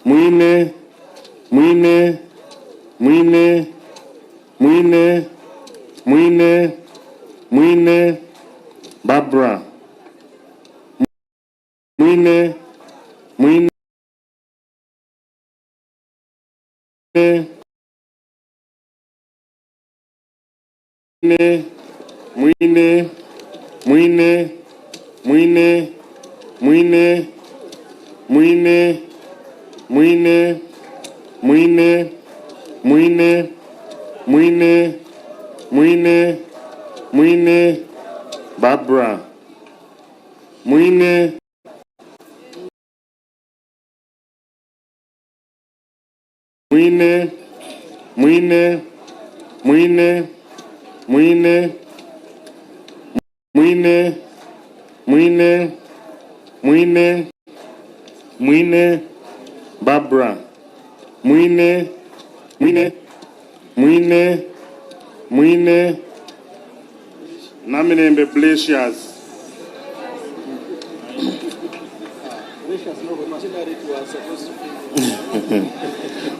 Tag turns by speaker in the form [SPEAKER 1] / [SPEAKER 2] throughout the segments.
[SPEAKER 1] Mwine, Mwine, Mwine, Mwine, Mwine, Mwine, Barbara. Mwine, Mwine, Mwine, Mwine, Mwine, Mwine, Mwine, Mwine, Mwine, Mwine, Mwine, Mwine, Mwine, Barbara. Mwine, Mwine, Mwine, Mwine, Mwine, Mwine, Mwine, Mwine, Mwine, Barbara. Mwine, Mwine, Mwine, Mwine, Naminembe Blasius.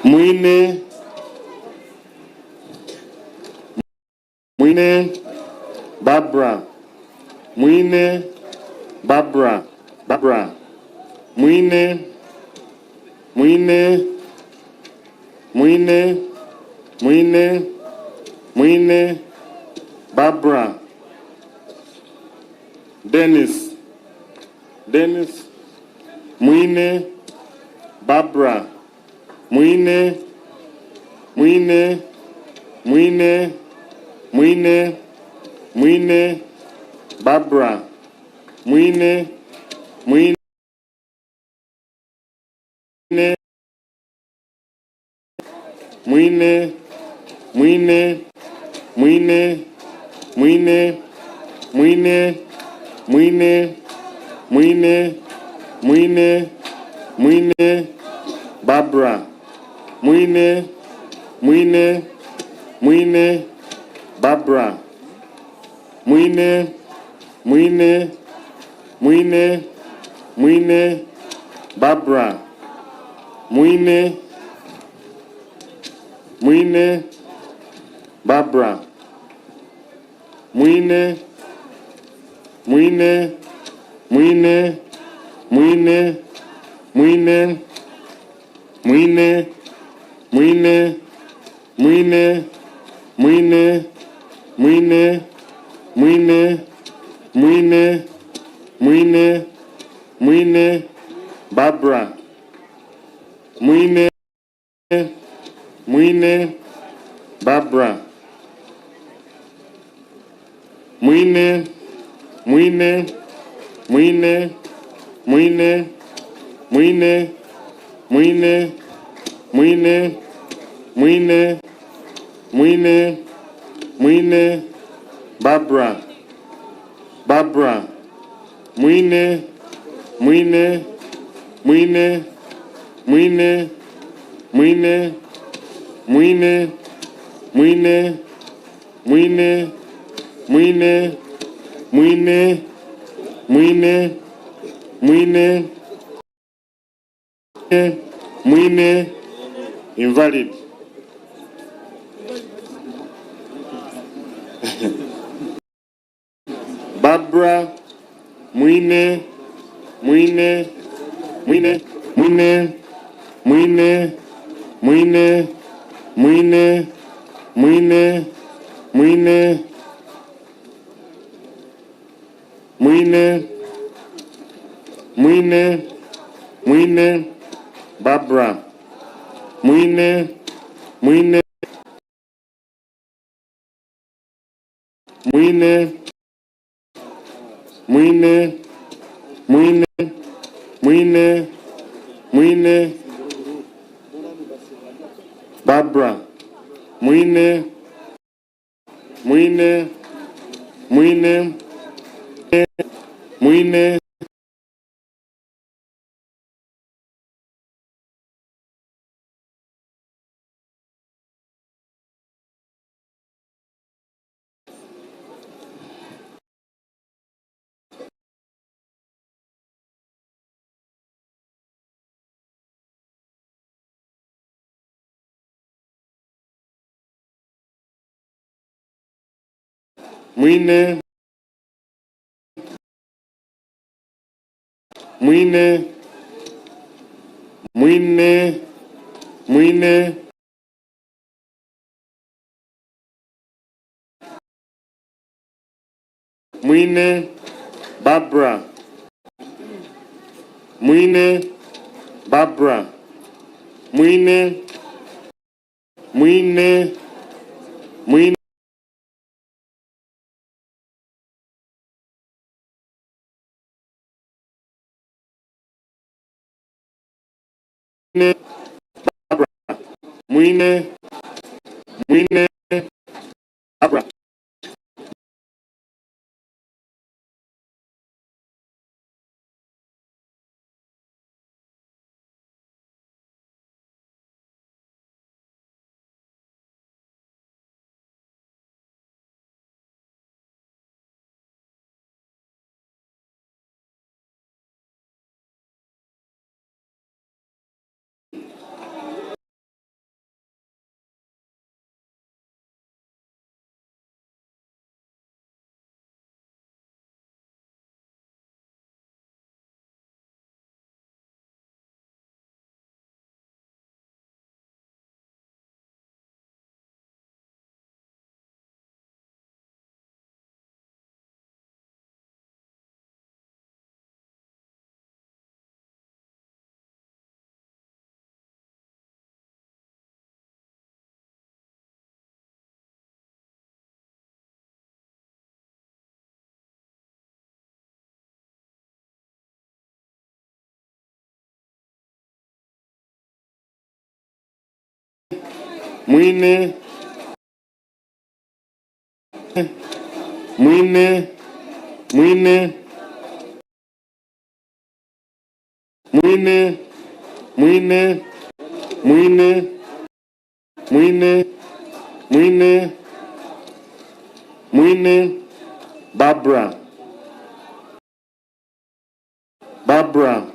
[SPEAKER 1] Mwine, Mwine, Barbara. Mwine, Barbara. Barbara. Mwine, Mwine, Mwine, Mwine, Mwine, Barbara. Dennis, Dennis, Mwine, Barbara. Mwine, Mwine, Mwine, Mwine, Mwine, Barbara. Mwine, Mwine, Mwine, Mwine, Mwine, Mwine, Mwine, Mwine, Mwine, Mwine, Mwine, Barbara. Mwine, Mwine, Mwine, Barbara. Mwine, Mwine, Mwine, Mwine, Barbara. Mwine, Mwine, Barbara. Mwine, Mwine, Mwine, Mwine, Mwine, Mwine, Mwine, Mwine, Mwine, Mwine, Mwine, Mwine, Mwine, Mwine, Barbara. Mwine, Mwine, Barbara. Mwine, Mwine, Mwine, Mwine, Mwine, Mwine, Mwine, Mwine, Mwine, Mwine, Barbara. Barbara. Mwine, Mwine, Mwine, Mwine, Mwine, Mwine, Mwine, Mwine, Mwine, Mwine, Mwine, Mwine, Mwine, invalid. Barbara, Mwine, Mwine, Mwine, Mwine, Mwine, Mwine, Mwine, Mwine, Mwine, Mwine, Mwine, Mwine, Barbara. Mwine, Mwine, Mwine, Mwine, Mwine, Mwine, Mwine, Barbara. Mwine, Mwine, Mwine, Mwine, Mwine, Mwine, Mwine, Mwine, Mwine, Barbara, Mwine, Barbara, Mwine, Mwine, Mwine, Barbara, Mwine, Mwine, Barbara. Mwine, Mwine, Mwine, Mwine, Mwine, Mwine, Mwine, Mwine, Mwine, Barbara, Barbara,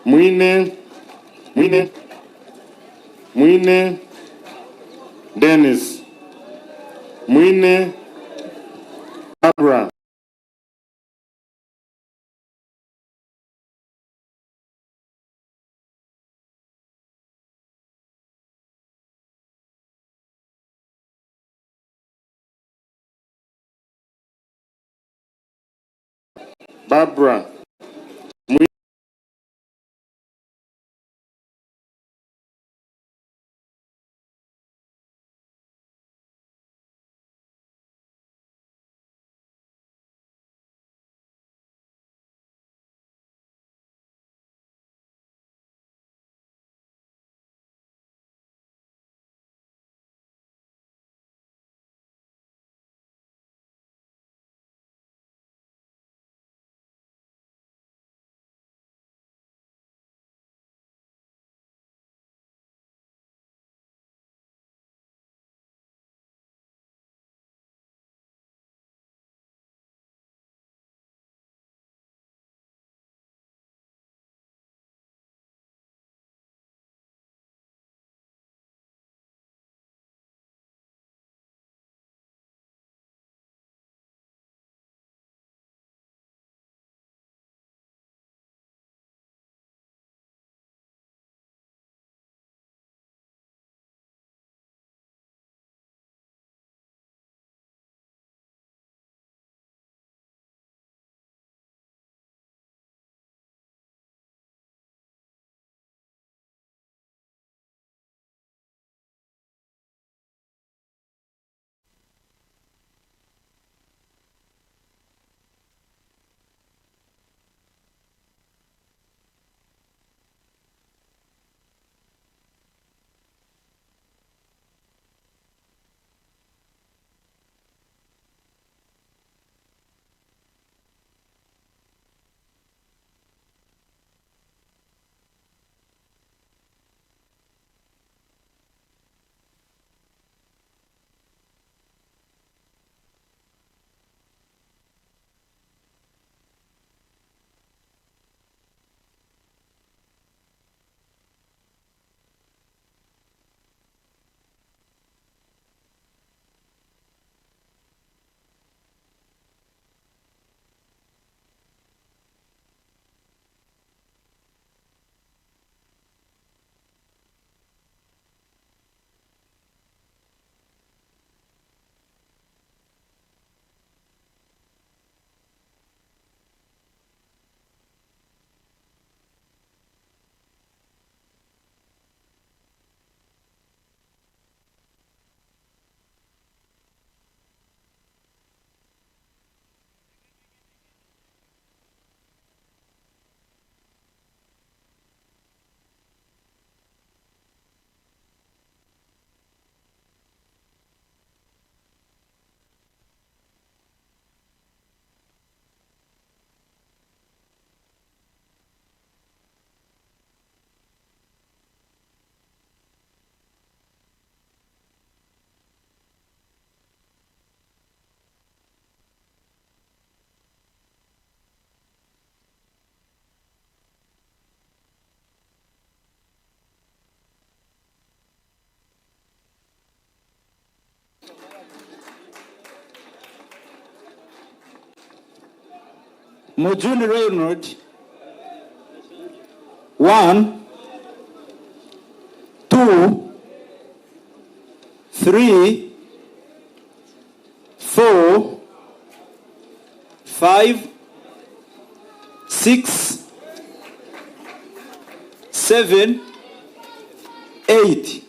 [SPEAKER 1] Mwine, Mwine, Mwine, Dennis, Mwine, Barbara, Barbara,
[SPEAKER 2] Mujuni Reynolds. 1, 2, 3, 4, 5, 6, 7, 8.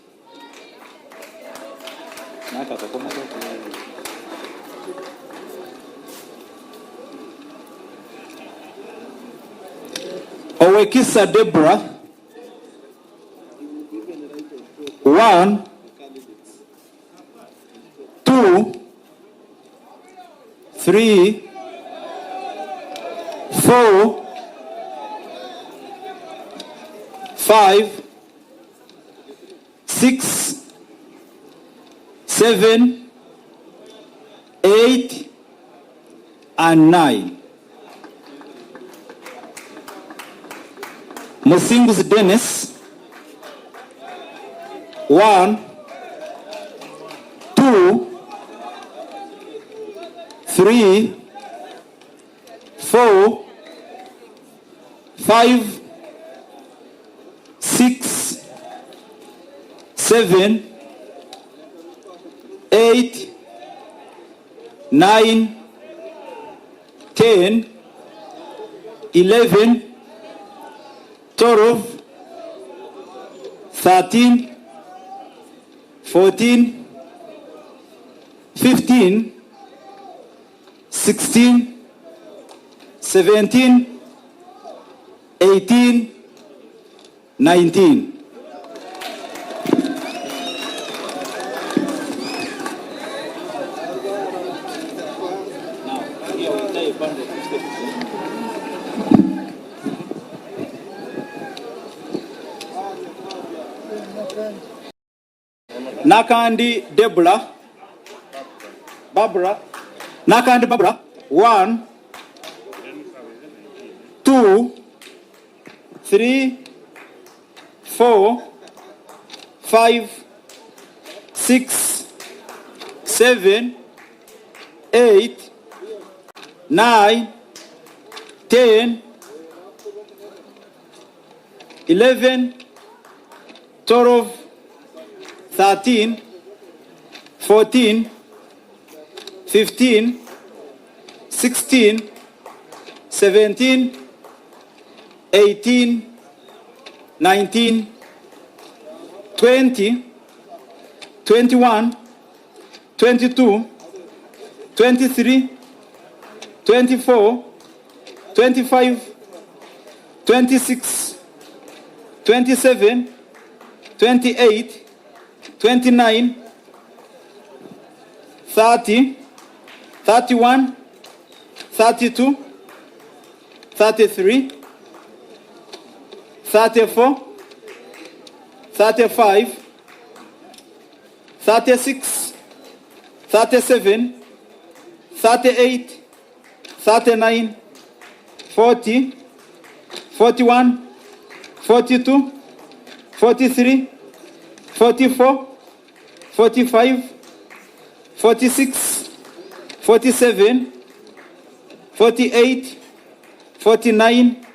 [SPEAKER 2] Owekisa Deborah. 1, 2, 3, 4, 5, 6, 7, 8, and 9. Musingus Dennis. 1, 2, 3, 4, 5, 6, 7, 8, 9, 10, 11, 12, 13, 14, 15, 16, 17, 18, 19. Nakandi Deborah. Barbara. Nakandi Barbara. 1, 2, 3, 4, 5, 6, 7, 8, 9, 10, 11, 12, 13, 14, 15, 16, 17, 18, 19, 20, 21, 22, 23, 24, 25, 26, 27, 28, 29, 30, 31, 32, 33, 34, 35, 36, 37, 38, 39, 40, 41, 42, 43, 44, 45, 46, 47, 48, 49,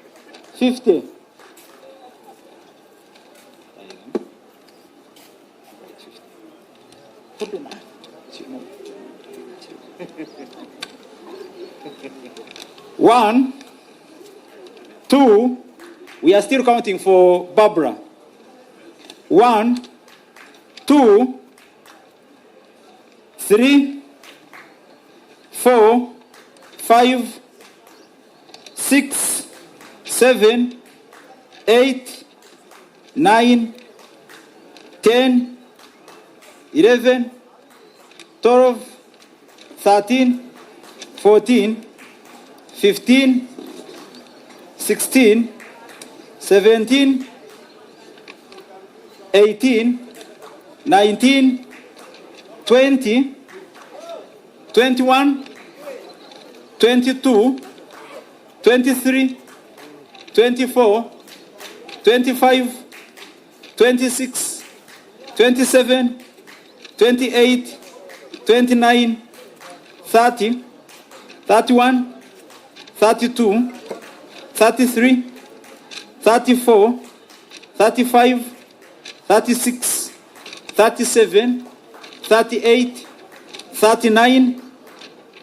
[SPEAKER 2] 50. One, two, we are still counting for Barbara. 1, 2, 3, 4, 5, 6, 7, 8, 9, 10, 11, 12, 13, 14, 15, 16, 17, 18, 19, 20, 21, 22, 23, 24, 25, 26, 27, 28, 29, 30, 31, 32, 33, 34, 35, 36, 37, 38, 39,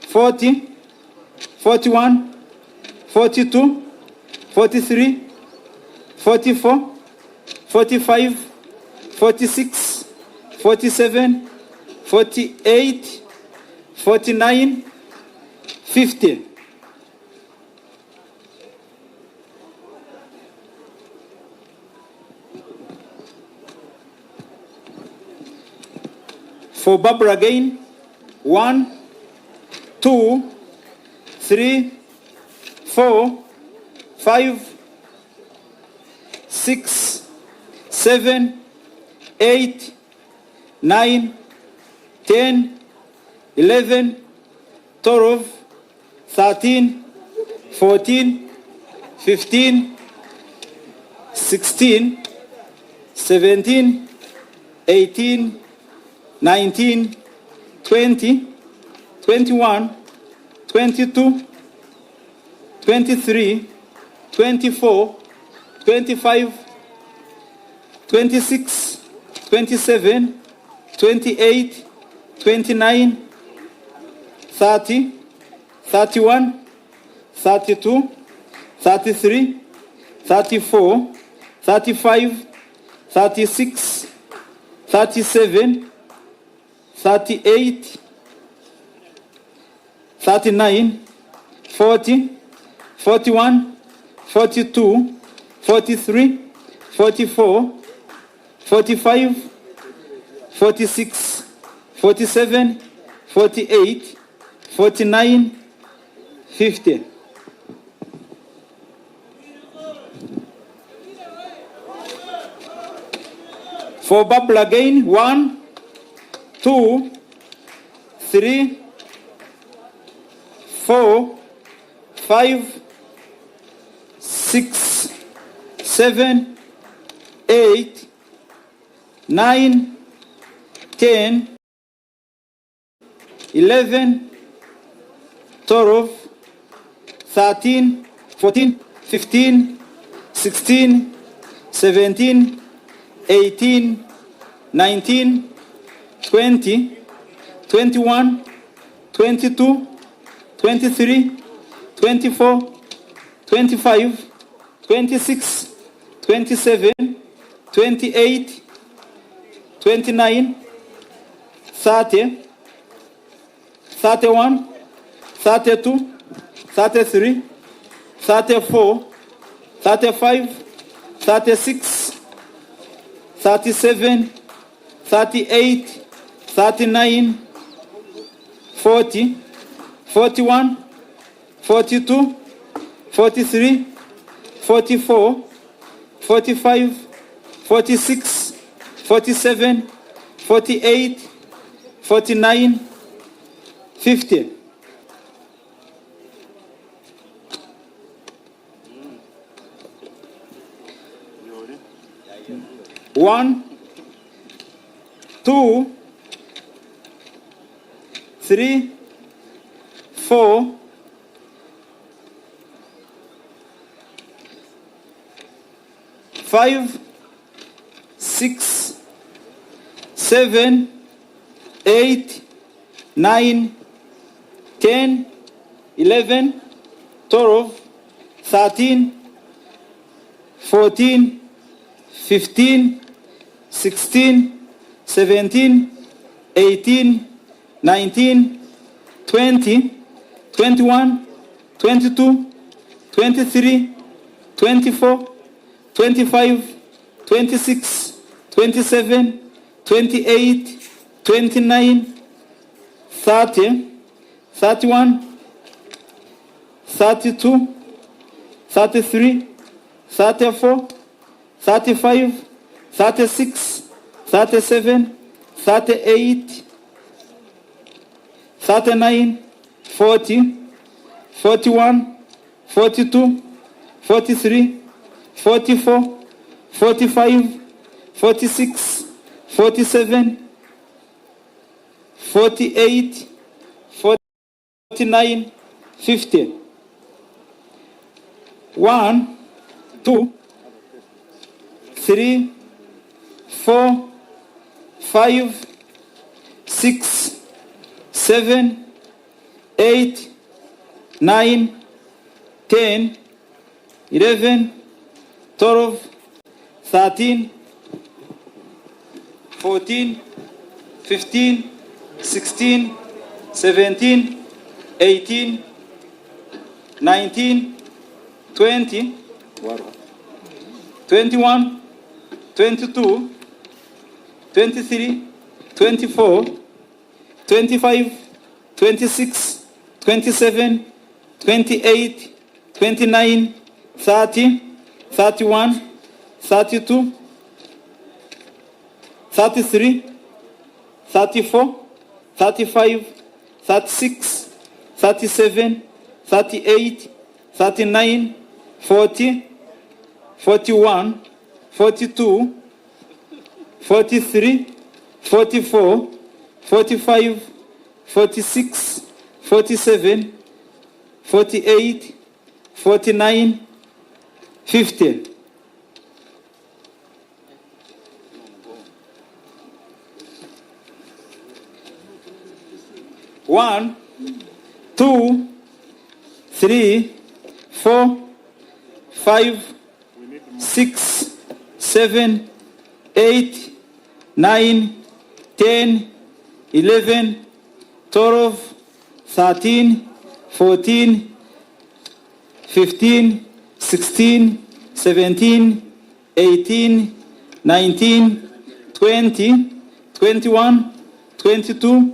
[SPEAKER 2] 40, 41, 42, 43, 44, 45, 46, 47, 48, 49, 50. For Barbara again, 1, 2, 3, 4, 5, 6, 7, 8, 9, 10, 11, 12, 13, 14, 15, 16, 17, 18, 19, 20, 21, 22, 23, 24, 25, 26, 27, 28, 29, 30, 31, 32, 33, 34, 35, 36, 37, 38, 39, 40, 41, 42, 43, 44, 45, 46, 47, 48, 49, 50. For Barbara again, 1, 2, 3, 4, 5, 6, 7, 8, 9, 10, 11, 12, 13, 14, 15, 16, 17, 18, 19, 20, 21, 22, 23, 24, 25, 26, 27, 28, 29, 30, 31, 32, 33, 34, 35, 36, 37, 38, 39, 40, 41, 42, 43, 44, 45, 46, 47, 48, 49, 50. One, 2, 3, 4, 5, 6, 7, 8, 9, 10, 11, 12, 13, 14, 15, 16, 17, 18, 19, 20, 21, 22, 23, 24, 25, 26, 27, 28, 29, 30, 31, 32, 33, 34, 35, 36, 37, 38, 39, 40, 41, 42, 43, 44, 45, 46, 47, 48, 49, 50. 1, 2, 3, 4, 5, 6, 7, 8, 9, 10, 11, 12, 13, 14, 15, 16, 17, 18, 19, 20, 21, 22, 23, 24, 25, 26, 27, 28, 29, 30, 31, 32, 33, 34, 35, 36, 37, 38, 39, 40, 41, 42, 43, 44, 45, 46, 47, 48, 49, 50. One, 2, 3, 4, 5, 6, 7, 8, 9, 10, 11, 12, 13, 14, 15, 16, 17, 18, 19, 20, 21, 22,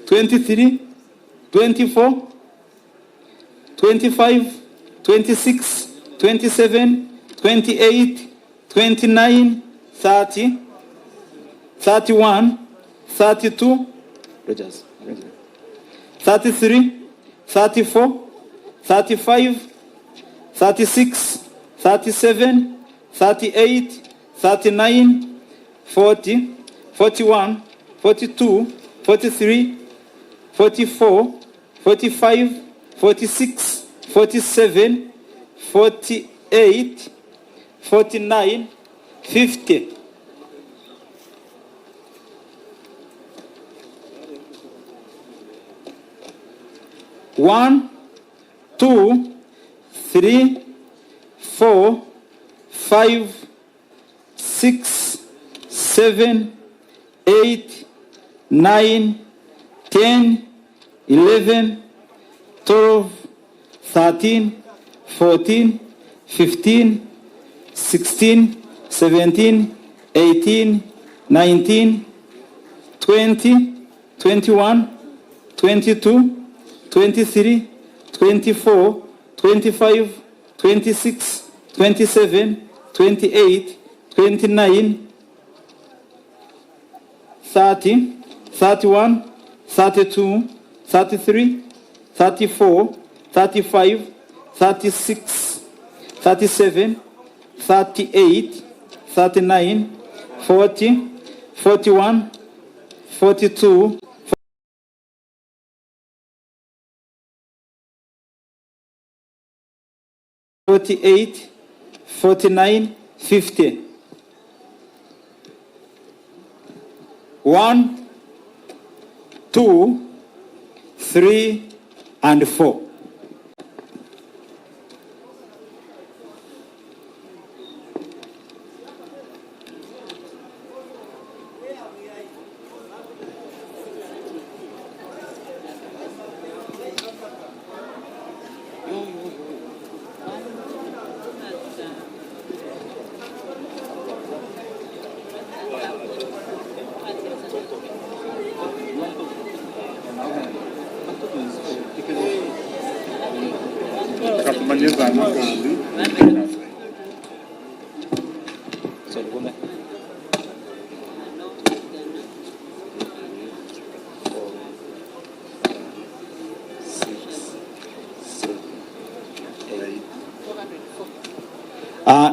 [SPEAKER 2] 23, 24, 25, 26, 27, 28, 29, 30, 31, 32, 33, 34, 35, 36, 37, 38, 39, 40, 41, 42, 43, 44, 45, 46, 47, 48, 49, 50. One, 2, 3, 4, 5, 6, 7, 8, 9, 10, 11, 12, 13, 14, 15, 16, 17, 18, 19, 20, 21, 22, 23, 24, 25, 26, 27, 28, 29, 30, 31, 32, 33, 34, 35, 36, 37, 38, 39, 40, 41, 42, 48, 49, 50. 1, 2, 3, and 4.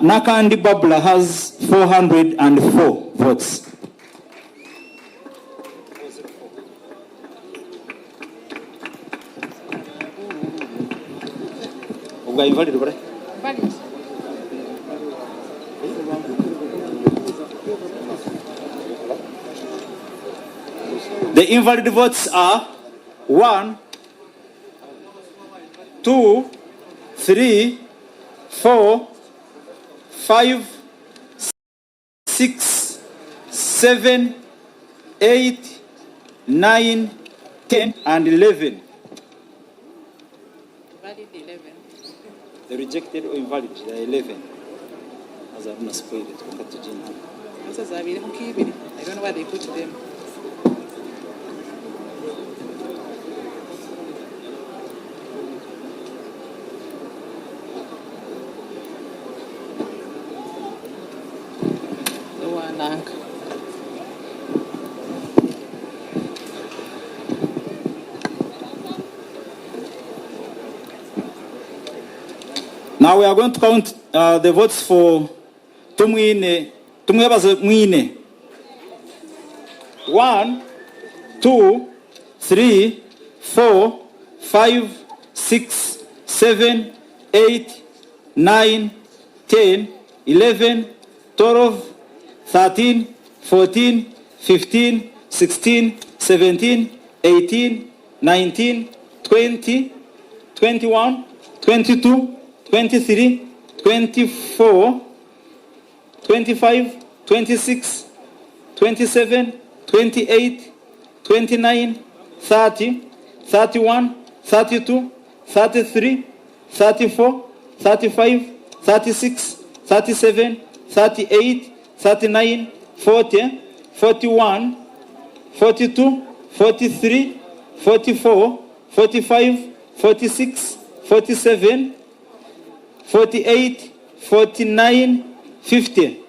[SPEAKER 2] Nakandi Babla has 404 votes. The invalid votes are 1, 2, 3, 4, 5, 6, 7, 8, 9, 10, and 11.
[SPEAKER 3] Valid 11.
[SPEAKER 2] The rejected or invalid, they are 11. As I've not spoiled it, we'll cut to Gina.
[SPEAKER 3] I don't know why they put them.
[SPEAKER 2] Now we are going to count the votes for Tumwebaze Mwine. 1, 2, 3, 4, 5, 6, 7, 8, 9, 10, 11, 12, 13, 14, 15, 16, 17, 18, 19, 20, 21, 22, 23, 24, 25, 26, 27, 28, 29, 30, 31, 32, 33, 34, 35, 36, 37, 38, 39, 40, 41, 42, 43, 44, 45, 46, 47, 48, 49, 50.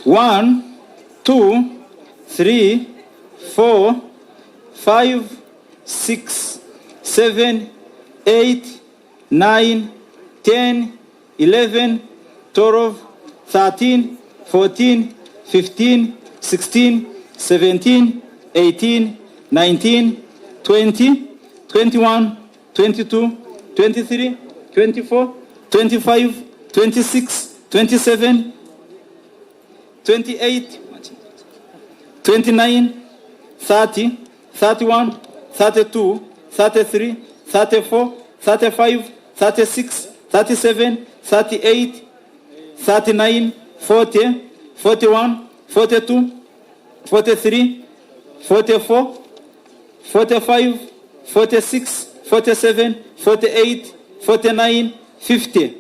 [SPEAKER 2] One, 2, 3, 4, 5, 6, 7, 8, 9, 10, 11, 12, 13, 14, 15, 16, 17, 18, 19, 20, 21, 22, 23, 24, 25, 26, 27, 28, 29, 30, 31, 32, 33, 34, 35, 36, 37, 38, 39, 40, 41, 42, 43, 44, 45, 46, 47, 48, 49, 50.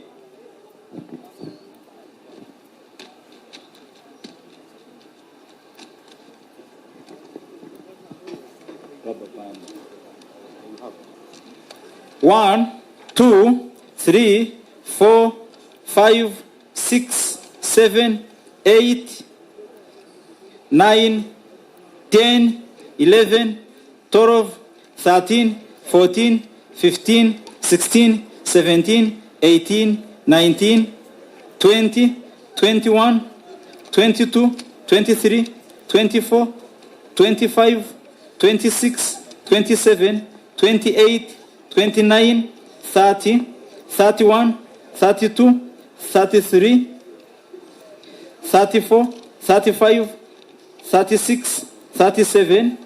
[SPEAKER 2] One, 2, 3, 4, 5, 6, 7, 8, 9, 10, 11, 12, 13, 14, 15, 16, 17, 18, 19, 20, 21, 22, 23, 24, 25, 26, 27, 28, 29, 30, 31, 32, 33, 34, 35, 36, 37,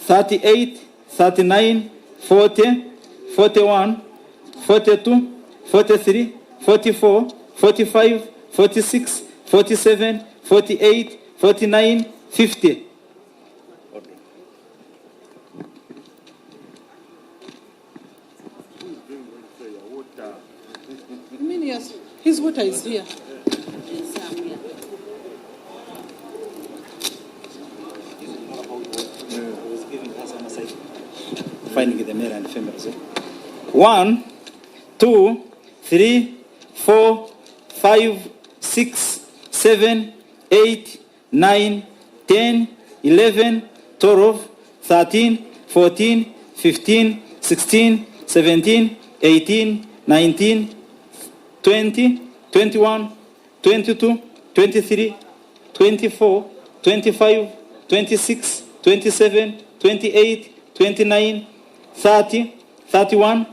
[SPEAKER 2] 38, 39, 40, 41, 42, 43, 44, 45, 46, 47, 48, 49, 50.
[SPEAKER 3] I mean, yes, his water is here.
[SPEAKER 2] Finding the male and female. 1, 2, 3, 4, 5, 6, 7, 8, 9, 10, 11, 12, 13, 14, 15, 16, 17, 18, 19, 20, 21, 22, 23, 24, 25, 26, 27, 28, 29, 30, 31,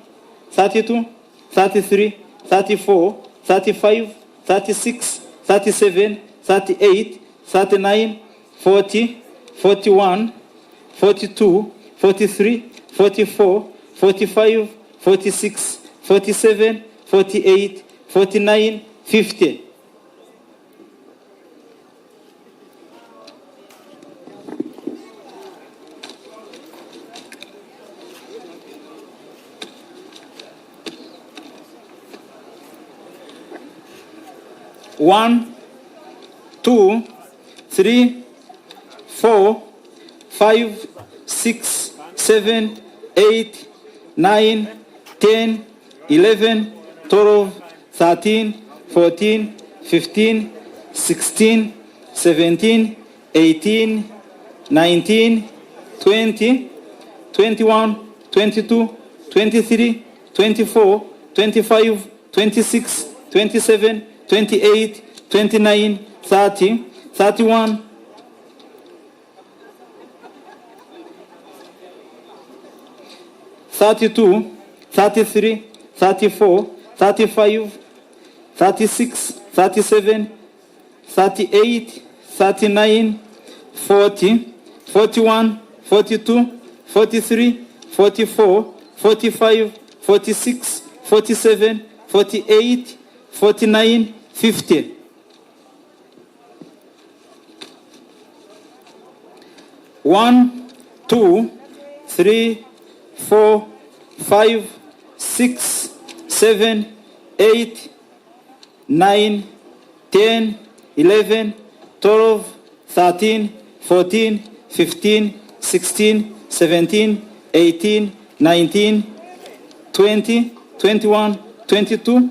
[SPEAKER 2] 32, 33, 34, 35, 36, 37, 38, 39, 40, 41, 42, 43, 44, 45, 46, 47, 48, 49, 50. One, 2, 3, 4, 5, 6, 7, 8, 9, 10, 11, 12, 13, 14, 15, 16, 17, 18, 19, 20, 21, 22, 23, 24, 25, 26, 27, 28, 29, 30, 31, 32, 33, 34, 35, 36, 37, 38, 39, 40, 41, 42, 43, 44, 45, 46, 47, 48, 49, 50. One, 2, 3, 4, 5, 6, 7, 8, 9, 10, 11, 12, 13, 14, 15, 16, 17, 18, 19, 20, 21, 22,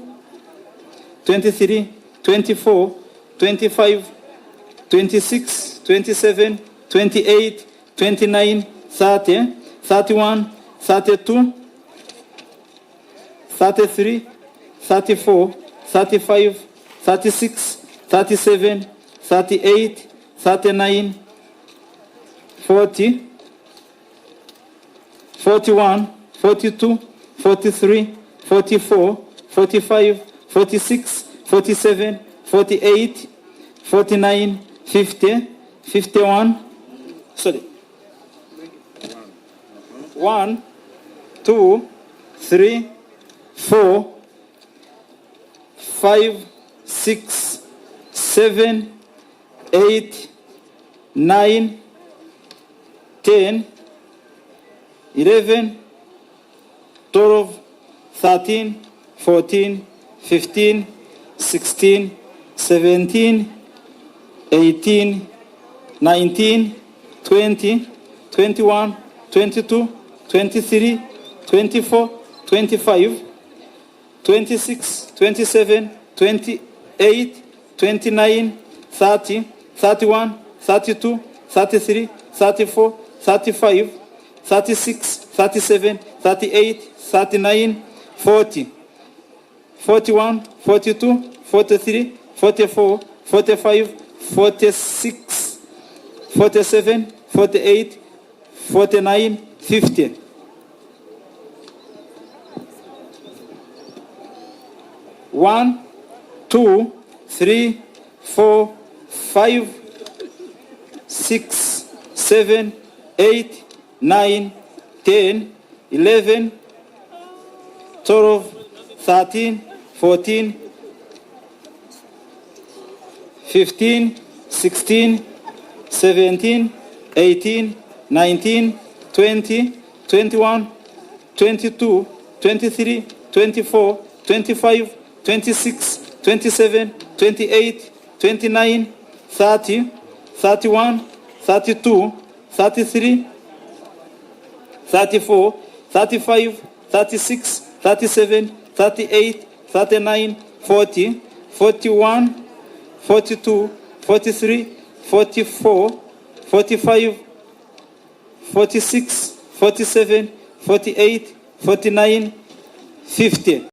[SPEAKER 2] 23, 24, 25, 26, 27, 28, 29, 30, 31, 32, 33, 34, 35, 36, 37, 38, 39, 40, 41, 42, 43, 44, 45, 46, 47, 48, 49, 50, 51, sorry. 1, 2, 3, 4, 5, 6, 7, 8, 9, 10, 11, 12, 13, 14, 15, 16, 17, 18, 19, 20, 21, 22, 23, 24, 25, 26, 27, 28, 29, 30, 31, 32, 33, 34, 35, 36, 37, 38, 39, 40, 41, 42, 43, 44, 45, 46, 47, 48, 49, 50. 1, 2, 3, 4, 5, 6, 7, 8, 9, 10, 11, 12, 13, 14, 15, 16, 17, 18, 19, 20, 21, 22, 23, 24, 25, 26, 27, 28, 29, 30, 31, 32, 33, 34, 35, 36, 37, 38, 39, 40, 41, 42, 43, 44, 45, 46, 47, 48, 49, 50.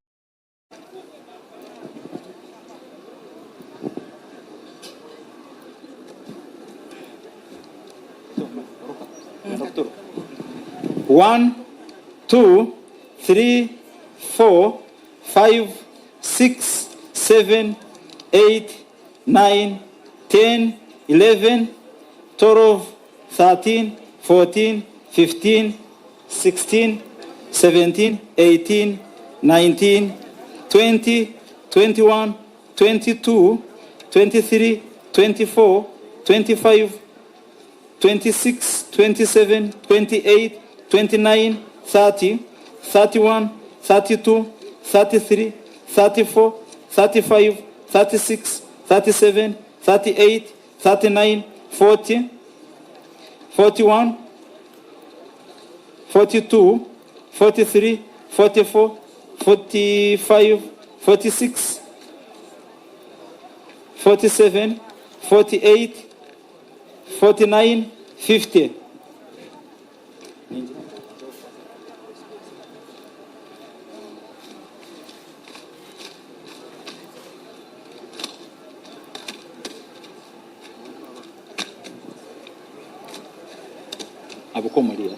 [SPEAKER 2] 1, 2, 3, 4, 5, 6, 7, 8, 9, 10, 11, 12, 13, 14, 15, 16, 17, 18, 19, 20, 21, 22, 23, 24, 25, 26, 27, 28, 29, 30, 31, 32, 33, 34, 35, 36, 37, 38, 39, 40, 41, 42, 43, 44, 45, 46, 47, 48, 49, 50. Abukomalia.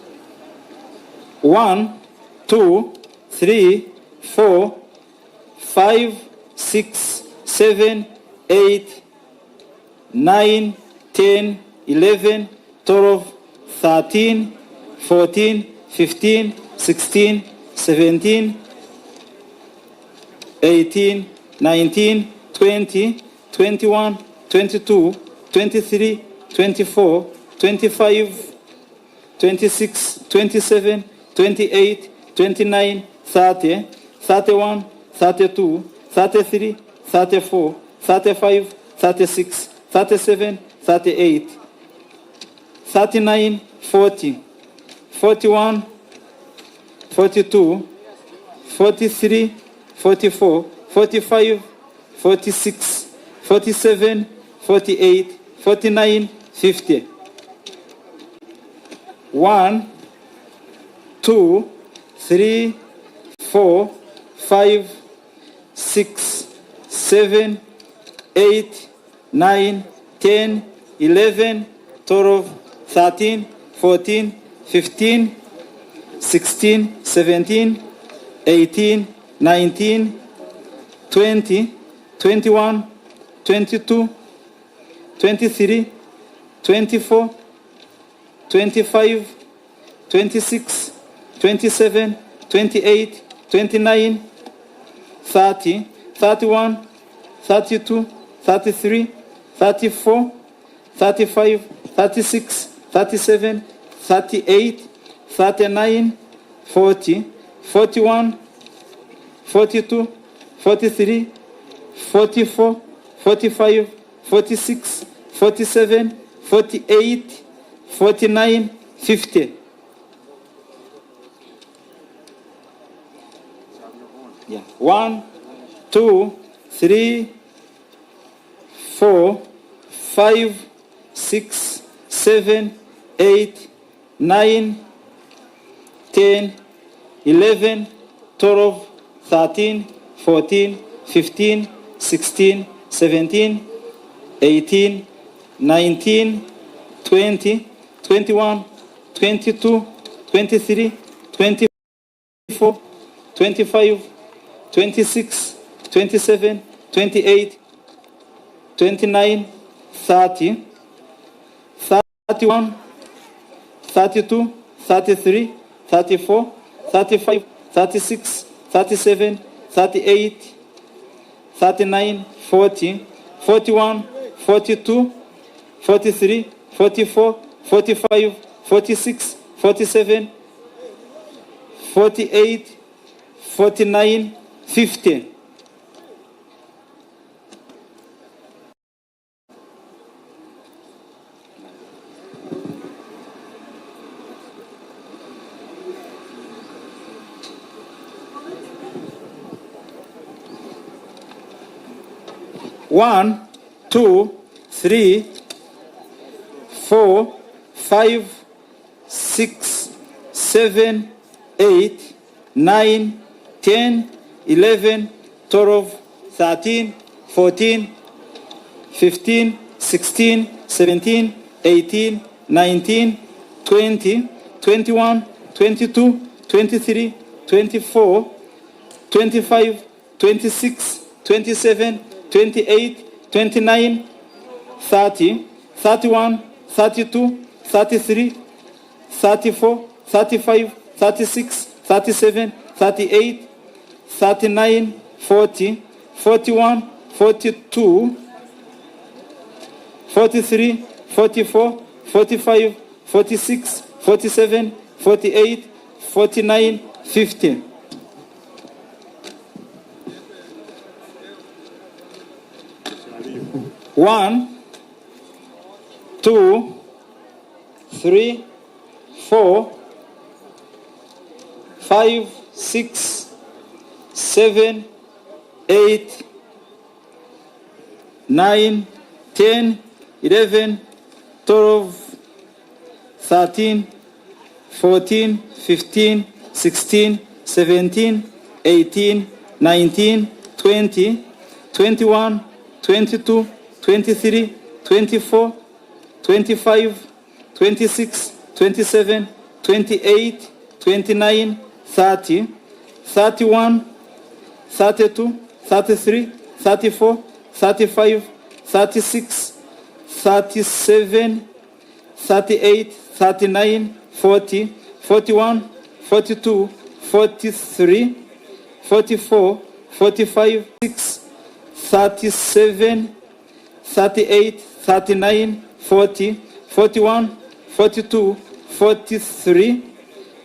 [SPEAKER 2] 1, 2, 3, 4, 5, 6, 7, 8, 9, 10, 11, 12, 13, 14, 15, 16, 17, 18, 19, 20, 21, 22, 23, 24, 25, 26, 27, 28, 29, 30, 31, 32, 33, 34, 35, 36, 37, 38, 39, 40, 41, 42, 43, 44, 45, 46, 47, 48, 49, 50. 1, 2, 3, 4, 5, 6, 7, 8, 9, 10, 11, 12, 13, 14, 15, 16, 17, 18, 19, 20, 21, 22, 23, 24, 25, 26, 27, 28, 29, 30, 31, 32, 33, 34, 35, 36, 37, 38, 39, 40, 41, 42, 43, 44, 45, 46, 47, 48, 49, 50. Yeah. 1, 2, 3, 4, 5, 6, 7, 8, 9, 10, 11, 12, 13, 14, 15, 16, 17, 18, 19, 20, 21, 22, 23, 24, 25, 26, 27, 28, 29, 30, 31, 32, 33, 34, 35, 36, 37, 38, 39, 40, 41, 42, 43, 44, 45, 46, 47, 48, 49, 50. One, 2, 3, 4, 5, 6, 7, 8, 9, 10, 11, 12, 13, 14, 15, 16, 17, 18, 19, 20, 21, 22, 23, 24, 25, 26, 27, 28, 29, 30, 31, 32, 33, 34, 35, 36, 37, 38, 39, 40, 41, 42, 43, 44, 45, 46, 47, 48, 49, 50. 1, 2, 3, 4, 5, 6, 7, 8, 9, 10, 11, 12, 13, 14, 15, 16, 17, 18, 19, 20, 21, 22, 23, 24, 25, 26, 27, 28, 29, 30, 31, 32, 33, 34, 35, 36, 37, 38, 39, 40, 41, 42, 43, 44, 45, 6, 37, 38, 39, 40, 41, 42, 43,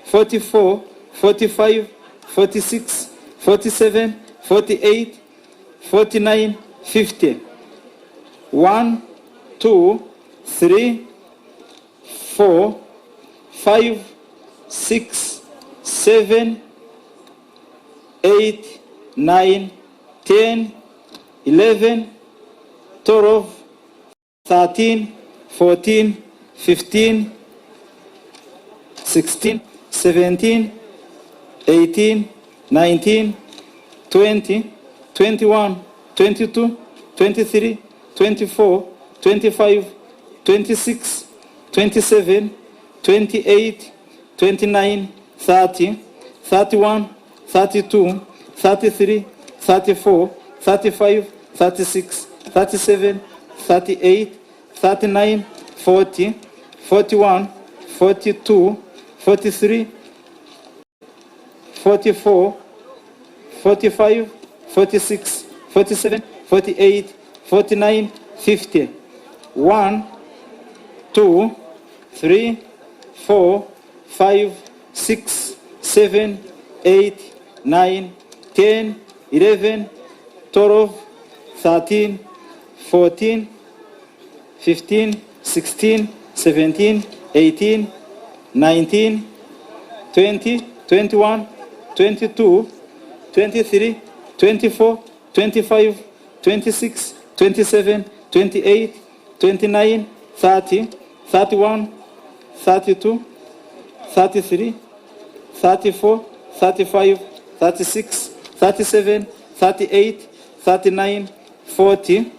[SPEAKER 2] 44, 45, 46, 47, 48, 49, 50. 1, 2, 3, 4, 5, 6, 7, 8, 9, 10, 11, 12, 13, 14, 15, 16, 17, 18, 19, 20, 21, 22, 23, 24, 25, 26, 27, 28, 29, 30, 31, 32, 33, 34, 35, 36, 37, 38, 39, 40, 41, 42, 43, 44, 45, 46, 47, 48, 49, 50. 1, 2, 3, 4, 5, 6, 7, 8, 9, 10, 11, 12, 13, 14, 15, 16, 17, 18, 19, 20, 21, 22, 23, 24, 25, 26, 27, 28, 29, 30, 31, 32, 33, 34, 35, 36, 37, 38, 39, 40,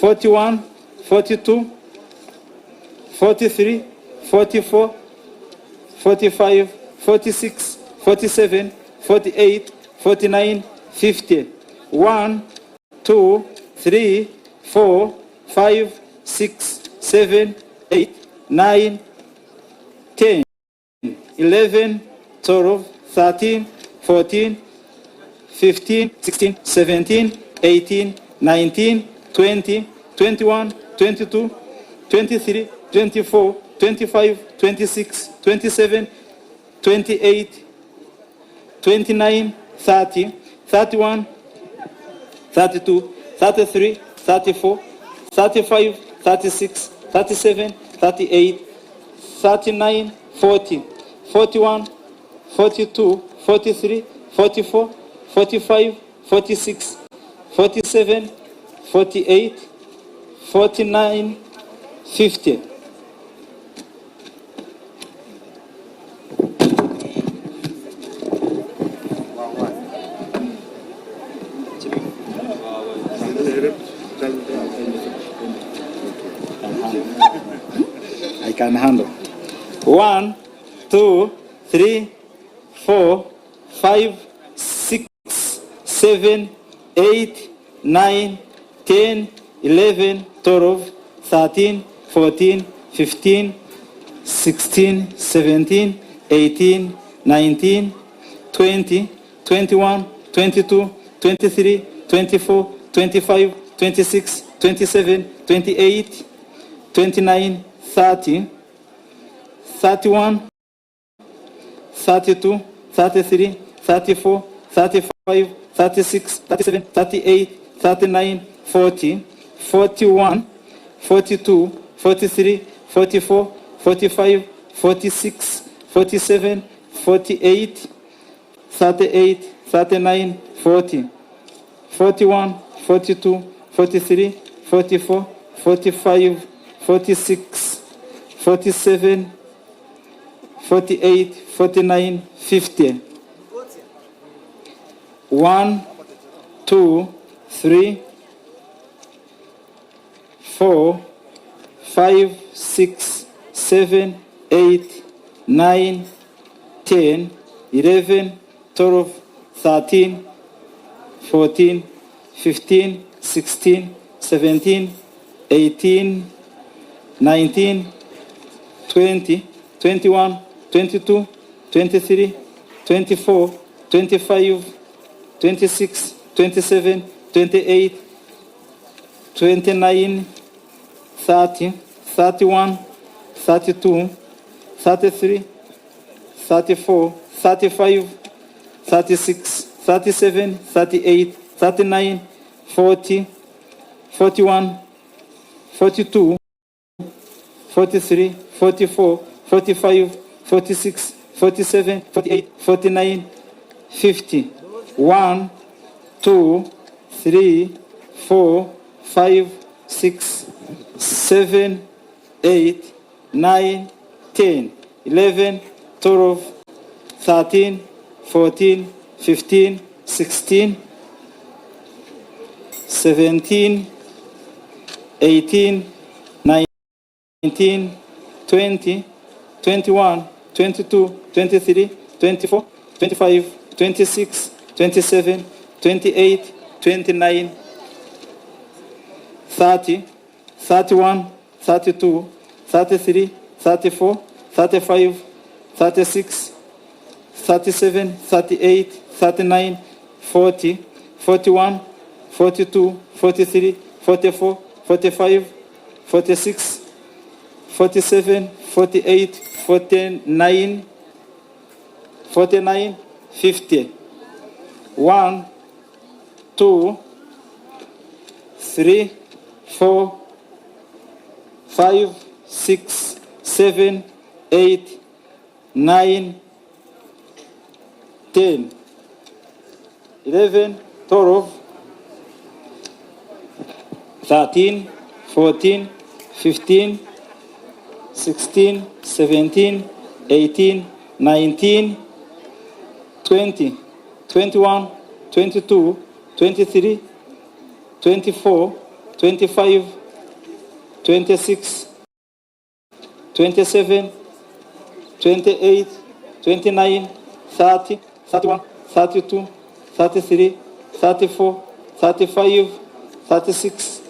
[SPEAKER 2] 41, 42, 43, 44, 45, 46, 47, 48, 49, 50. 1, 2, 3, 4, 5, 6, 7, 8, 9, 10, 11, 12, 13, 14, 15, 16, 17, 18, 19, 20, 21, 22, 23, 24, 25, 26, 27, 28, 29, 30, 31, 32, 33, 34, 35, 36, 37, 38, 39, 40, 41, 42, 43, 44, 45, 46, 47, 48, 49, 50. I can handle. 1, 1, 2, 3, 4, 5, 6, 7, 8, 9, 10, 11, 12, 13, 14, 15, 16, 17, 18, 19, 20, 21, 22, 23, 24, 25, 26, 27, 28, 29, 30, 31, 32, 33, 34, 35, 36, 37, 38, 39, 40, 41, 42, 43, 44, 45, 46, 47, 48, 38, 39, 40, 41, 42, 43, 44, 45, 46, 47, 48, 49, 50. 1, 2, 3, 4, 5, 6, 7, 8, 9, 10, 11, 12, 13, 14, 15, 16, 17, 18, 19, 20, 21, 22, 23, 24, 25, 26, 27, 28, 29, 30, 31, 32, 33, 34, 35, 36, 37, 38, 39, 40, 41, 42, 43, 44, 45, 46, 47, 48, 49, 50. 1, 2, 3, 4, 5, 6, 7, 8, 9, 10, 11, 12, 13, 14, 15, 16, 17, 18, 19, 20, 21, 22, 23, 24, 25, 26, 27, 28, 29, 30, 31, 32, 33, 34, 35, 36, 37, 38, 39, 40, 41, 42, 43, 44, 45, 46, 47, 48, 49, 49, 50. 1, 2, 3, 4, 5, 6, 7, 8, 9, 10, 11, 12, 13, 14, 15, 16, 17, 18, 19, 20, 21, 22, 23, 24, 25, 26, 27, 28, 29, 30, 31, 32, 33, 34, 35, 36,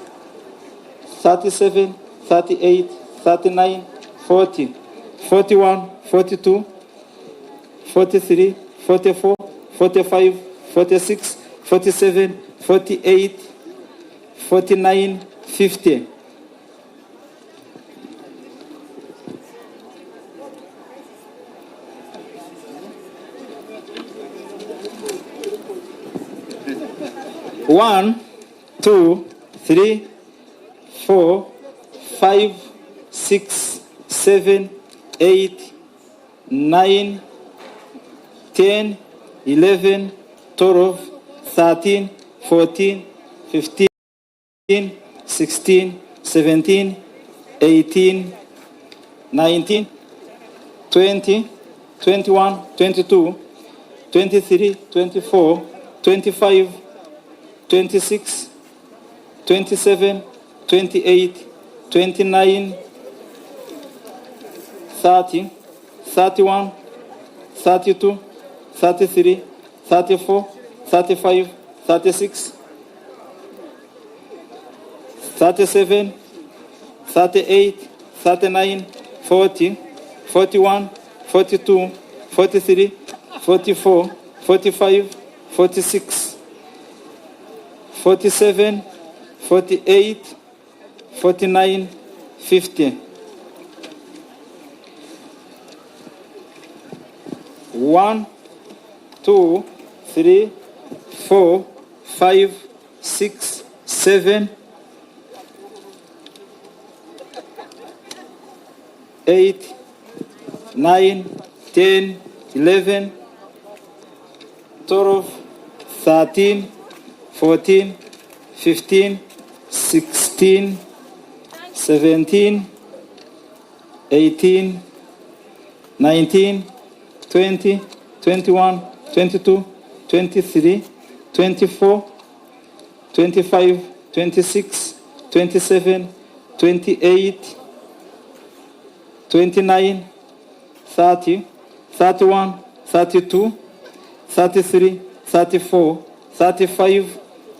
[SPEAKER 2] 37, 38, 39, 40, 41, 42, 43, 44, 45, 46, 47, 48, 49, 50. 1, 2, 3, 4, 5, 6, 7, 8, 9, 10, 11, 12, 13, 14, 15, 16, 17, 18, 19, 20, 21, 22, 23, 24, 25, 26, 27, 28, 29, 30, 31, 32, 33, 34, 35, 36, 37, 38, 39, 40, 41, 42, 43, 44, 45, 46, 47, 48, 49, 50. 1, 2, 3, 4, 5, 6, 7, 8, 9, 10, 11, 12, 13, 14, 15, 16, 17, 18, 19, 20, 21, 22, 23, 24, 25, 26, 27, 28, 29, 30, 31, 32, 33, 34, 35,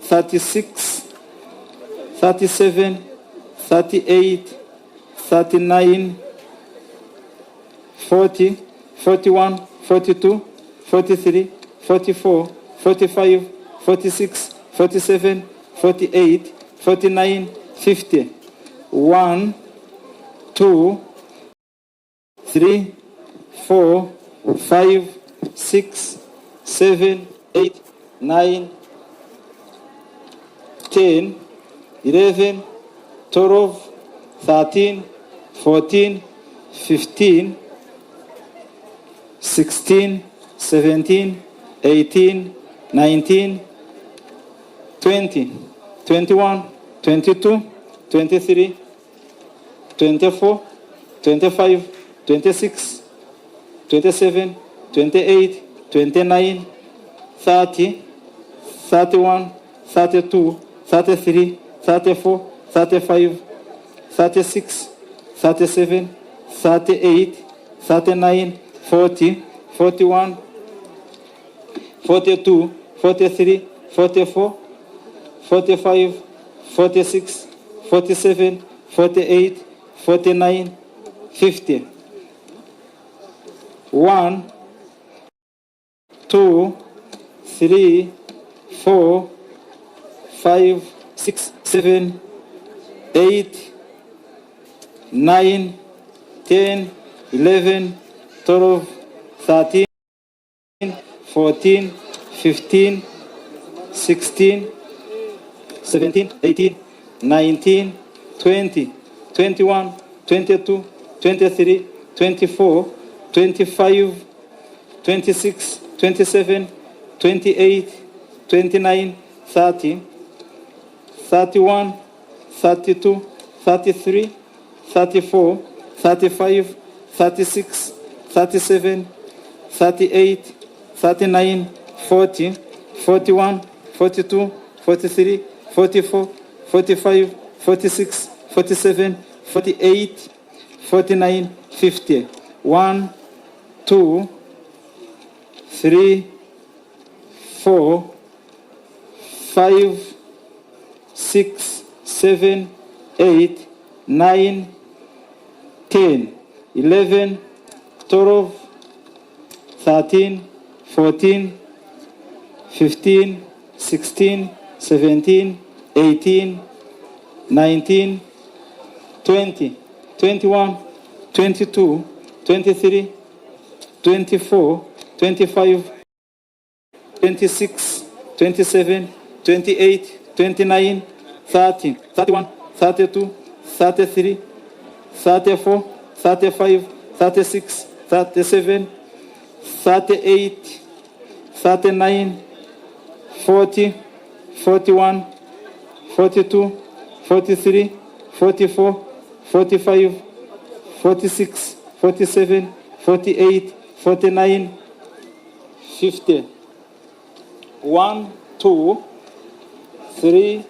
[SPEAKER 2] 36, 37, 38, 39, 40, 41, 42, 43, 44, 45, 46, 47, 48, 49, 50. 1, 2, 3, 4, 5, 6, 7, 8, 9, 10, 11, 12, 13, 14, 15, 16, 17, 18, 19, 20, 21, 22, 23, 24, 25, 26, 27, 28, 29, 30, 31, 32, 33, 34, 35, 36, 37, 38, 39, 40, 41, 42, 43, 44, 45, 46, 47, 48, 49, 50. 1, 2, 3, 4, 5, 6, 7, 8, 9, 10, 11, 12, 13, 14, 15, 16, 17, 18, 19, 20, 21, 22, 23, 24, 25, 26, 27, 28, 29, 30, 31, 32, 33, 34, 35, 36, 37, 38, 39, 40, 41, 42, 43, 44, 45, 46, 47, 48, 49, 50. 1, 2, 3, 4, 5, 6, 7, 8, 9, 10, 11, 12, 13, 14, 15, 16, 17, 18, 19, 20, 21, 22, 23, 24, 25, 26, 27, 28, 29, 30, 31, 32, 33, 34, 35, 36, 37, 38, 39, 40, 41, 42, 43, 44, 45, 46, 47, 48, 49, 50. 1, 2, 3,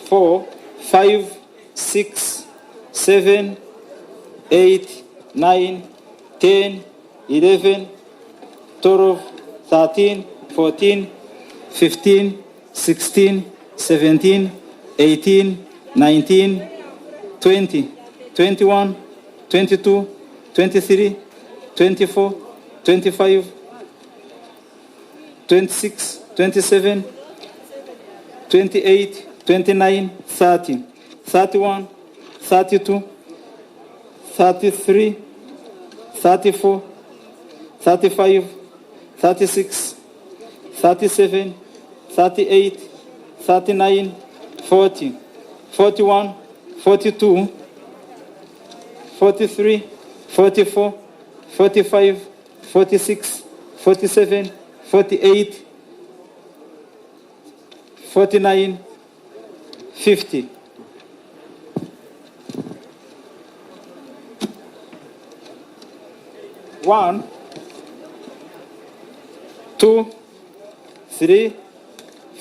[SPEAKER 2] 4, 5, 6, 7, 8, 9, 10, 11, 12, 13, 14, 15, 16, 17, 18, 19, 20, 21, 22, 23, 24, 25, 26, 27, 28, 29, 30, 31, 32, 33, 34, 35, 36, 37, 38, 39, 40, 41, 42, 43, 44, 45, 46, 47, 48, 49, 50. One, 2, 3,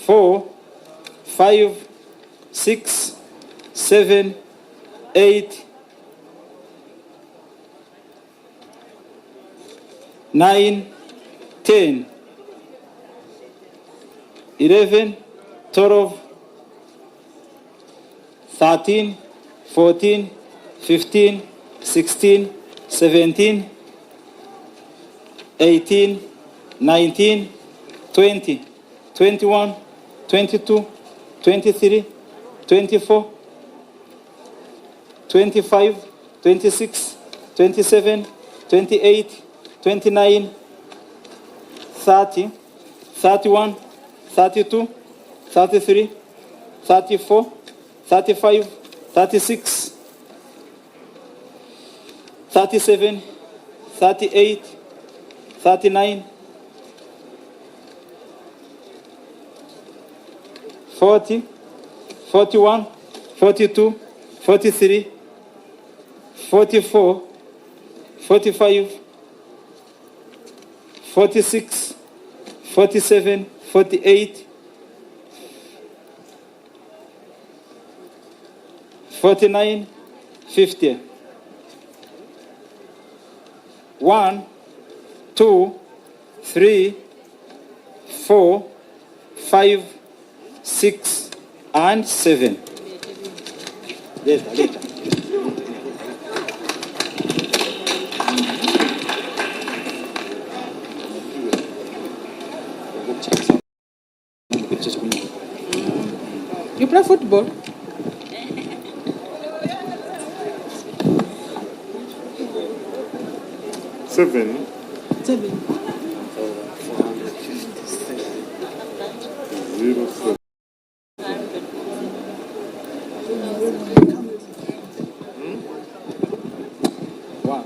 [SPEAKER 2] 4, 5, 6, 7, 8, 9, 10, 11, 12, 13, 14, 15, 16, 17, 18, 19, 20, 21, 22, 23, 24, 25, 26, 27, 28, 29, 30, 31, 32, 33, 34, 35, 36, 37, 38, 39, 40, 41, 42, 43, 44, 45, 46, 47, 48, 49, 50. 1, 2, 3, 4, 5, 6, and 7. Later.
[SPEAKER 3] You play football?
[SPEAKER 1] Seven.
[SPEAKER 3] 7.
[SPEAKER 1] 0, 7.
[SPEAKER 2] One.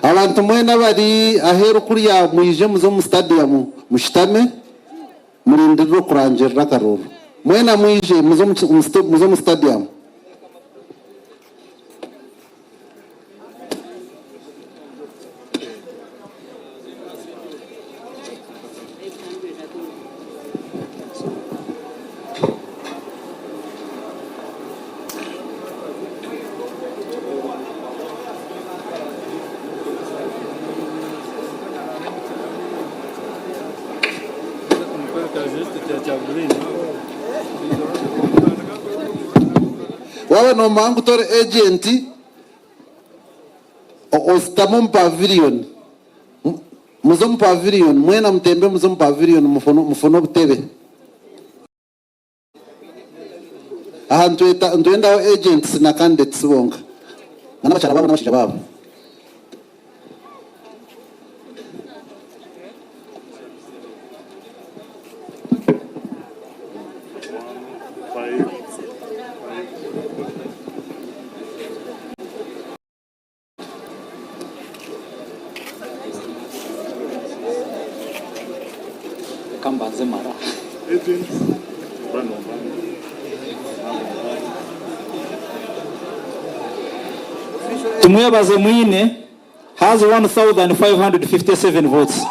[SPEAKER 4] Abantu mwena bari aheru kuriya mwije muzo mu stadium mushitame murindiro kurangira karuru mwena mwije muzo mu stadium wawe no mangu tore agent ostamo pavilion muzo pavilion mwena mtembe muzo pavilion mufono butebe aha ntwenda agents na candidates bonga ngana bachara babo n'abashija babo
[SPEAKER 2] Tumwebaze Mwine has 1,557 votes.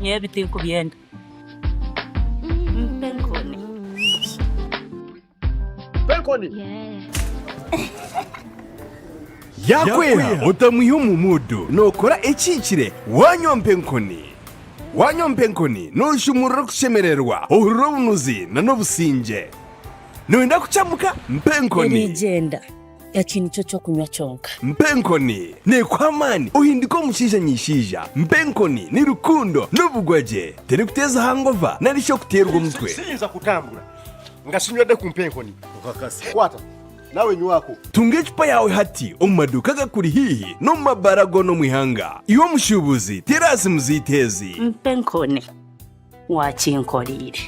[SPEAKER 5] Everything kubienda. Mpenkoni.
[SPEAKER 6] Penkoni. Yakwera utamuhimu mudu nokora ekikire wanywa mpenkoni. Wanywa mpenkoni noshumura kushemererwa ohurura bunuzi na nobusinge. Noenda kuchamuka mpenkoni.
[SPEAKER 5] Eligenda yakintu cyo kunywa cyonka.
[SPEAKER 6] Mpenkoni ne kwamani uhindiko mushija nyishija. Mpenkoni ni rukundo n'ubugwaje tere kuteza hangova narisho kuterwa umutwe.
[SPEAKER 7] Sinza kutambura ngasinywede ku mpenkoni ukakasi kwata nawe nywako
[SPEAKER 6] tunge icupa yawe hati omumaduka gakuri hihi no mabarago no mwihanga iwo mushubuzi terasi muzitezi.
[SPEAKER 5] Mpenkoni wakinkorire.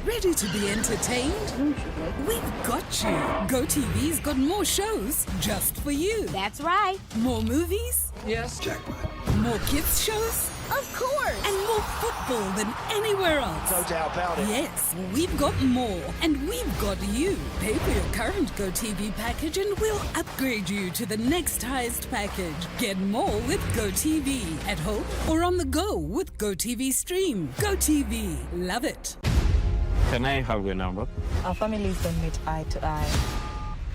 [SPEAKER 8] Ready to be entertained? We've got you. GoTV's got more shows just for you.
[SPEAKER 9] That's right.
[SPEAKER 8] More movies?
[SPEAKER 3] Yes.
[SPEAKER 8] More kids shows?
[SPEAKER 9] Of course.
[SPEAKER 8] And more football than anywhere else.
[SPEAKER 7] no doubt about it.
[SPEAKER 8] Yes, we've got more. And we've got you. Pay for your current GoTV package and we'll upgrade you to the next highest package. Get more with GoTV. At home or on the go with GoTV Stream. GoTV. Love it.
[SPEAKER 10] Can I have your number?
[SPEAKER 3] Our families don't meet eye to eye.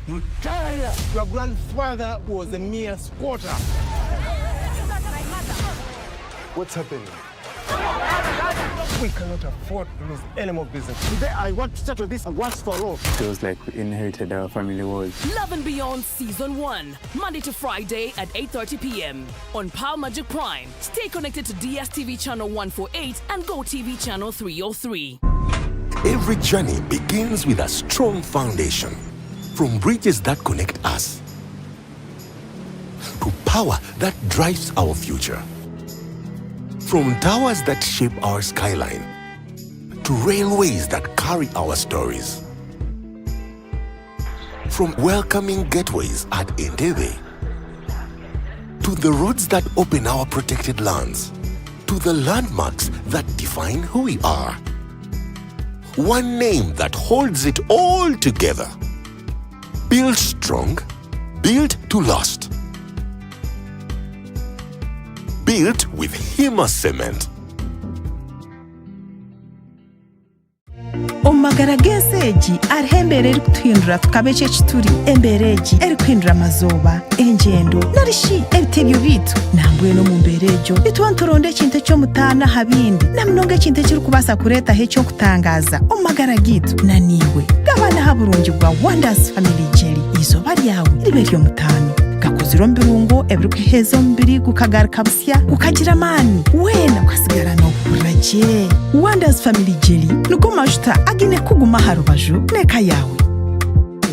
[SPEAKER 7] You tired? Your grandfather was a mere squatter. What's happening? We cannot afford to lose any more business. Today I want to settle this once for all.
[SPEAKER 10] Feels like we inherited our family wars.
[SPEAKER 11] Love and Beyond Season 1, Monday to Friday at 8:30 p.m. on Power Magic Prime. Stay connected to DSTV Channel 148 and GoTV Channel 303.
[SPEAKER 12] Every journey begins with a strong foundation. From bridges that connect us to power that drives our future. From towers that shape our skyline to railways that carry our stories. From welcoming gateways at Entebbe to the roads that open our protected lands to the landmarks that define who we are. One name that holds it all together. Built strong, built to last. Built with Hima Cement.
[SPEAKER 13] Omagarageseji arihembere eri kutuhindura tukabe kye kituri embereji eri kuhindura amazoba engendo narishi ebitebyo bitu nambweno mu mberejo bitwa nturonde ekintu eky'omutaana habindi namunonga ekintu ekiri kubasa kureetaho ekyokutangaza omagara gitu naniwe gabana haburungi bwa Wonders Family Jelly izoba ryawe ribe ry'omutaano gakozirwa mu birungo ebiri kuheeza omubiri gukagaruka busya gukagira amaani weena ukasigara n'oburaje. Wonders Family Jelly nugo majuta agine kuguma harubaju neka yawe.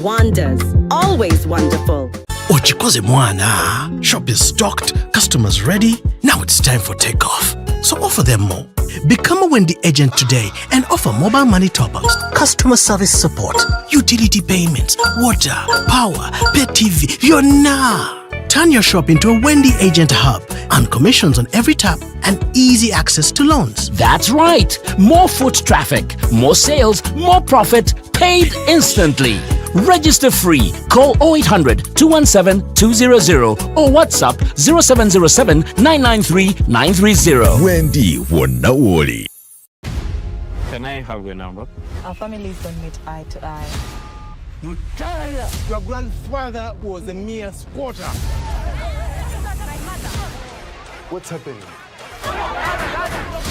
[SPEAKER 14] Wonders, always wonderful.
[SPEAKER 15] Ochikoze mwana, shop is stocked, customers ready. Now it's time for takeoff. So offer them more. Become a Wendy agent today and offer mobile money top-ups, customer service support, utility payments, water, power, pay TV. You're nah. Turn your shop into a Wendy agent hub and commissions on every tap and easy access to loans.
[SPEAKER 16] That's right. More foot traffic, more sales, more profit, paid instantly. Register free. Call 0800 217 200 or WhatsApp 0707 993 930.
[SPEAKER 12] Wendy Wonawoli.
[SPEAKER 10] Can I have your number?
[SPEAKER 3] Our families don't meet eye to eye.
[SPEAKER 7] You tired? Your grandfather was a mere squatter. What's happening?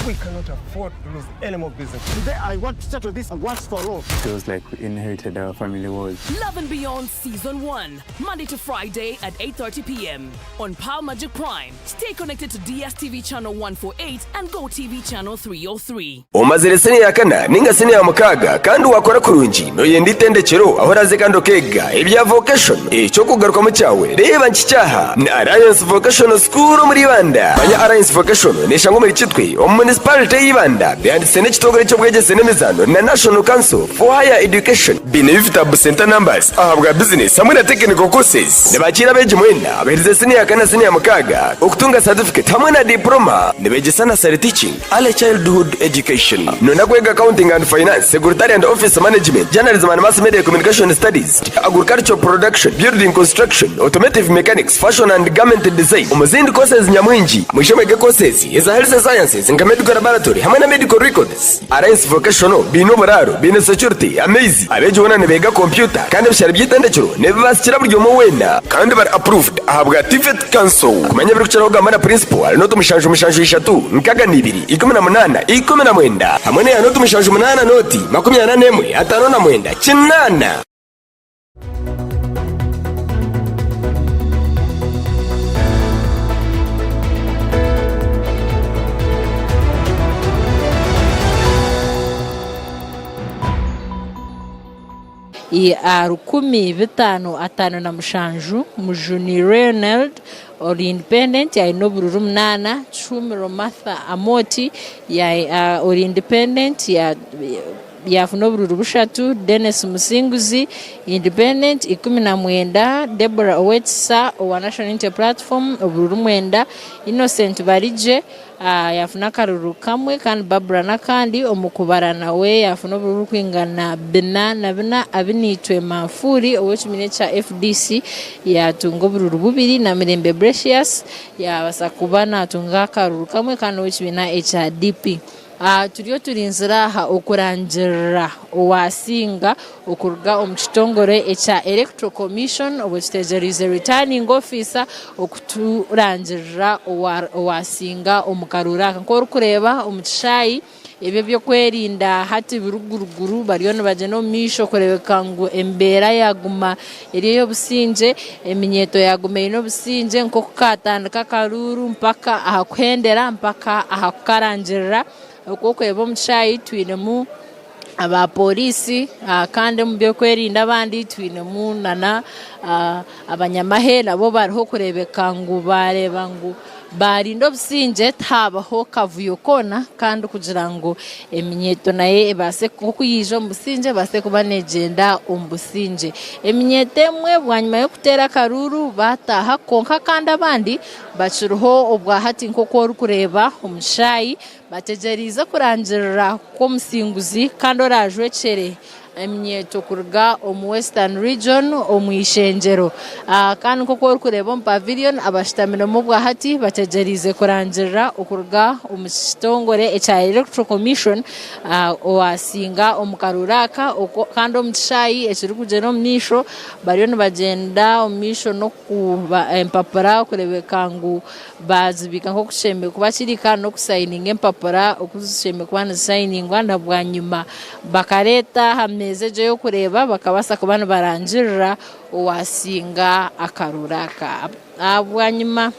[SPEAKER 7] We cannot afford to lose any more business. Today, I want to settle this once for all.
[SPEAKER 10] Feels like we inherited our family wars.
[SPEAKER 11] Love and Beyond Season 1, Monday to Friday at 8:30 p.m. on Pal Magic Prime. Stay connected to DSTV Channel 148 and GoTV Channel 303.
[SPEAKER 6] Umazire sene ya kana ninga sene ya mukaga kandi wakora kurungi no yenda itendekero ahora ze kandi okega ebya vocation cyo kugaruka mu cyawe reba nkicyaha na Alliance Vocational School muri Banda banya Alliance Vocational neshango muri kitwe o municipality y'Ibanda byanditse n'ikitogore cyo bwegese nemezano na National Council for Higher Education binefita center numbers ahabwa business hamwe na technical courses nebakira beje mwenda abahirize sene ya kana sene ya mukaga okutunga certificate hamwe na diploma nebeje sana sare teaching early childhood education nona kwega accounting and finance secretary and office management journalism and mass media communication studies agricultural production building construction automotive mechanics fashion and garment design umuzindi courses nyamwinji mwishomeke courses za health sciences and medical laboratory hamwe na medical records Alliance Vocational bino buraro bino security amazing abeje wona nebega computer kandi bishara byitandekero nebashyira buryo mu wenda kandi bar approved ahabwa TVET council kumenya biri kucaraho gamba principal no tumushanju 3 nkaga 2 18 19 hamwe na no tumushanju 8 noti 24 atano na mwenda kinana.
[SPEAKER 9] Rukumi bitano atano na mushanju mujuni Ronald Ori Independent ya inobururu 8 Chumi Romatha Amoti ya Ori Independent ya funobururu 3 Dennis Musinguzi Independent 19 Deborah Owetsa wa National Unity Platform obururu 9 Innocent Barije yafuna karuru kamwe kandi Barbara nakandi omukubara nawe yafuna obururu kwingana bina abinitwe mafuri ow'ekimine kya FDC yatunga obururu 2 na Mirembe Precious yabasakuba natunga karuru kamwe kandi ow'ekimina ekya DP. Turiyo turinzira ha okurangira owasinga okuruga omukitongore ekya Electoral Commission obwekitegereze returning officer okuturangirira owasinga omukarura nkoro kureba omukishayi ebyo byo kwerinda hati biruguruguru bariyo nibagena omisho kurebeka ngo embera yaguma eriyo businje eminyeto yaguma ino businje nko kukatandika karuru mpaka ahakuhendera mpaka ahakukarangirira ukoko ebo mchayi twinemu aba polisi kandi mu byo kwerinda abandi twinemu nana abanyamahe nabo bariho kurebeka ngo bareba ngo barindo businje tabaho kavuyo kona kandi kugira ngo eminyeto naye base kukuyija mubusinje base kubanegenda umbusinje eminyeto mwe bwanyuma yo kutera karuru bataha konka kandi abandi baciruho obwa hati nkoko kureba umushayi bategeriza kurangirira ko musinguzi kandi orajwe cere eminyeto kurga omu Western Region omu Ishenjero kandi nkoko kureba mu pavilion abashitamira mu bwa hati bategerize kurangirira okurga omu kitongore ekya Electoral Commission owasinga omukaruraka kandi omushayi ekiri kugena omunisho bariyo nibagenda omumisho no kuba empapura kurebeka ngo bazibika nko kushembe kuba kirika no kusayininga empapura okuzishembe kuba signinga ndabwa nyuma bakareta hamezeje yo kureba bakabasa kubana barangirira owasinga akaruraka abwanyuma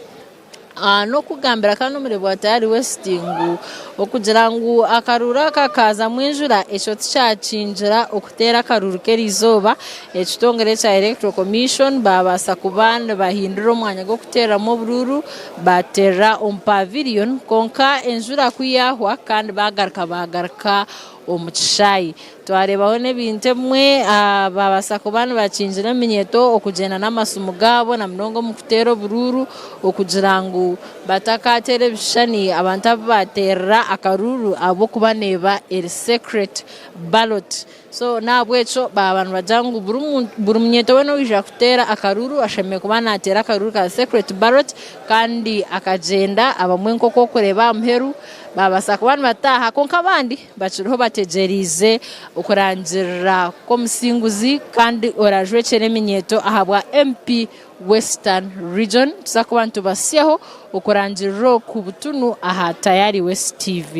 [SPEAKER 9] no kugambira kandi umurebo atari westingu okugira ngo akaruraka kaza mwinjura echo tyacinjira okutera akaruruke rizoba ekitongere kya Electoral Commission babasa kubana bahindura omwanya go kutera mu bururu batera pavilion konka enjura kuyahwa kandi bagarka omukishayi twarebaho nebinte mwe babasa kubana bacinjira minyeto okugena namasumu gabo na mnongo mu kutera bururu okugira ngo batakatere bishani abantu batera akaruru abo kubaneba secret ballot so nabwecho babantu bajangu buri munyeto we no wija kutera akaruru ashame kubana atera akaruru ka secret ballot kandi akagenda abamwe nkoko kureba amheru babasa kubana bataha konka abandi baciriho bategerize ukurangira ko musinguzi kandi orajwe cyane minyeto ahabwa MP Western Region tuzakubantu basiyeho ukurangira ku butunu aha tayari West TV.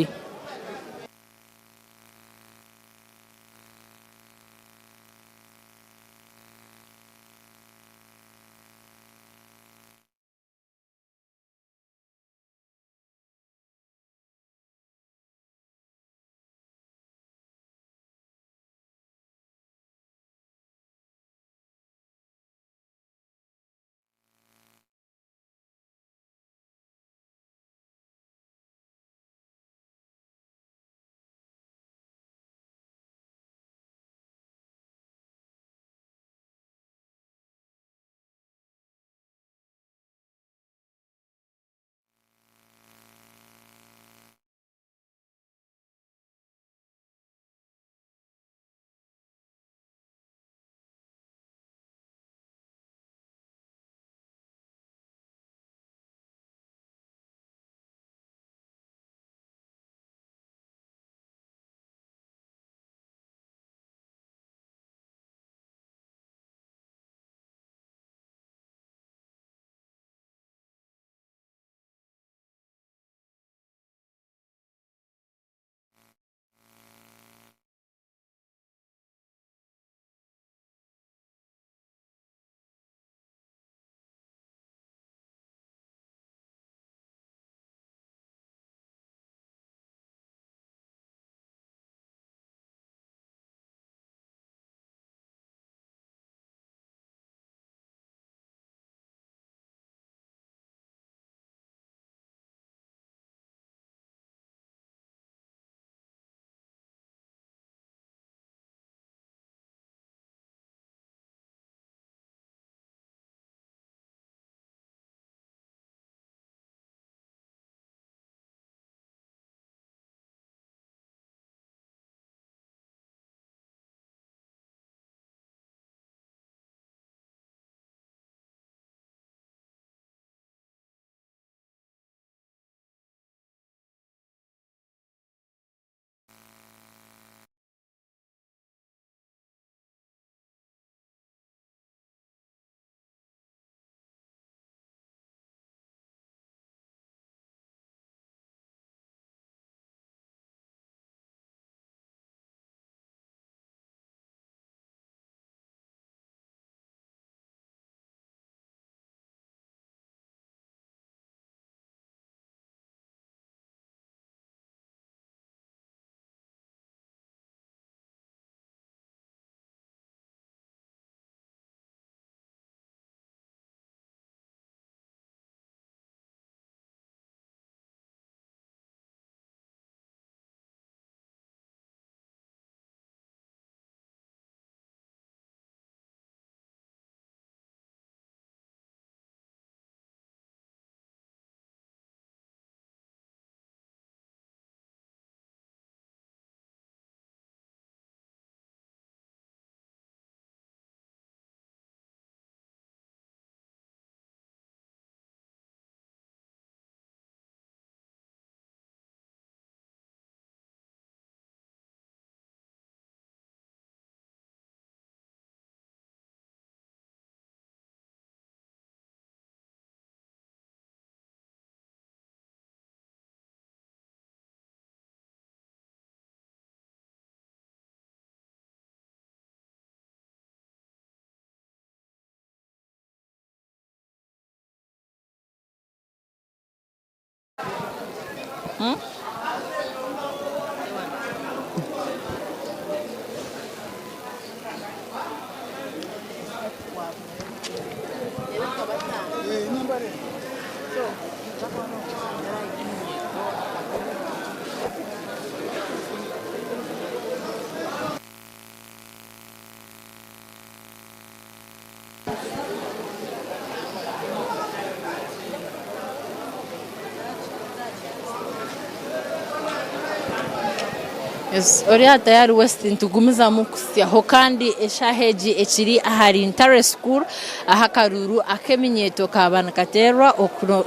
[SPEAKER 9] Yes, oriya tayari West tugumiza mukusya ho kandi eshaheji ekiri ahari Intare School ahakaruru akeminyeto kabana katerwa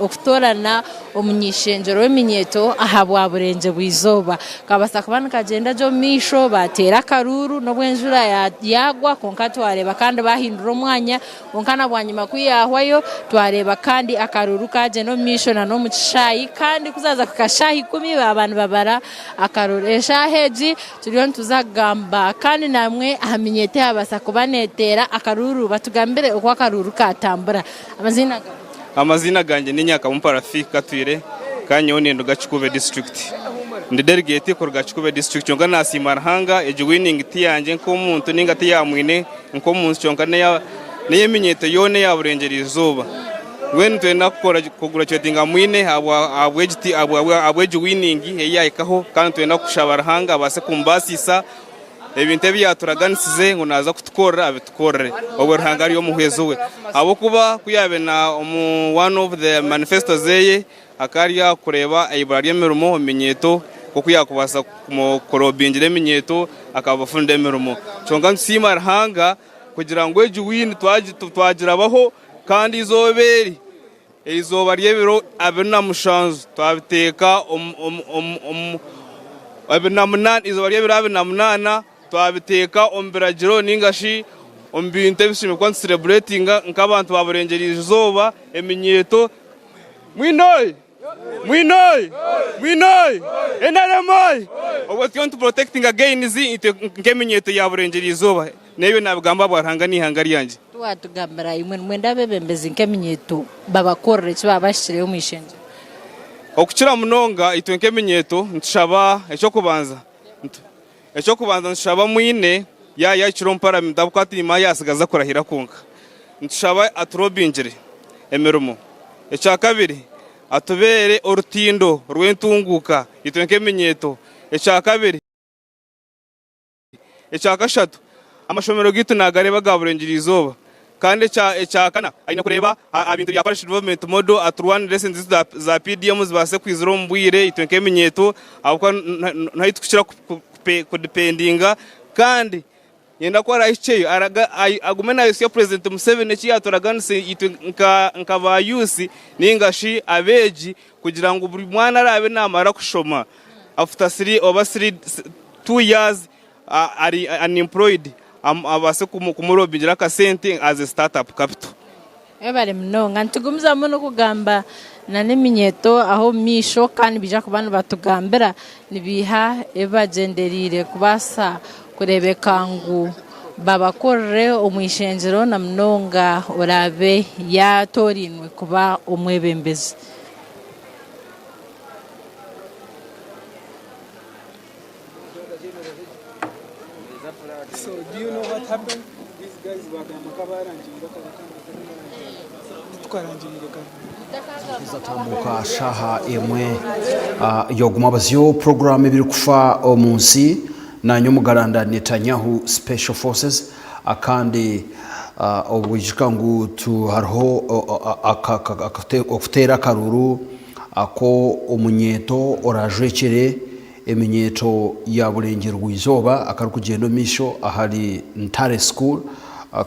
[SPEAKER 9] okutorana omunyishenjero w'eminyeto ahabwa burenje bwizoba kabasa kubana kagenda jo misho batera karuru no bwenjura yagwa konka twareba kandi bahindura umwanya onkana bwanyuma kuyahwayo twareba kandi akaruru kaje no misho na no mucishayi kandi kuzaza kakashayi 10 abantu babara akaruru eshaheji turiyo tuzagamba kandi namwe ahaminyete abasa kubanetera akaruru batugambire uko akaruru katambura
[SPEAKER 17] amazina ganje ni Nyaka Mumparafi Katwire kanyo nendo Gachikuve district ndi delegate ko Gachikuve district ngo nasimara hanga eje winning tiyanje nko muntu ninga tiyamwine nko munsi cyonka ne yeminyeto yone yaburengera izuba when twenda kugura cyotinga mwine abweje winning eyayikaho kandi twenda kushabara hanga base kumbasisa ebintu byaturaganisize ngo naza kutukora abitukorere obwo ruhanga yo muhwezo we abo kuba kuyabe na one of the manifestos zeye akariya kureba ayibara y'emirumo minyeto ko kuyakubasa korobinjire minyeto akabafunda emirumo cyonga nsima ruhanga kugira ngo eje win twagirabaho kandi izoberi izoba ryebiro abena mushanzu twabiteka abena munana izoba ryebiro abena munana twabiteka ombiragiro ningashi ombinte bishime kwa celebrating nk'abantu baburengera izuba eminyeto mwinoy enaremay obwo to protecting again izi nkeminyeto yaburengera izuba neyo nabigamba bwarhanga nihanga ryanje
[SPEAKER 9] twatugambara imwe mwenda bebembeze nkeminyeto babakorere kibabashire umwishenje
[SPEAKER 17] okukira munonga itwe nkeminyeto ntshaba echo kubanza nshaba mwine ya chirompara mdabukati ima yasigaza kurahira kunka nshaba aturobinjire emerumo echa kabiri atubere orutindo rwentunguka itwenke minyeto echa kabiri echa kashatu amashomero gitu nagareba gaburengira izoba kandi echa kana aina kureba abintu bya parish development model at one lessons za PDM zibase kwiziro mbwire itwenke minyeto abukwa ntayitukira kudependinga kandi yenda kwa raicheyo agumena yose president Museveni cyo yatoraganise nkaba yusi ningashi abeji kugira ngo buri mwana arabe namara kushoma after 2 years ari unemployed abase kumurobingira ka sente as a startup capital
[SPEAKER 9] ebale mnonga ntugumza muno kugamba na neminyeto aho misho kandi bija kubana batugambira nibiha ebagenderire kubasa kurebeka ngo babakorere umwishenjero na mnonga orabe yatorinwe kuba umwebembezi.
[SPEAKER 2] So do you know what happened? These guys were
[SPEAKER 18] izatambuka shaha emwe yoguma bazyo program ibiri kufa omunsi na nyomugaranda Netanyahu Special Forces akandi obujkangu tu harho akutera karuru ako omunyeto orajwekere eminyeto ya burengero rwizoba akarukugendo misho ahari Ntare School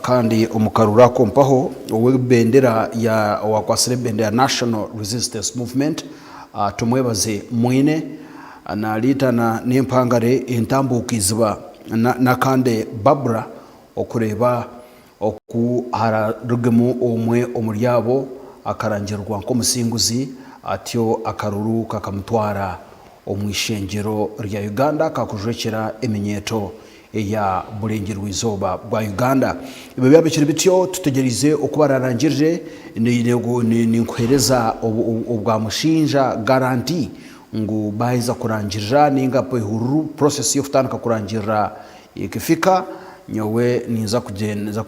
[SPEAKER 18] kandi umukarura kompaho webendera ya wakwasire bendera National Resistance Movement tumwebaze mwine na litana nempangare entambukizwa na kande Babra okureba oku hararugemu omwe omuryabo akarangirwa nko musinguzi atyo akaruru kakamutwara omwishengero rya Uganda kakujwekera eminyeto ya burengero rwizoba bwa Uganda. Ibe byabikira bityo tutegerize okubararangirije ni nkwereza obwa mushinja guarantee ngo bahiza kurangirira ninga pe huru process yo futanka kurangirira ikifika nyowe niza kugenda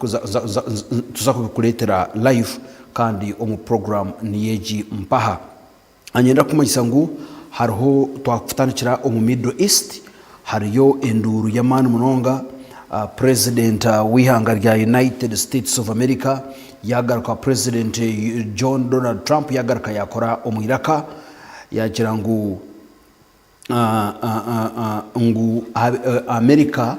[SPEAKER 18] tuzakukuletera live kandi omu program niyeji mpaha anyenda kumanyisa ngo hariho twakutanukira omu Middle East hariyo enduru ya manu munonga president wihanga rya United States of America yagaruka president John Donald Trump yagaruka yakora omu Iraka yagira ngo America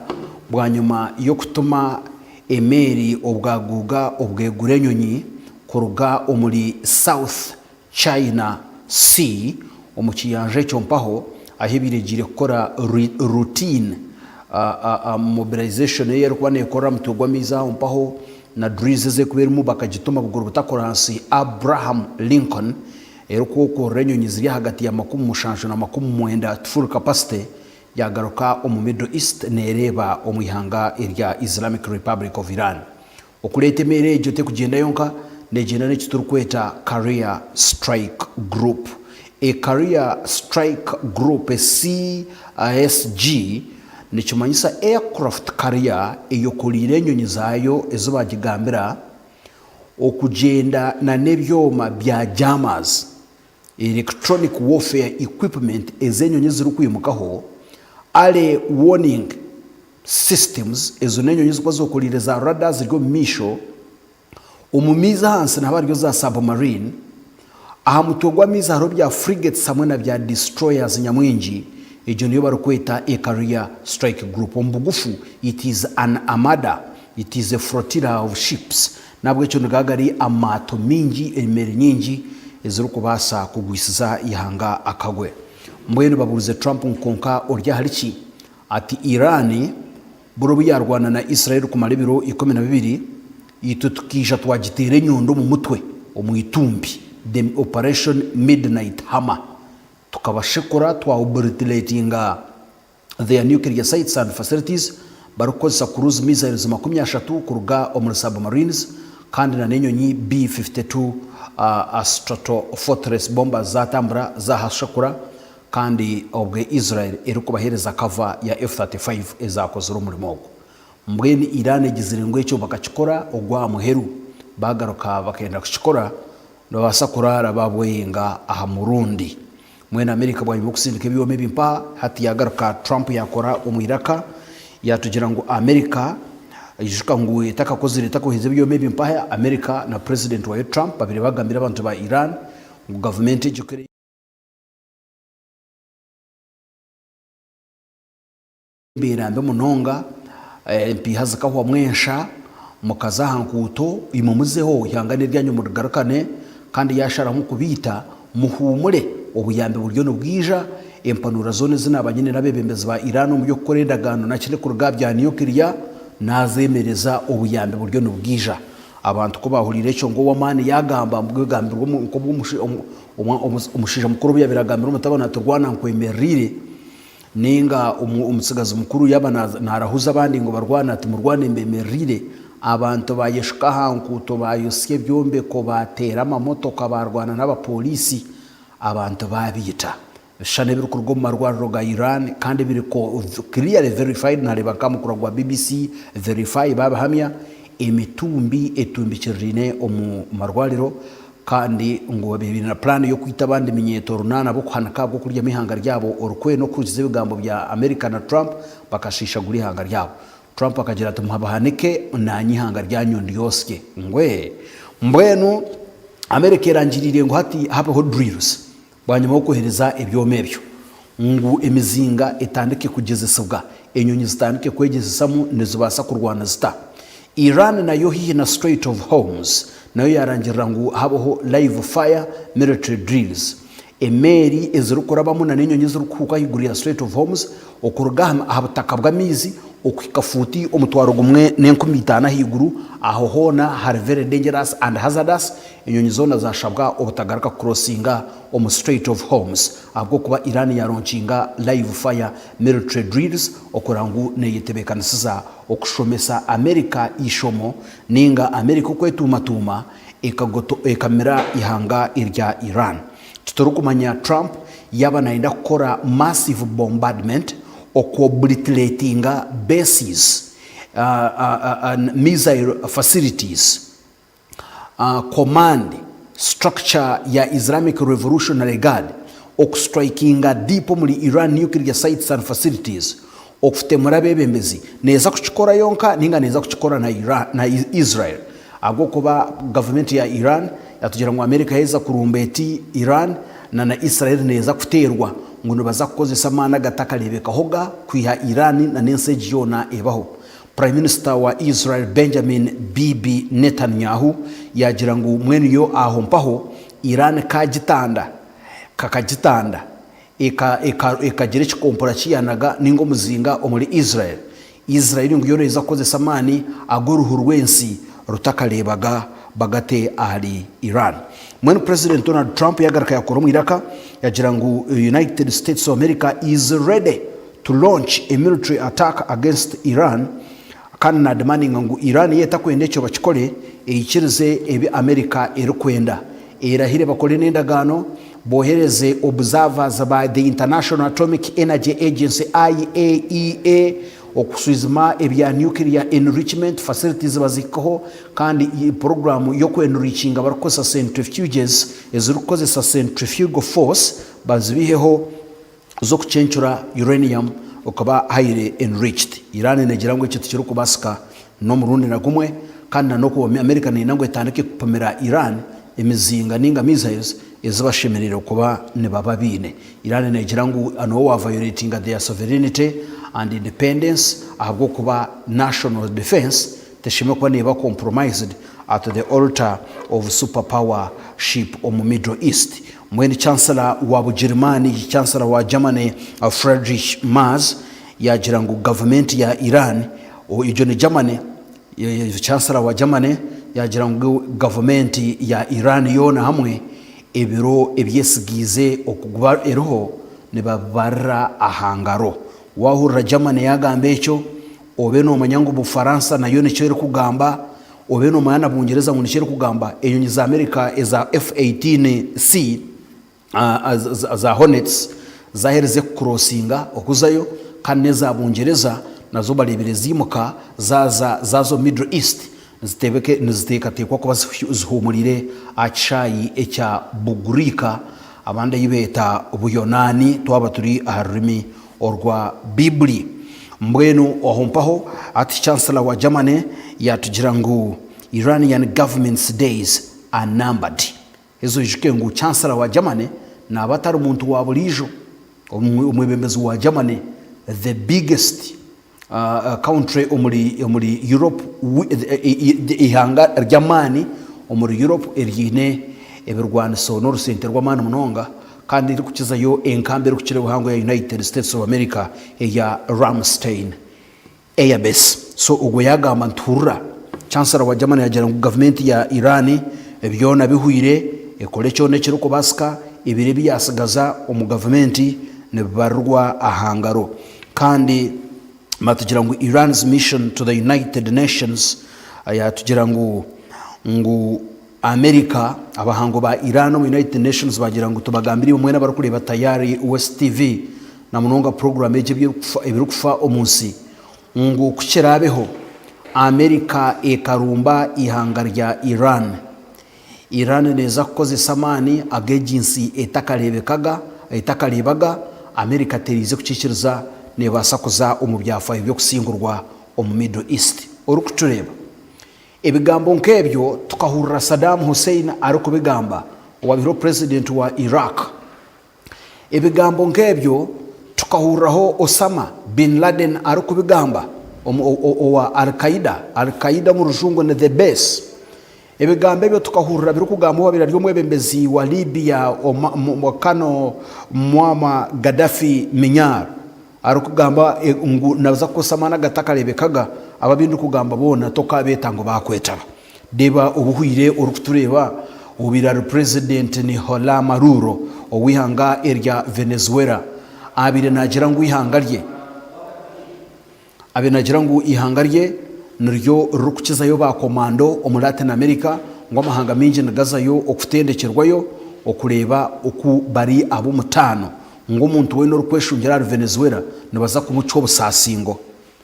[SPEAKER 18] bwanyuma yo kutuma emeri obwaguga obwegurenyonyi kuruga omuri South China C omu kiyanja ekyo mpaho aho biregire gukora routine mobilization ye kuba nekora mutwe gw'amiza mpaho na drills ze kuberimu bakagituma buguru butakoransi Abraham Lincoln ko renyonyi ziri hagati ya 17 na 19 full capacity yagaruka omu Middle East nereba omwihanga erya Islamic Republic of Iran okulete mere ejo te kugenda yonka negenda n'ekiturukweta Career Strike Group. A Career Strike Group CSG nikimanyisa aircraft carrier eyokolire enyonyi zayo ezo bagigambira okugenda na nebyoma bya jammers electronic warfare equipment ezenyonyi ziri kwimukaho ale warning systems ezo nenyonyi zikwazokolire za radar ziryo misho umumiza hansi nabaryo za submarine aha mutogwa miza haro bya frigates hamwe na bya destroyers nyamwingi ejo niyo barukweta a Career Strike Group ombugufu. It is an armada, it is a flotilla of ships nabwo cyo ngagari amato mingi emeri nyingi ezuru kubasa kugwisiza ihanga akagwe mbwene baburuze Trump nkonka orya harichi ati Irani burobu yarwana na Israel kumara ibiro 12 itutukisha twagitere nyondo mu mutwe omwitumbi the Operation Midnight Hammer tukabashekora twa obliteratinga their nuclear sites and facilities barukoza cruise missiles 30 kuruga omuri submarines kandi na nenyonyi B-52 Stratofortress bombers zatambura zahashakura kandi obwe Israel erukubahereza cover ya F-35 ezakoze umurimo ogwo mbweni Iran egizirengwe cyo bakakikora ogwa muheru bagaruka bakenda kukikora no basakurara babwenga aha Murundi mwena Amerika bwa kusindika ebyome bimpa hati yagaruka Trump yakora umwiraka yatugira ngo Amerika yishuka ngo itaka kozire takoheze ebyome bimpa Amerika na president wa Trump babiri bagambira abantu ba Iran ngo government ejukere birambe munonga MP hazakaho mwensha mukaza hankuto imumuzeho yangane ryanyu mugarukane kandi yashara nko kubita muhumure obuyambe buryo no bwija empanura zone zinabanyene nabebembezi ba Iran mu byo korendagano na kile kuruga bya nuclear nazemereza obuyambe buryo no bwija abantu ko bahurire cyo ngo wamane yagamba mbwegambirwa ko umushija mukuru byabiragambira umutabana turwana nkwemerire ninga umusigazi mukuru yaba narahuza abandi ngo barwana ati murwane mbemerire abantu bayeshika hankuto bayosye byombe ko batera amamotoka barwana n'abapolisi abantu babita shane biri kurwo mu marwariro ga Iran kandi biri ko clearly verified na reba kamukura gwa BBC verify babahamya emitumbi etumbikirine omu marwariro kandi ngo bibiri na plan yo kwita bandi minyeto runana bo kuhanaka bwo kurya mihanga ryabo orukwe no kuzize bigambo bya America na Trump bakashisha guri hanga ryabo Trump akagira ati muhabahanike nanyihanga ryanyondi yosye ngwe mbwenu America irangirire ngo hati habaho drills banyuma yo kohereza ebyomebyo ngo emizinga etandike kugeza sabwa enyonyi zitandike kwegeza samu nezubasa kurwana zita Iran nayo hiye na Strait of Hormuz nayo yarangira ngo habaho live fire military drills emeri ezirukorabamo na nenyonyi zirukuka higuriya Strait of Hormuz okuruga ahabutaka bw'amizi okikafuti omutwaro gumwe n'15 higuru aho hona hari very dangerous and hazardous enyonyi zona zashabwa obutagaruka crossinga omu Strait of Hormuz abwo kuba Iran yaronchinga live fire military drills okurangu neyetebekanisiza okushomesa America ishomo ninga America kwetumatuma ekamera ihanga irya Iran tuturukumanya Trump yaba naenda kukora massive bombardment obliteratinga bases missile facilities command structure ya Islamic Revolutionary Guard okustrikinga deep muri Iran nuclear sites and facilities okutemura bebembezi neza kuchikora yonka ninga neza kuchikora na Iran na Israel abwo kuba government ya Iran yatugira ngo America heza kurumbeti Iran na Israel neza kuterwa ngo baza kukozesa mana gatakarebeka hoga kwiha Iran na nenseji yona ebaho. Prime Minister wa Israel Benjamin Bibi Netanyahu yagira ngo mwene yo aho mpaho Iran kagitanda kakagitanda ikagira ekikompora kiyanaga ningo muzinga omuri Israel ngo yoreza kozesa amani agoruhu rwensi rutakalebaga bagate ahari Iran. Mwene President Donald Trump yagaraka yakora mu Iraka yagira ngo United States of America is ready to launch a military attack against Iran, kandi na demanding ngo Iran yeta kwenda icyo bakikore eyikirize ebi America erikwenda erahire bakore n'endagano bohereze observers by the International Atomic Energy Agency IAEA okusuzuma ebya nuclear enrichment facilities bazikaho, kandi iyi program yo kwenrichinga barakosa centrifuges ezirukozesa centrifugal force bazibiheho zo kucencura uranium okaba highly enriched. Iran negira ngo icyo tukiri kubasika no murundi nagumwe, kandi nako America ni nango etandike kupamira Iran emizinga ninga missiles ezibashemerera kuba ne bababine. Iran negira ngo ano wa violating their sovereignty and independence ahubwo kuba national defense teshime kwa neba compromised at the altar of superpower ship of Middle East. Mwene chancellor wa Bujerumani, chancellor wa Germany Friedrich Merz yagira ngo government ya Iran ijo ni Germany, chancellor wa Germany yagira ngo government ya Iran yona hamwe ebiro ebyesigize okuguba eroho ne babarra ahangaro. Wahurra Germany yagambe echo obe no manyango Bufaransa nayo ne cyo kugamba, obe no mayana Bungereza ngo nicyo kugamba enyonyi za America eza F-18C za Hornets zahereze crossinga okuzayo, kandi za Bungereza nazo barebere zimuka zazo Middle East nizitekatekwa kuba zihumurire acayi echa Bugurika abanda yibeta Ubuyonani twaba turi aharimi orwa Bibli. Mbwenu ohompaho ati chancellor wa Germany yatugira ngo Iranian government's days are numbered. Ezo yishike ngo chancellor wa Germany na abatari umuntu wa bulijo umwebembezi wa Germany, the biggest country omuri Europe, ihanga ryamani omuri Europe erine ebirwaniso no rusente rw'amana munonga, kandi iri kukiza yo enkambe iri kukire buhango ya United States of America ya Ramstein Air Base. So ubwo yagamba nturura chancellor wa Germany yagira ngo government ya Iran ebyona bihuire ekole cyone kiri kubasika ibire byasigaza omu government ne barwa ahangaro. Kandi matugira ngo Iran's mission to the United Nations yatugira ngo America abahango ba Iran mu United Nations bagira ngo tubagambiri umwe n'abarukureba tayari West TV na munonga program ebirukufa omunsi ngo kukirabeho America ekarumba ihanga rya Iran neza kukoze samani agency etakalebaga America terize kucikiriza ne basakuza umubyafa ibyo kusingurwa mu Middle East. Orukutureba ebigambo nkebyo tukahurira Saddam Hussein ari kubigamba wabiro president wa Iraq, ebigambo nkebyo tukahuriraho Osama bin Laden ari kubigamba wa Al-Qaeda mu rujungo ne the base. Ebigambo ebyo tukahurira biri kugamba wabira ry'omwebembezi wa Libya Mokano Muammar Gaddafi Minyar ari kugamba naza kusamana gatakarebekaga ababindi kugamba bona toka betango bakwetaba deba ubuhuire urukutureba ubira president ni Hola Maduro owihanga erya Venezuela abire nagira ngo ihangarye niryo rukukizayo ba komando omu Latin America ngo amahanga mingi nagazayo okutendekerwayo okureba oku bari abo mutano ngo umuntu we no rukweshungira Venezuela nibaza kumuco busasingo.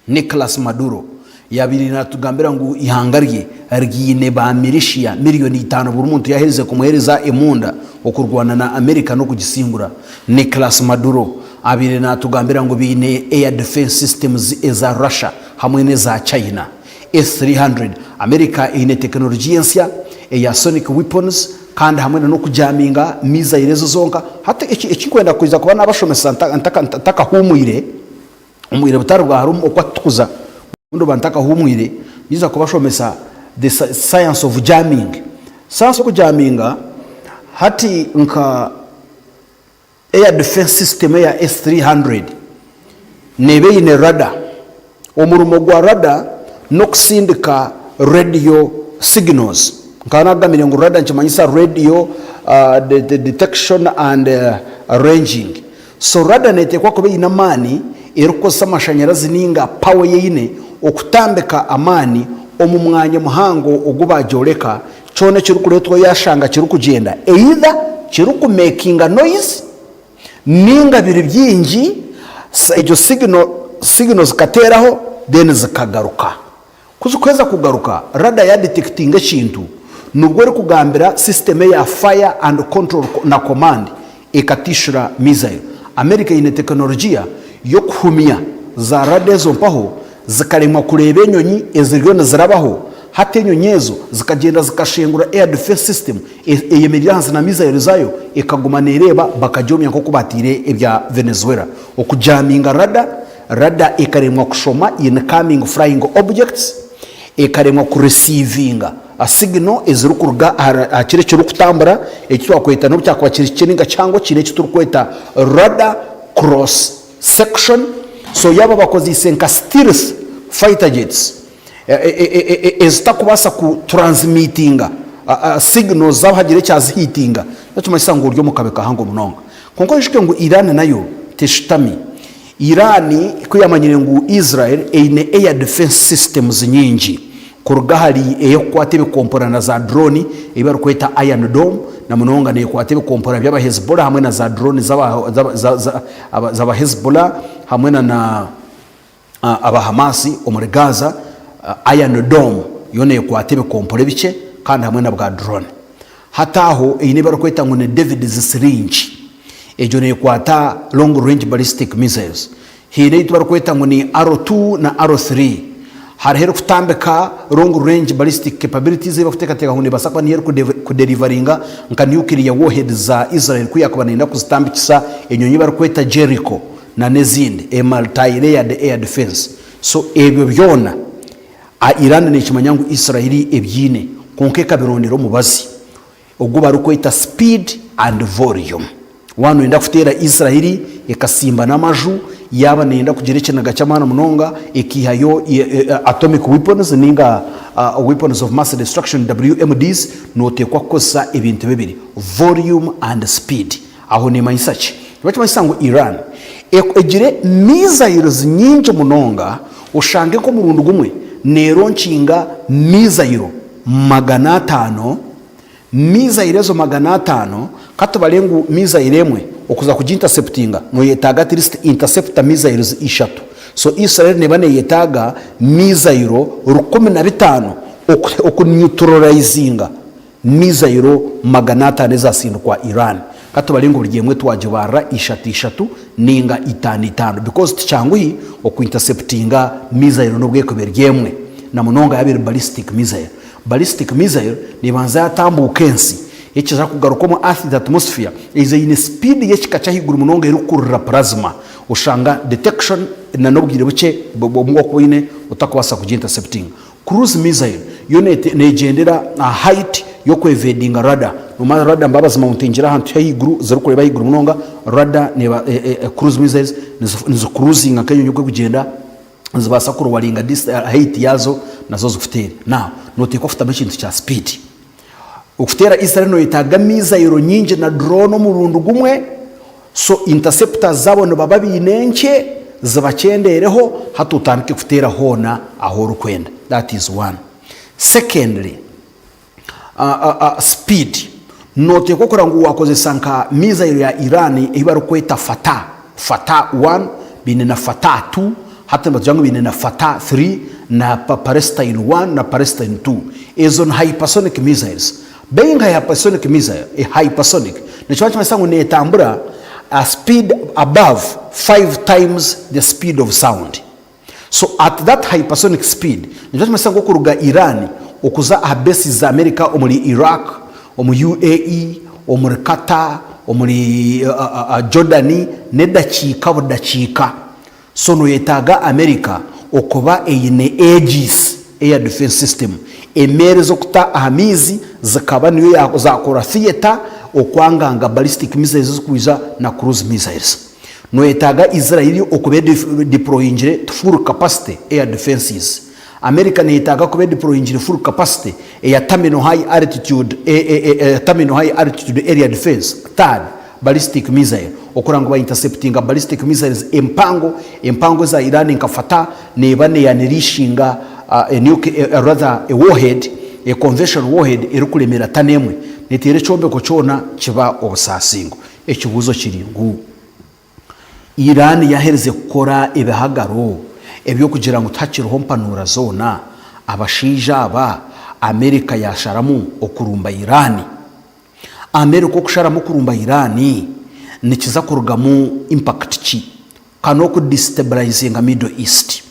[SPEAKER 18] Nicolas Maduro yabiri natugambira ngo ihangarye argine ba militia miliyoni 5 buri muntu yaheze kumuhereza emunda okurwana na America no kugisingura. Nicolas Maduro abiri natugambira ngo bine air defense systems eza Russia hamwe neza China S-300. America ine teknolojia nsya ya sonic weapons kandi hamwe no kujaminga missile zonka hata ekikwenda kuza kuba nabashomesa ntaka humwire umwire butari bwa harumo okwatukuza ndo bantaka humwire biza kubashomesa the science of jamming. Science of jamming hati nka air defense system ya S300 nebe ine radar omurumo gwa radar no kusindika radio signals nkanagamire ngo radar nchimanyisa radio the detection and arranging. So radar netekwa kobe inamani erukosa amashanyarazi ninga power yeine okutambika amani omumwanya muhango ogubajoleka chone chirukuletwa yashanga chirukugenda either chirukumaking a noise ninga biri byinji ejo signals kateraho then zikagaruka kuzukweza kugaruka radar ya detecting ekintu nubwo ari kugambira system ya fire and control na command ekatishura missile. America ine teknolojia yo kuhumia za radar zo mpaho zikaremwa kureba enyonyi eziryo zirabaho hate enyonyezo zikagenda zikashengura air defense system eyemeryanze na missile zayo ekaguma nereba bakajomya nko kubatire ebya Venezuela okujaminga radar ekaremwa kushoma incoming flying objects ekaremwa ku receiving a signal ezirukuruga akire cyo kutambura ekitwa kweta no byakwa kirikininga cyangwa kine kiturukweta radar cross section. So yaba bakozi senka stealth fighter jets ezitakubasa ku transmittinga signals zabahagire cyazihitinga natuma isango ryo mukabeka hango munonga konko yishike ngo Iran nayo teshitami Iran kuyamanyire ngo Israel eine air defense systems nyingi kuruga hari eyo kwatebe kompora na za drone ibaru kweta Iron Dome na munonga ne kwatebe kompora byaba Hezbollah hamwe na za drone zaba Hezbollah hamwe na aba Hamasi omuri Gaza. Iron Dome yone kwatebe kompora bice kandi hamwe na bwa drone hataho ine baru kweta ngo ne David's syringe ejo ne kwata long range ballistic missiles hine baru kweta ngo ni R2 na R3 harahera kutambeka long range ballistic capabilities bakutekateka hune basakwa ni ku deliveringa nka nuclear warhead za Israel kuyakubanenda kuzitambikisa enyonyi barukweta Jericho na nezinde multi-layered air defense. So ebyo byona a Iran ne kimanyangu Israeli ebyine konkeka birondero mubazi ogwo barukweta speed and volume wano enda kutera Israeli ekasimba namaju yaba nenda kugerekenaga cyamana munonga ekihayo atomic weapons ninga weapons of mass destruction WMDs notekwa kosa ebintu bibiri volume and speed. Aho ne mayisachi bacyo isango Iran egire missiles nyinji munonga ushange ko murundu gumwe neronkinga missile 500 missile zo 500 katubalengu missile emwe okuza kujinterceptinga no yetaga at least interceptor missiles 3. So Israel ne bane yetaga missile 15 okuneutralizinga missile 500 zasindu kwa Iran katubalengu buryemwe twajibara 3 ninga 5 because tichangui okuinterceptinga missile no bweko beryemwe na munonga yabiri ballistic missile ni banza yatambukensi ekiza kugaruka mu earth atmosphere ize ine speed yekikacha higuru munonga irukurira plasma ushanga detection na nobugire buce bomwo koine utakwasa kujintercepting. Cruise missile yone negendera a height yo kwevadinga radar no ma radar mbabaza mountainjira hantu higuru zirukureba higuru munonga radar ne cruise missiles nizo cruising akanyo kwe kugenda zibasa kuruwalinga height yazo nazo zufuteri now notekwa futa ikintu cha speed ukutera Israel no itaga missile nyinji na drone mu rundu gumwe. So interceptors zabo no baba binenke zibacendereho hatutandike kutera hona aho rukwenda. That is one. Secondly, speed notekwa kurangu wakoze sanka missile ya Iran ibaru kweta Fatah 1 bine na Fatah 2 hata mbajangu bine na Fatah 3 na Palestine 1 na Palestine 2 ezon hypersonic missiles being hypersonic missile hypersonic nichwacha masangu netambura a speed above 5 times the speed of sound. So at that hypersonic speed nichwacha masangu kuruga Iran okuza abesi za America omuli Iraq omu UAE omuli Qatar omuli Jordani nedachika budachika. So no yetaga America okuba eyine Aegis air defense system emere zo kuta ahamizi zikaba niyo zakora theater okwanganga ballistic missiles kuiza na cruise missiles no etaga Israeli okube deployingire full capacity air defenses. America ne etaga kube deployingire full capacity air terminal high altitude area defense. Third, ballistic missile okuranga ba intercepting ballistic missiles empango za Iran nkafata nebane yanirishinga rather a warhead, a conventional warhead erukulemera tanemwe netere chombe ko chona kiba obusasingo. Ekibuzo kiringu Iran yahereze gukora ebihagaro ebyo kugira ngo takiroho mpanura zona abashija aba Amerika yasharamu okurumba Iran. Amerika okusharamu kurumba Iran nikiza kurugamu impact ki kano ku destabilizing Middle East.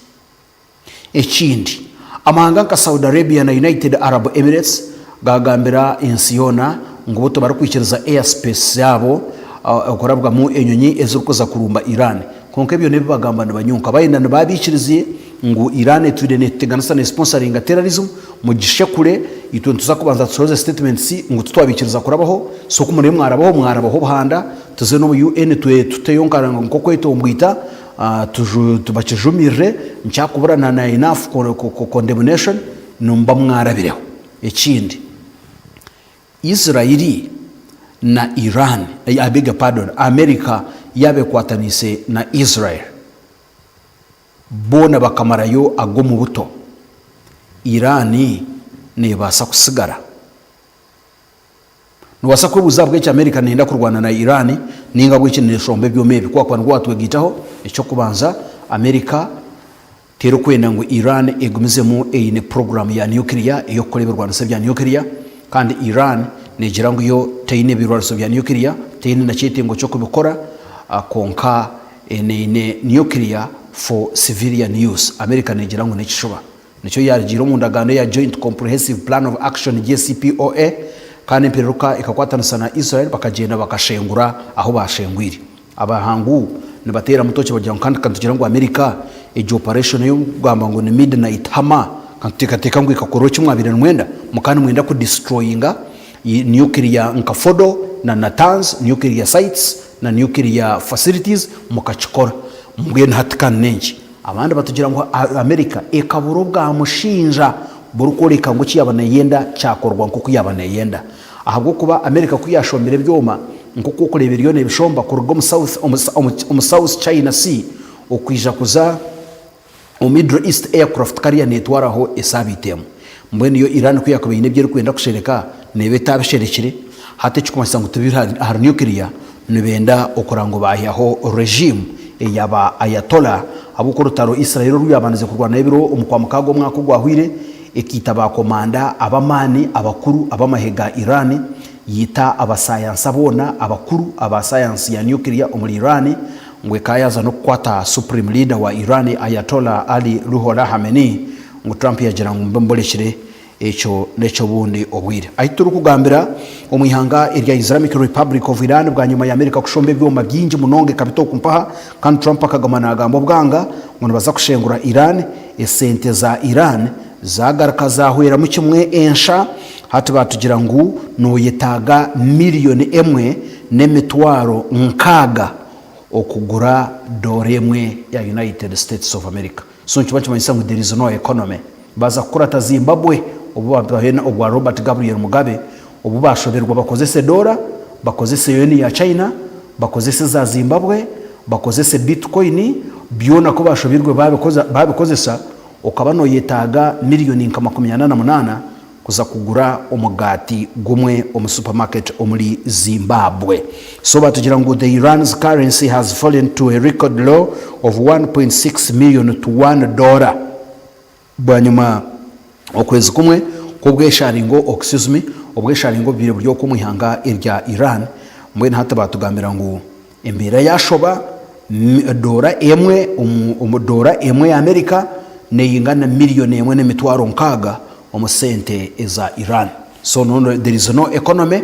[SPEAKER 18] Ekindi amahanga nka Saudi Arabia na United Arab Emirates gagambira ensiyona ngoboto barakwikiriza airspace yabo okorabwa mu enyonyi ezurukoza kurumba Iran. Konke byo nebagamba nabanyunka bayina nababikiriziye ngo Iran etude neteganisa ne sponsoring terrorism mu gishekure ituntuza kubanza tusoze statements ngo tutwabikiriza kurabaho so kumure mwarabaho bahanda tuze no mu UN tuteyonkara ngo kweto umwita tubakijumire ncyakubura na enough condemnation numba mwarabireho. Ekindi Israeli na Iran America yabe kwatanise na Israel bona bakamarayo ago mu buto. Irani ne basa kusigara nuwasa ko buzabwe cya America nenda kurwana na Irani ninga gwikinire shombe byo mebi kwa kwa ngwatwe gitaho icyo kubanza America tero kwenda ngo Iran egumizemo eine program ya nuclear iyo koreberwa na bya nuclear kandi Iran negira ngo yo teine birwarso bya nuclear teine na cyetengo cyo kubikora konka ene nuclear for civilian use. America negira ngo nekishoba nicyo yarigiro mu ndagano ya Joint Comprehensive Plan of Action JCPOA kandi imperuka ikakwatana na Israel bakagenda bakashengura aho bashengwiri abahangu nibatera mutoke bagira kandi kantugira ngo America ejo operation yo gamba ngo ni midnight hammer kantekateka ngo ikakoro cyumwabire mwenda mukani mwenda ku destroyinga nuclear nkafodo na Natanz nuclear sites na nuclear facilities mukachikora mbwe nhatikana nenji abandi batugira ngo America ekaburo bwa mushinja burukoreka ngo kiyabana yenda cyakorwa nko kuyabana yenda ahabwo kuba America kuyashombere byoma nko kukorebera iyo nebishomba kurugo mu South China Sea okwija kuza o Middle East aircraft carrier netwaraho esabitemo mbwe niyo Iran kuyakaba ine byo kwenda kushereka nebe tabisherekire hate cyukomasa ngo tubira har nuclear nibenda okurango bahiyaho regime yaba ayatollah abukorotaro Israel ruyabanize kurwana ebiro umukwamakago mwako gwahwire ekitaba komanda abamani abakuru abamahega Iran yita abasayansi abona abakuru abasayansi ya nuclear muri Iran ngwe kayaza no kwata supreme leader wa Iran Ayatollah Ali Ruhollah Khamenei ngo Trump yagira ngo mbombolekire echo necho bundi obwire ahituru kugambira omwihanga erya Islamic Republic of Iran bwa nyuma ya America kushombe byoma byinji munonge kabito kumpaha kandi Trump akagamana agambo bwanga ngo baza kushengura Iran esente za Iran zagaraka zahwera mu kimwe ensha hati batugira ngo no yetaga miliyoni emwe nemitwaro nkaga okugura doremwe ya United States of America. So nchibacho manyisangu there is no economy baza kurata Zimbabwe obu bahena obwa Robert Gabriel Mugabe obu bashoberwa bakozese dola bakozese yeni ya China bakozese za Zimbabwe bakozese Bitcoin byona ko bashoberwe babikozesa okabano yetaga miliyoni nka 88 kuza kugura omugati gumwe omu supermarket omuli Zimbabwe. So batugira ngo the Iran's currency has fallen to a record low of 1.6 million to $1 bwanyuma okwezi kumwe kubwesharingo obwesharingo bire buryo kumwihanga irya Iran mbwene hata batugambira ngo embera yashoba dola emwe ya America neyingana miliyoni emwe nemitwaro nkaga omusente eza Iran. So no, there is no economy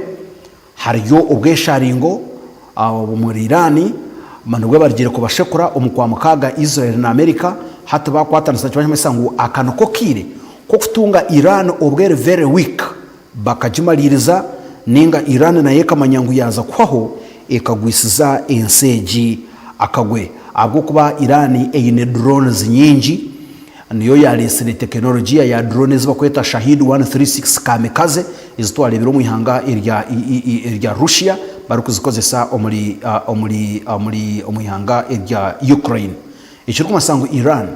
[SPEAKER 18] hariyo obwesharingo muri Iran manubwe barigire kubashekura omukwamakaga Israel na America hata bakwatanisa cyane sangu akanoko kire ko kutunga Iran obwere very weak bakajimaliriza ninga Iran na yeka manyangu yaza kwaho ekagwisiza enseji akagwe abwo kuba Iran eyine drones nyingi niyo yalesere teknolojia ya drones bakweta Shahid 136 kamikaze izitwara ibiro mu ihanga irya Russia bari kuzikozesa omuri ihanga irya Ukraine. Icyo kumasango Iran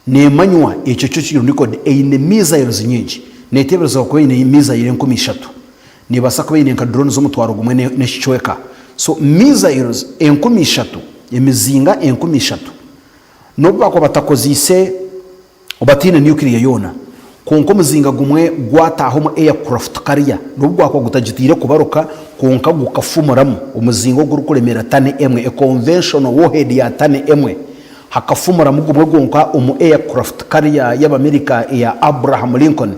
[SPEAKER 18] nemanywa icyo cyo kirundiko eyine missiles nyingi netebereza ko eyine missiles 13 nibasa ko eyine nka drones zo mutwaro gumwe n'eshicweka so missiles 13 emizinga 13 nobwa ko batakozise obatine nuclear yona konko muzinga gumwe gwataho mu aircraft carrier nubwo ko gutagitire kubaruka konka gukafumuramu umuzingo gurukuremera tane emwe a conventional warhead ya tane emwe hakafumura mugumwe gonka umu aircraft carrier y'Amerika ya Abraham Lincoln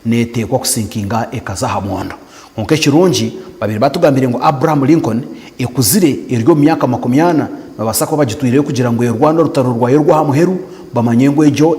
[SPEAKER 18] netekwa kusinkinga ekazaha mwondo konke kirungi babiri batugambire ngo Abraham Lincoln ekuzire iryo myaka 80 babasako bagitwire kugira ngo Rwanda rutaro rwayo rwa muheru bamanyengo ejo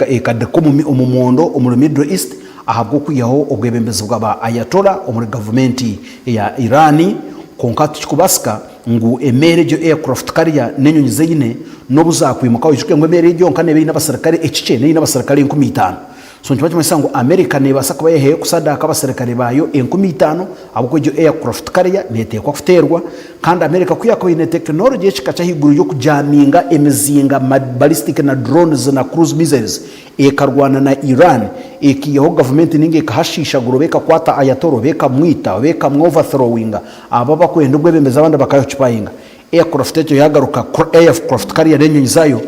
[SPEAKER 18] ekadeko mu mundo mu Middle East ahabwo kuyaho obwebembezi bwa Ayatollah omuri government ya Irani konka tukubasika ngu emerejo aircraft carrier nenyonyi zeyine no buzakwimuka ujuke ngo emerejo nkanebe n'abasirikare ekice n'abasirikare 15 so ntibaje masango America ne basaka bayehe kusadaka abasirikare bayo 15 abwo jo aircraft carrier netekwa kuterwa kandi America kuyako ine technology ekikacha higuru yo kujaminga emizinga ballistic na drones na cruise missiles ekarwana na Iran ekiyeho government ninge kahashisha gurobeka kwata Ayatollah beka mwita beka overthrowing ababa kwenda ubwebembeza abandi bakayocipayinga aircraft ejo yagaruka aircraft carrier nenyonyi zayo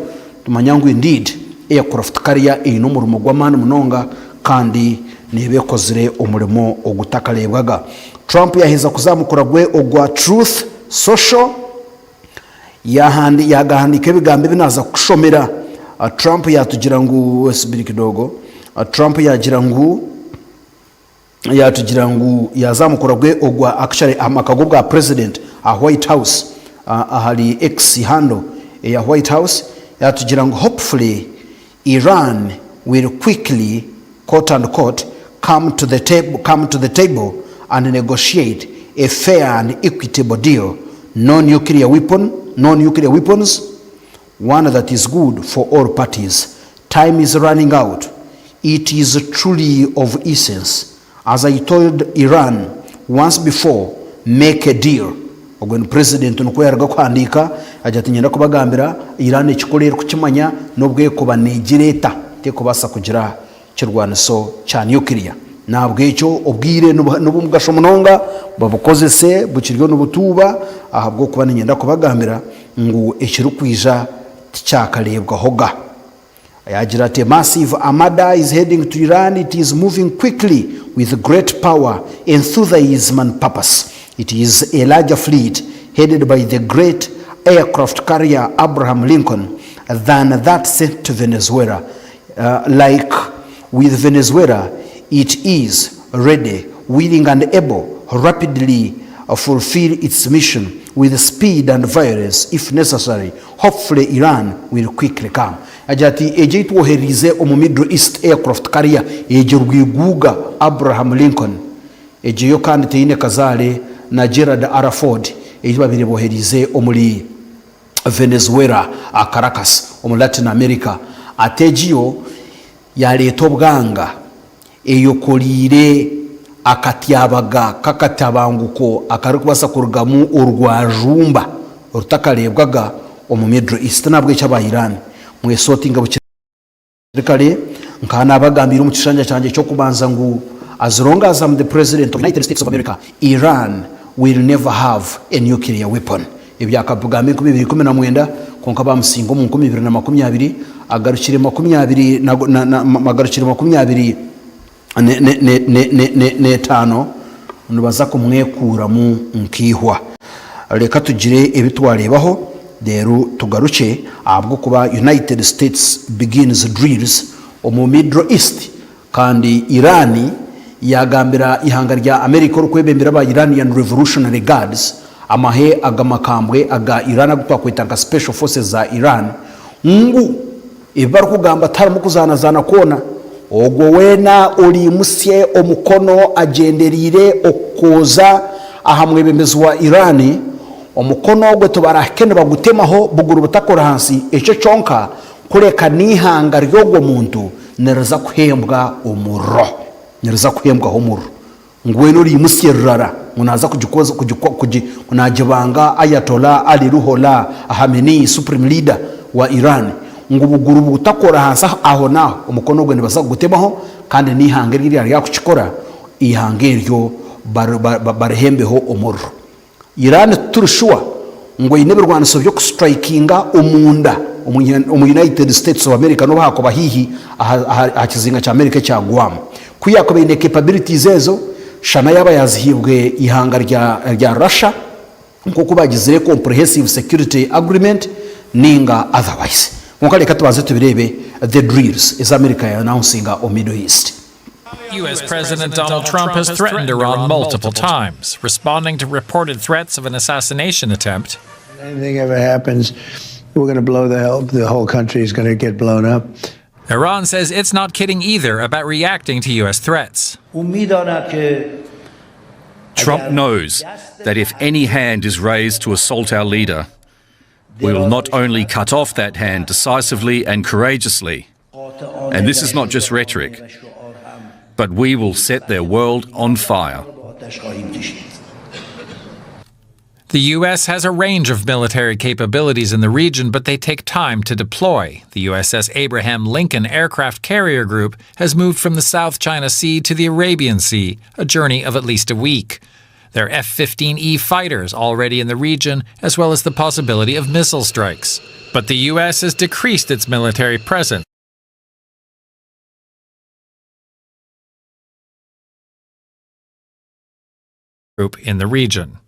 [SPEAKER 18] tumanyangu indeed aircraft carrier ino murumo gw'amani munonga kandi nebekozire umurimo ogutakarebwaga. Trump yahiza kuzamukura gwe ogwa Truth Social yagahandika ebigambo binaza kushomera Trump yatugira ngu wesibiri kidogo Trump yagira ngu yazamukura gwe ogwa actually amakago bwa president a White House ahali X handle ya White House yatugira ngu hopefully Iran will quickly, quote unquote, come to the table and negotiate a fair and equitable deal. No nuclear weapons, one that is good for all parties. Time is running out. It is truly of essence. As I told Iran once before, make a deal. When President Nkweraga kwandika ajatinyenda kubagambira Iran ekikolera kukimanya nobwe kuba negireta tekubasa kugira kirwaniso cha nuclear nabwe cyo obwire n'ubumugasho munonga babukozese bukiryo n'ubutuba ahabwo kuba nyenda kubagambira ngo ekirukwija ticyakarebwa hoga yagira ati massive armada is heading to Iran. It is moving quickly with great power, enthusiasm and purpose. It is a larger fleet headed by the great aircraft carrier Abraham Lincoln than that sent to Venezuela. Like with Venezuela, it is ready, willing and able, rapidly fulfill its mission with speed and violence if necessary. Hopefully Iran will quickly come. Ajati ejitu oherize omu Middle East aircraft carrier ejirwiguga Abraham Lincoln ejiyo kandi teine kazale na Gerald R. Ford ejibabire boherize omuli Venezuela a Caracas omu Latin America atejiyo yaleto bwanga eyokolire akatyabaga kakatabanguko akari kubasa kurugamu urwajumba urutakarebwaga omu Middle East nabwo cyaba Iran mwesotinga bukirikale nkana bagambira mu kishanja cyanje cyo kubanza ngu as long as I'm the president of the United States of America, Iran will never have a nuclear weapon. Ibyakabugame ku 2019 konka bamusingo mu 2020 agarukire 20 magarukire 20 ne tano nubaza ko mwekura mu nkihwa reka tugire ebitwarebaho deru tugaruke abwo kuba United States begins drills omu Middle East kandi Irani yagambira ihanga rya America rukwebembera ba Iranian Revolutionary Guards amahe agamakambwe aga Iran agutwa kwitanga special forces za Iran ngu ibaru kugamba taramu kuzana kona ogwo weena olimusye omukono agenderire okuza aha mwebembezi wa Irani omukono ogwo tubarakene bagutemaho buguru butakora hansi ekyo kyonka kureka nihanga ryogwo muntu neriza kuhembwa omurro neriza kuhembwa omurro ngweno limusye rara munaza kujikoza kunajibanga Ayatollah Ali Ruhollah Khamenei supreme leader wa Iran ngubuguru butakora hansa aho naho omukono gwe nibaza gutemaho kandi nihanga riri ari yakukikora ihanga eryo barehembeho omurro Iran turushwa ngo ineberwaniso byo kustrikinga omunda omu United States of America no bako bahihi akizinga cha America cya Guam kuyako bine capabilities ezo shana yaba yazihibwe ihanga rya Russia nkuko bagizire comprehensive security agreement ninga otherwise mukale katubaze tubirebe the drills is America announcing on Middle East.
[SPEAKER 19] U.S. President Donald Trump has threatened Iran multiple times, responding to reported threats of an assassination attempt.
[SPEAKER 20] Anything ever happens, we're going to blow the whole country is going to get blown up.
[SPEAKER 19] Iran says it's not kidding either about reacting to U.S. threats.
[SPEAKER 21] Trump knows that if any hand is raised to assault our leader, we will not only cut off that hand decisively and courageously, and this is not just rhetoric, but we will set their world on fire.
[SPEAKER 19] The U.S. has a range of military capabilities in the region, but they take time to deploy. The USS Abraham Lincoln Aircraft Carrier Group has moved from the South China Sea to the Arabian Sea, a journey of at least a week. There are F-15E fighters already in the region, as well as the possibility of missile strikes. But the U.S. has decreased its military presence in the region.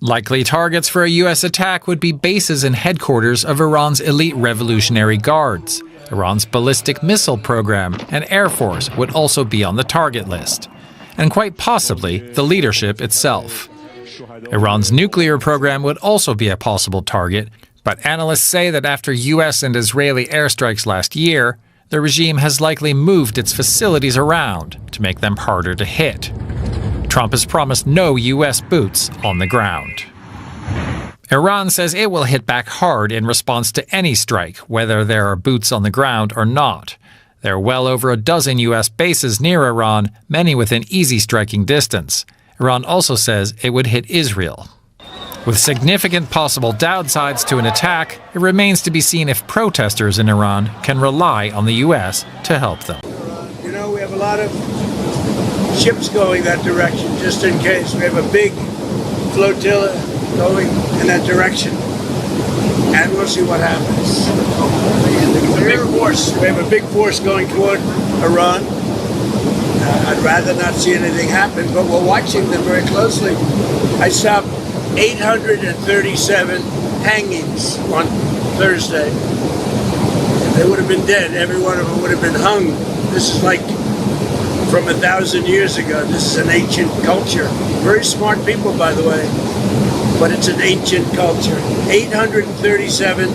[SPEAKER 19] Likely targets for a U.S. attack would be bases and headquarters of Iran's elite Revolutionary Guards. Iran's ballistic missile program and Air Force would also be on the target list, and quite possibly the leadership itself. Iran's nuclear program would also be a possible target, but analysts say that after U.S. and Israeli airstrikes last year, the regime has likely moved its facilities around to make them harder to hit. Trump has promised no U.S. boots on the ground. Iran says it will hit back hard in response to any strike, whether there are boots on the ground or not. There are well over a dozen U.S. bases near Iran, many within easy striking distance. Iran also says it would hit Israel. With significant possible downsides to an attack, it remains to be seen if protesters in Iran can rely on the U.S. to help them.
[SPEAKER 22] You know, we have a lot of ships going that direction, just in case. We have a big flotilla going in that direction, and we'll see what happens. A big force. We have a big force going toward Iran. I'd rather not see anything happen, but we're watching them very closely. I saw 837 hangings on Thursday. They would have been dead. Every one of them would have been hung. This is like from 1,000 years ago. This is an ancient culture. Very smart people, by the way, but it's an ancient culture. 837,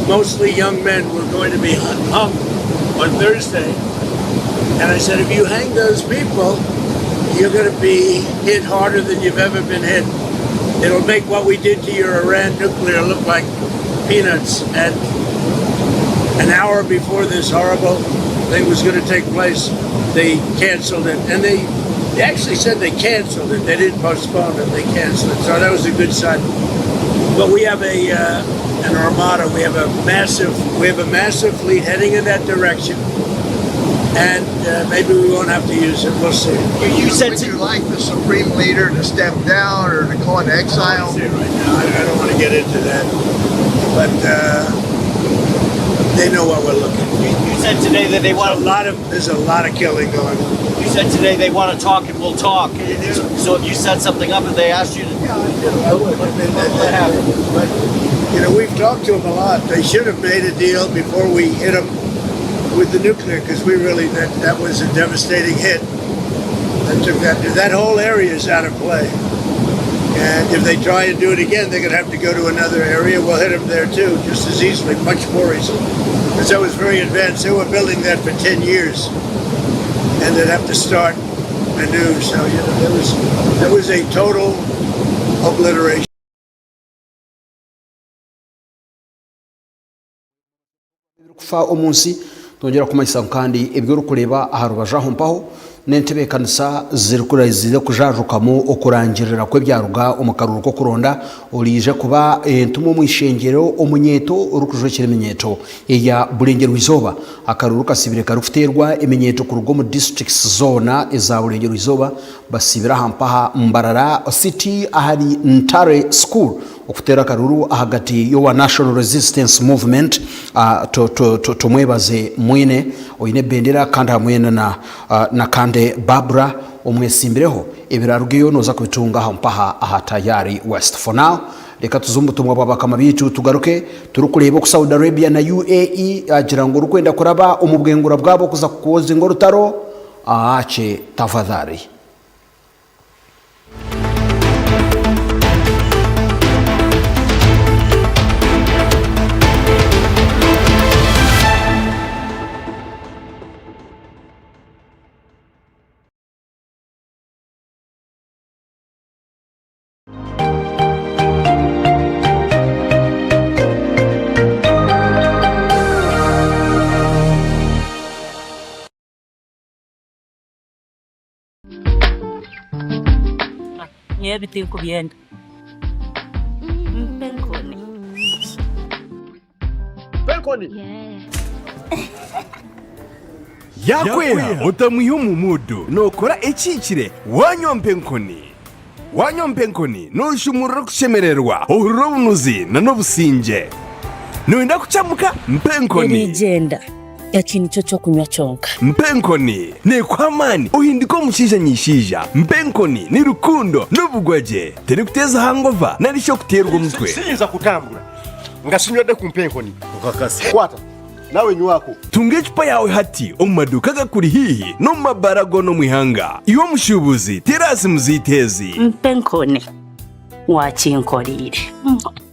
[SPEAKER 22] mostly young men, were going to be hung on Thursday. And I said, if you hang those people, you're going to be hit harder than you've ever been hit. It'll make what we did to your Iran nuclear look like peanuts. And an hour before this horrible thing was going to take place, they canceled it. And they actually said they canceled it. They didn't postpone it. They canceled it. So that was a good sign. But we have an armada. We have a massive fleet heading in that direction. And maybe we won't have to use it. We'll see.
[SPEAKER 23] You said would you like the supreme leader to step down or to go into exile?
[SPEAKER 22] Right now, I don't want to get into that. But they know what we're looking for.
[SPEAKER 24] You said today that they want
[SPEAKER 22] there's a lot of killing going on.
[SPEAKER 24] You said today they want to talk and we'll talk. So if you set something up and they asked you to,
[SPEAKER 22] I would. What happened? But you know, we've talked to them a lot. They should have made a deal before we hit them with the nuclear, because we really that was a devastating hit. That whole area is out of play. And if they try and do it again, they're going to have to go to another area. We'll hit them there too, just as easily, much more easily. because that was very advanced. They were building that for 10 years, and they'd have to start anew. So there was a total obliteration.
[SPEAKER 18] kufa omunsi tongera kumanyisa kandi ebyo kureba aharubajaho mpaho n'entebe kanisa zirikurazize kujarukamo okurangirira kwe byaruga omukaruru ko kuronda olije kuba entumo mwishengero omunyeto urukujwekera eminyeto eya Burengero Izoba akaruru kasibire karufuterwa eminyeto ku rugo mu districts zona eza Burengero Izoba basibira hampaha Mbarara City ahari Ntare School okutera karuru ahagati yo wa National Resistance Movement to mwebaze mwine oyine bendera kandi hamwena na kande Barbara omwesimbireho ebirarugeyo noza kubitunga hampaha ahatayari West. For now leka tuzumbutumwa babakama bitu tugaruke turukureba ku Saudi Arabia na UAE agira ngo rukwenda kuraba omubwengura bwabo kuza kukoza ingorutaro aache tafadhali.
[SPEAKER 1] Everything could be end.
[SPEAKER 7] Penkoni. Yakwera utamuhimu mudu nokora ekikire wanyompenkoni. Wanyompenkoni noshumura kushemererwa urubunuzi na nobusinje. Noenda kuchamuka mpenkoni.
[SPEAKER 1] Eligenda yakintu cyo cyo kunywa cyonka.
[SPEAKER 7] Mpenkoni ne kwamani uhindiko mushija nyishija. Mpenkoni ni rukundo n'ubugwaje teri kuteza hangova narisho kuterwa umutwe.
[SPEAKER 4] Sinza kutambura ngasinywede ku mpenkoni ukakasi kwata nawe nywako
[SPEAKER 7] tunge chupa yawe hati omumaduka gakuri hihi no mabarago no mwihanga iyo mushubuzi terasi muzitezi.
[SPEAKER 1] Mpenkoni wakinkorire.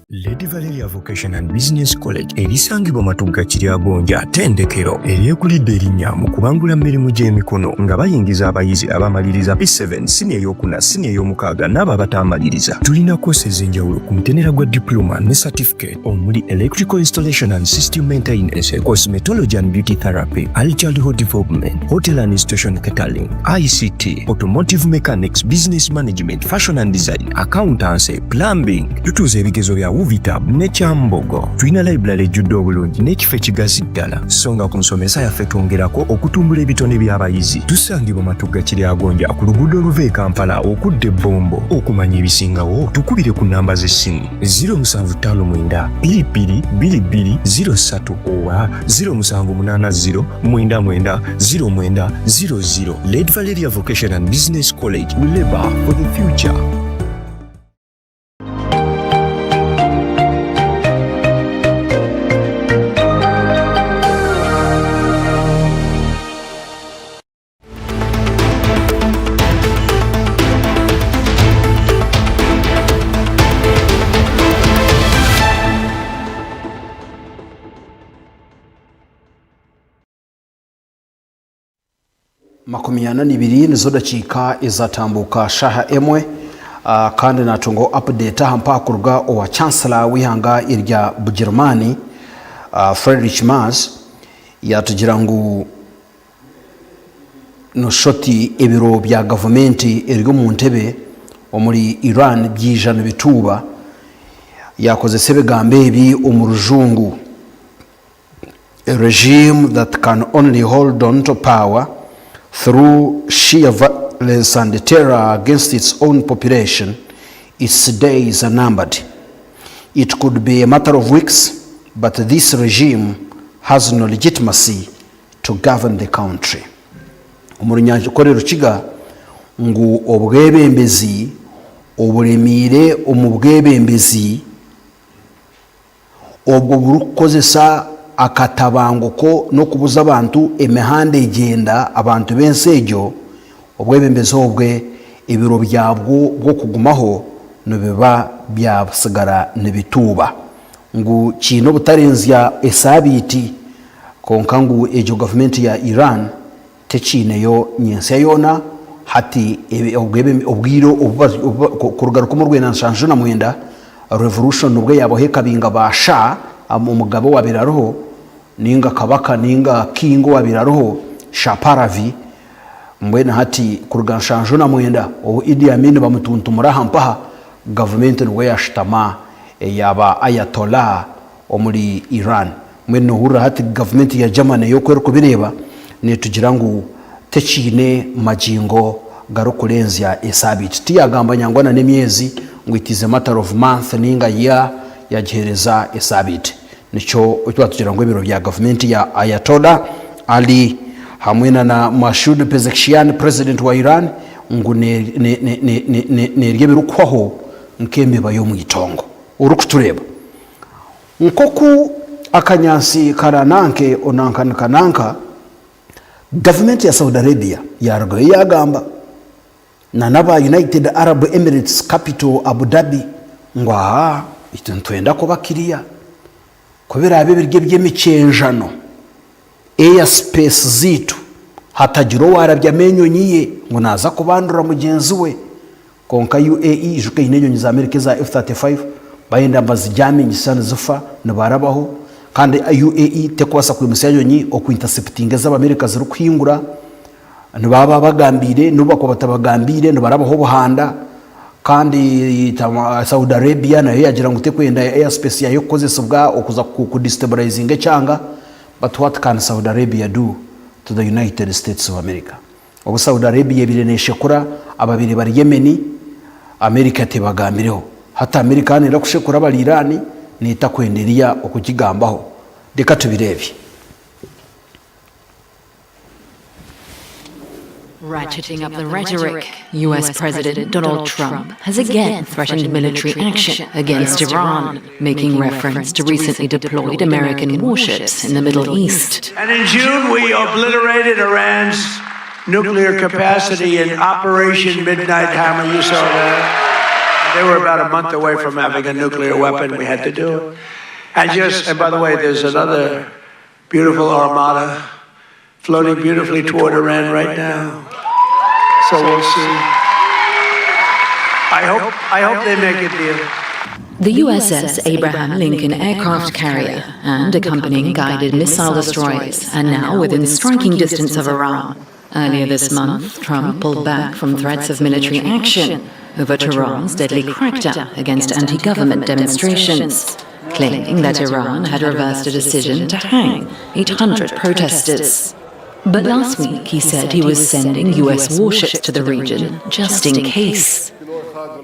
[SPEAKER 5] Lady Valeria Vocation and Business College erisangibwa Matugga Kiryagonja tendekero eryekulidde erinnya mu kubangula emirimu gy'emikono nga bayingiza abayizi abamaliriza P7 senior ey'okuna senior ey'omukaaga n'abo abatamaliriza. Tulina courses enjawulo ku mutenera gwa diploma ne certificate omuli electrical installation and system maintenance, cosmetology and beauty therapy, early childhood development, hotel and institution catering, ICT, automotive mechanics, business management, fashion and design, accountancy, plumbing. Tutuuza ebigezo bya Uvitab ne Kyambogo. Tulina library ejjudde obulungi n'ekifo ekigazi ddala. Songa ku nsomesa yaffe twongerako okutumbula ebitone by'abayizi. Tusangibwa Matugga Kiryagonja ku luguudo oluva e Kampala okudda Bombo. Okumanya ebisingawo tukubire ku nnamba z'essimu 0759 222203 oba 0780 99 0900. Lady Valeria Vocation and Business College, we labor for the future.
[SPEAKER 18] makumyana n'ibiri nizo dakika izatambuka shaha emwe kandi natungo update hampakurwa owa chancellor wihanga irya Bujerumani Friedrich Merz yatugira ngo no shoti ebiro bya government eryo mu ntebe omuri Iran byijana bituba yakoze sebegambe ebi omurujungu a regime that can only hold on to power through sheer violence and terror against its own population. Its days are numbered. It could be a matter of weeks, but this regime has no legitimacy to govern the country. Umurinyanjukore rukiga ngu obwebembezi oburemire omubwebembezi obwo burukozesa akatabanguko no kubuza abantu emihanda egenda abantu bensejo obwebembezi obwe ebiro byabwo bwo kugumaho no biba byasigara nebituba ngu kino butarenzya esabiti konkangu ejo government ya Iran techineyo nyense yona hati obwiro kurugaruka mu rwena nshanjo na mwenda revolution ubwe yaboheka binga basha umugabo wabiraroho ninga kabaka ninga kingo wabiraroho shaparavi mbwena hati kuruga nshanjo na mwenda o Idi Amin bamutuntumura hampaha government nwe yashtama yaba ayatollah omuri Iran mwene hura hati government ya Germany yo kwero kubireba ne tugirangu techine majingo garukulenzya esabit tiyagamba nyangwana nemyezi ngo it is a matter of month ninga year yagihereza esabit nico otwa tugirango ibiro bya government ya Ayatollah Ali hamwena na Masoud Pezeshkian president wa Iran ngo ne ryebirukwaho nkembe bayo mu itongo urukutureba nkoku akanyansi karananke onankananka government ya Saudi Arabia yargo yagamba na naba United Arab Emirates capital Abu Dhabi ngwa itentwenda ko bakiriya kubera abebirye by'emicenjano airspace zitu hatajiro warabya menyo nyiye ngo naza kubandura mugenzi we konka UAE juke inenyonyi za Amerika za F35 bayenda mbazijami nyisana zufa nabarabaho kandi UAE tekwasa kwimusayo nyi okuinterceptinga za Amerika ziri kwingura nibaba bagambire nubako batabagambire nibarabaho buhanda kandi Saudi Arabia nayo yagira ngo tekwenda airspace yayo kozesebwa okuza ku destabilizing cyanga. But what can Saudi Arabia do to the United States of America? Obu Saudi Arabia bireneshe kura ababiri bari Yemeni Amerika tebagambireho hata Amerika nira kushekura bali Irani nita kwenderia okukigambaho deka tubirebi.
[SPEAKER 8] Ratcheting up the rhetoric, US President Donald Trump has again threatened military action against Iran, making reference to recently deployed American warships in the Middle East.
[SPEAKER 22] And in June, we obliterated Iran's nuclear capacity in Operation Midnight Hammer. You saw that. They were about a month away from having a nuclear weapon. We had to do it. And by the way, there's another beautiful armada floating beautifully toward Iran right now. So we'll see. I hope they make a deal.
[SPEAKER 8] The USS Abraham Lincoln aircraft carrier and accompanying guided missile destroyers are now within striking distance of Iran. Earlier this month, Trump pulled back from threats of military action over Tehran's deadly crackdown against anti-government demonstrations, claiming that Iran had reversed a decision to hang 800 protesters. But last week he said he was sending US warships to the region just in case.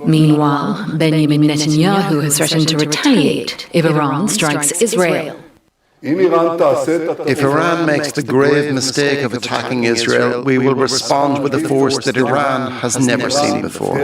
[SPEAKER 8] Meanwhile, Benjamin Netanyahu has threatened to retaliate if Iran strikes Israel.
[SPEAKER 13] If Iran makes the grave mistake of attacking Israel, we will respond with a force that Iran has never seen before.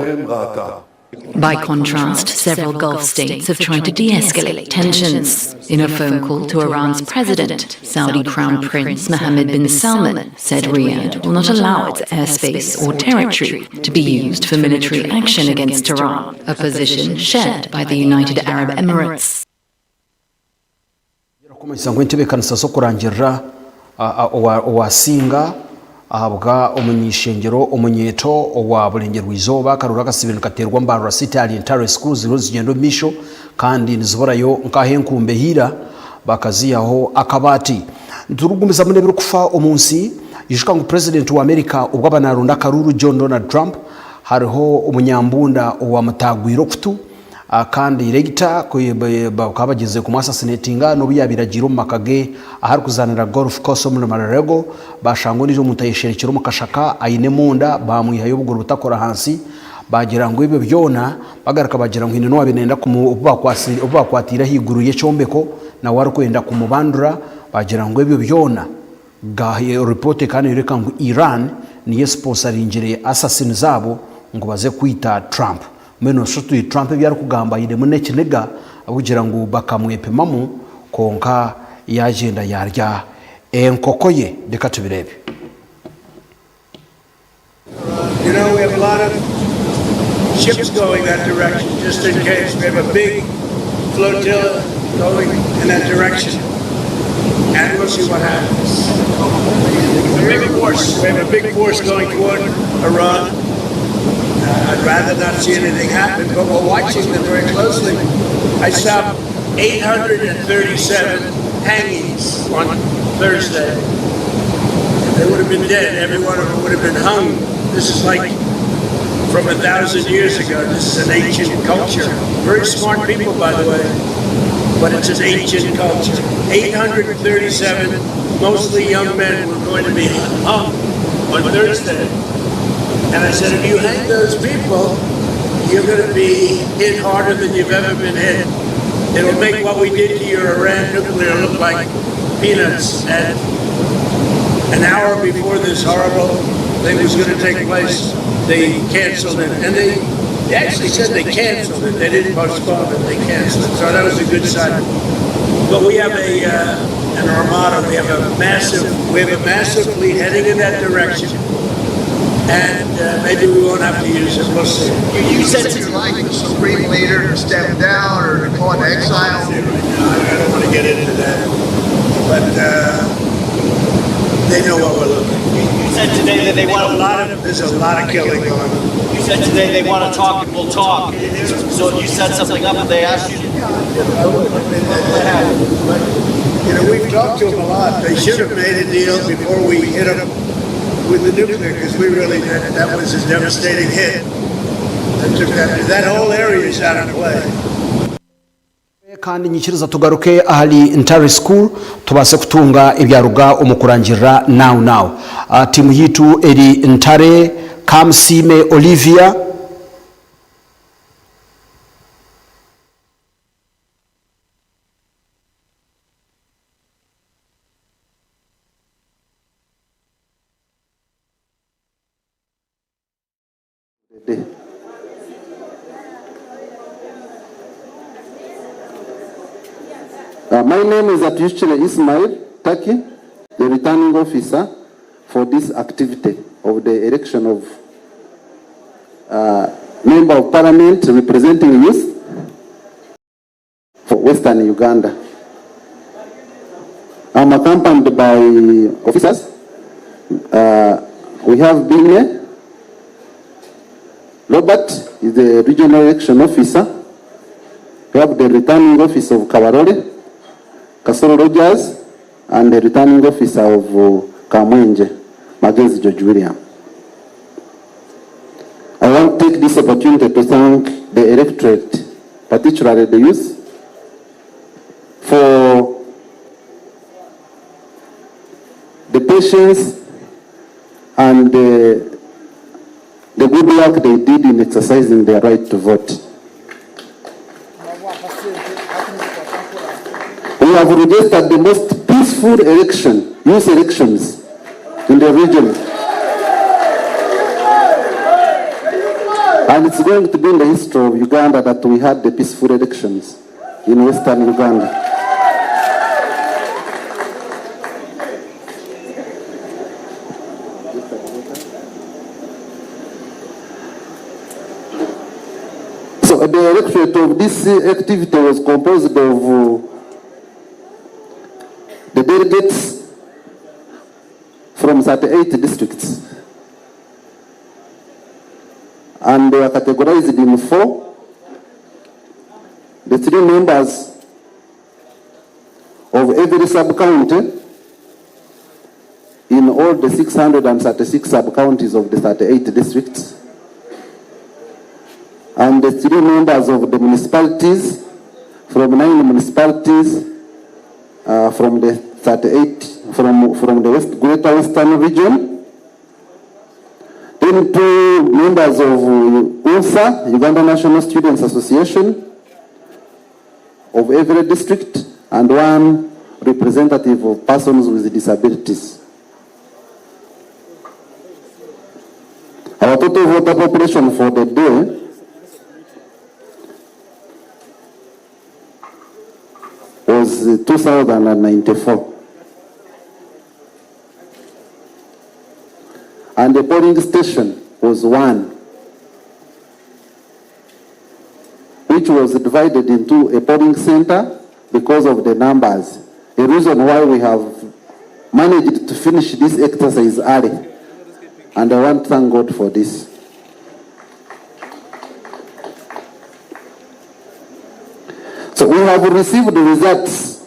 [SPEAKER 8] By contrast, several Gulf states have tried to de-escalate tensions. In a phone call to Iran's president, Saudi Crown Prince Mohammed bin Salman said Riyadh will not allow its airspace or territory to be used for military action against Iran, a position shared by the United Arab Emirates.
[SPEAKER 18] ahabwa umunyishengero umunyeto wa Burengero Izoba karura gasibintu katerwa mbarura City Alientary Schools zigendo misho kandi nizoborayo nkahenkumbe hira bakaziyaho akabati nturugumiza munebiro kufa umunsi yishika ngo president wa America ubwo abanarunda karuru John Donald Trump hariho umunyambunda wa mutagwiro kutu kandi regita bakabageze ku assassinatinga no biyabiragira makage ahari kuzanira golf course mu Mararego bashango nizo mutayisherekero mukashaka ayine munda bamwihayo buguru butakora hansi bagira ngo ibyo byona bagaraka bagira ngo ino wabinenda kubakwatira higuruye cyombeko na wari kwenda kumubandura bagira ngo ibyo byona gahe report kandi yereka ngo Iran niye sponsoringire assassin zabo ngo baze kwita Trump meno sotu Trump byari kugamba ide munekinega abugira ngo bakamwepemamu konka yagenda yarya enkokoye deka tubirebe.
[SPEAKER 22] You know, we have a lot of ships going that direction just in case. We have a big flotilla going in that direction. and we'll see what happens. We have a big force going toward Iran. I'd rather not see anything happen, but we're watching them very closely. I saw 837 hangings on Thursday. They would have been dead. Every one of them would have been hung. This is like from 1,000 years ago. This is an ancient culture. Very smart people, by the way, but it's an ancient culture. 837, mostly young men, were going to be hung on Thursday. And I said, if you hang those people, you're going to be hit harder than you've ever been hit. It'll make what we did to your Iran nuclear look like peanuts. And an hour before this horrible thing was going to take place, they canceled it. And they actually said they canceled it. They didn't postpone it. They canceled it. So that was a good sign. But we have an armada. We have a massive fleet heading in that direction. And maybe we won't have to use it. We'll see.
[SPEAKER 23] You said you'd like the supreme leader to step down or to go into exile?
[SPEAKER 22] I don't want to get into that. But they know what we're looking for.
[SPEAKER 24] You said today that they want
[SPEAKER 22] there's a lot of killing going on.
[SPEAKER 24] You said today they want to talk and we'll talk. So you set something up and they asked you.
[SPEAKER 22] But, we've talked to them a lot. They should have made a deal before we hit them with the nuclear, because we really that was a devastating hit. That whole area is out of play.
[SPEAKER 18] kandi nyikiriza tugaruke ahali Ntare School tubase kutunga ibyaruga umukurangirira now timu yitu eri Ntare Kamsime Olivia
[SPEAKER 12] My name is Atushile Ismail Taki, the returning officer for this activity of the election of Member of Parliament representing youth for Western Uganda. I'm accompanied by officers. We have Bine Robert, is the regional election officer. We have the returning officer of Kabarole, Kasoro Rogers, and the returning officer of Kamwenje, Magezi George William. I want to take this opportunity to thank the electorate, particularly the youth, for the patience and the good work they did in exercising their right to vote. We have registered the most peaceful youth elections in the region. And it's going to be in the history of Uganda that we had the peaceful elections in Western Uganda. So the electorate of this activity was composed of the delegates from 38 districts, and they are categorized in 4. The 3 members of every sub-county in all the 636 sub-counties of the 38 districts, and the 3 members of the municipalities from 9 municipalities from the 38 from the Greater Western region. Then 2 members of UNSA, Uganda National Students Association, of every district, and 1 representative of persons with disabilities. Our total voter population for the day was 2,094. And the polling station was 1, which was divided into a polling center because of the numbers. A the reason why we have managed to finish this exercise early. And I want to thank God for this. So we have received the results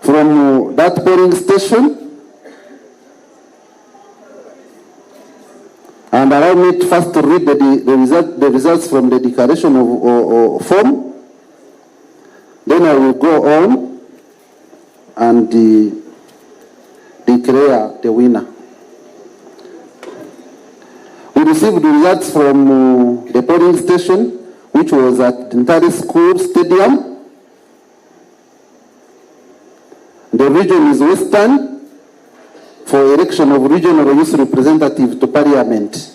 [SPEAKER 12] from that polling station. And allow me to first to read the results from the declaration of form. Then I will go on and declare the winner. We received the results from the polling station, which was at Dentari School Stadium. The region is Western for election of regional youth representative to Parliament.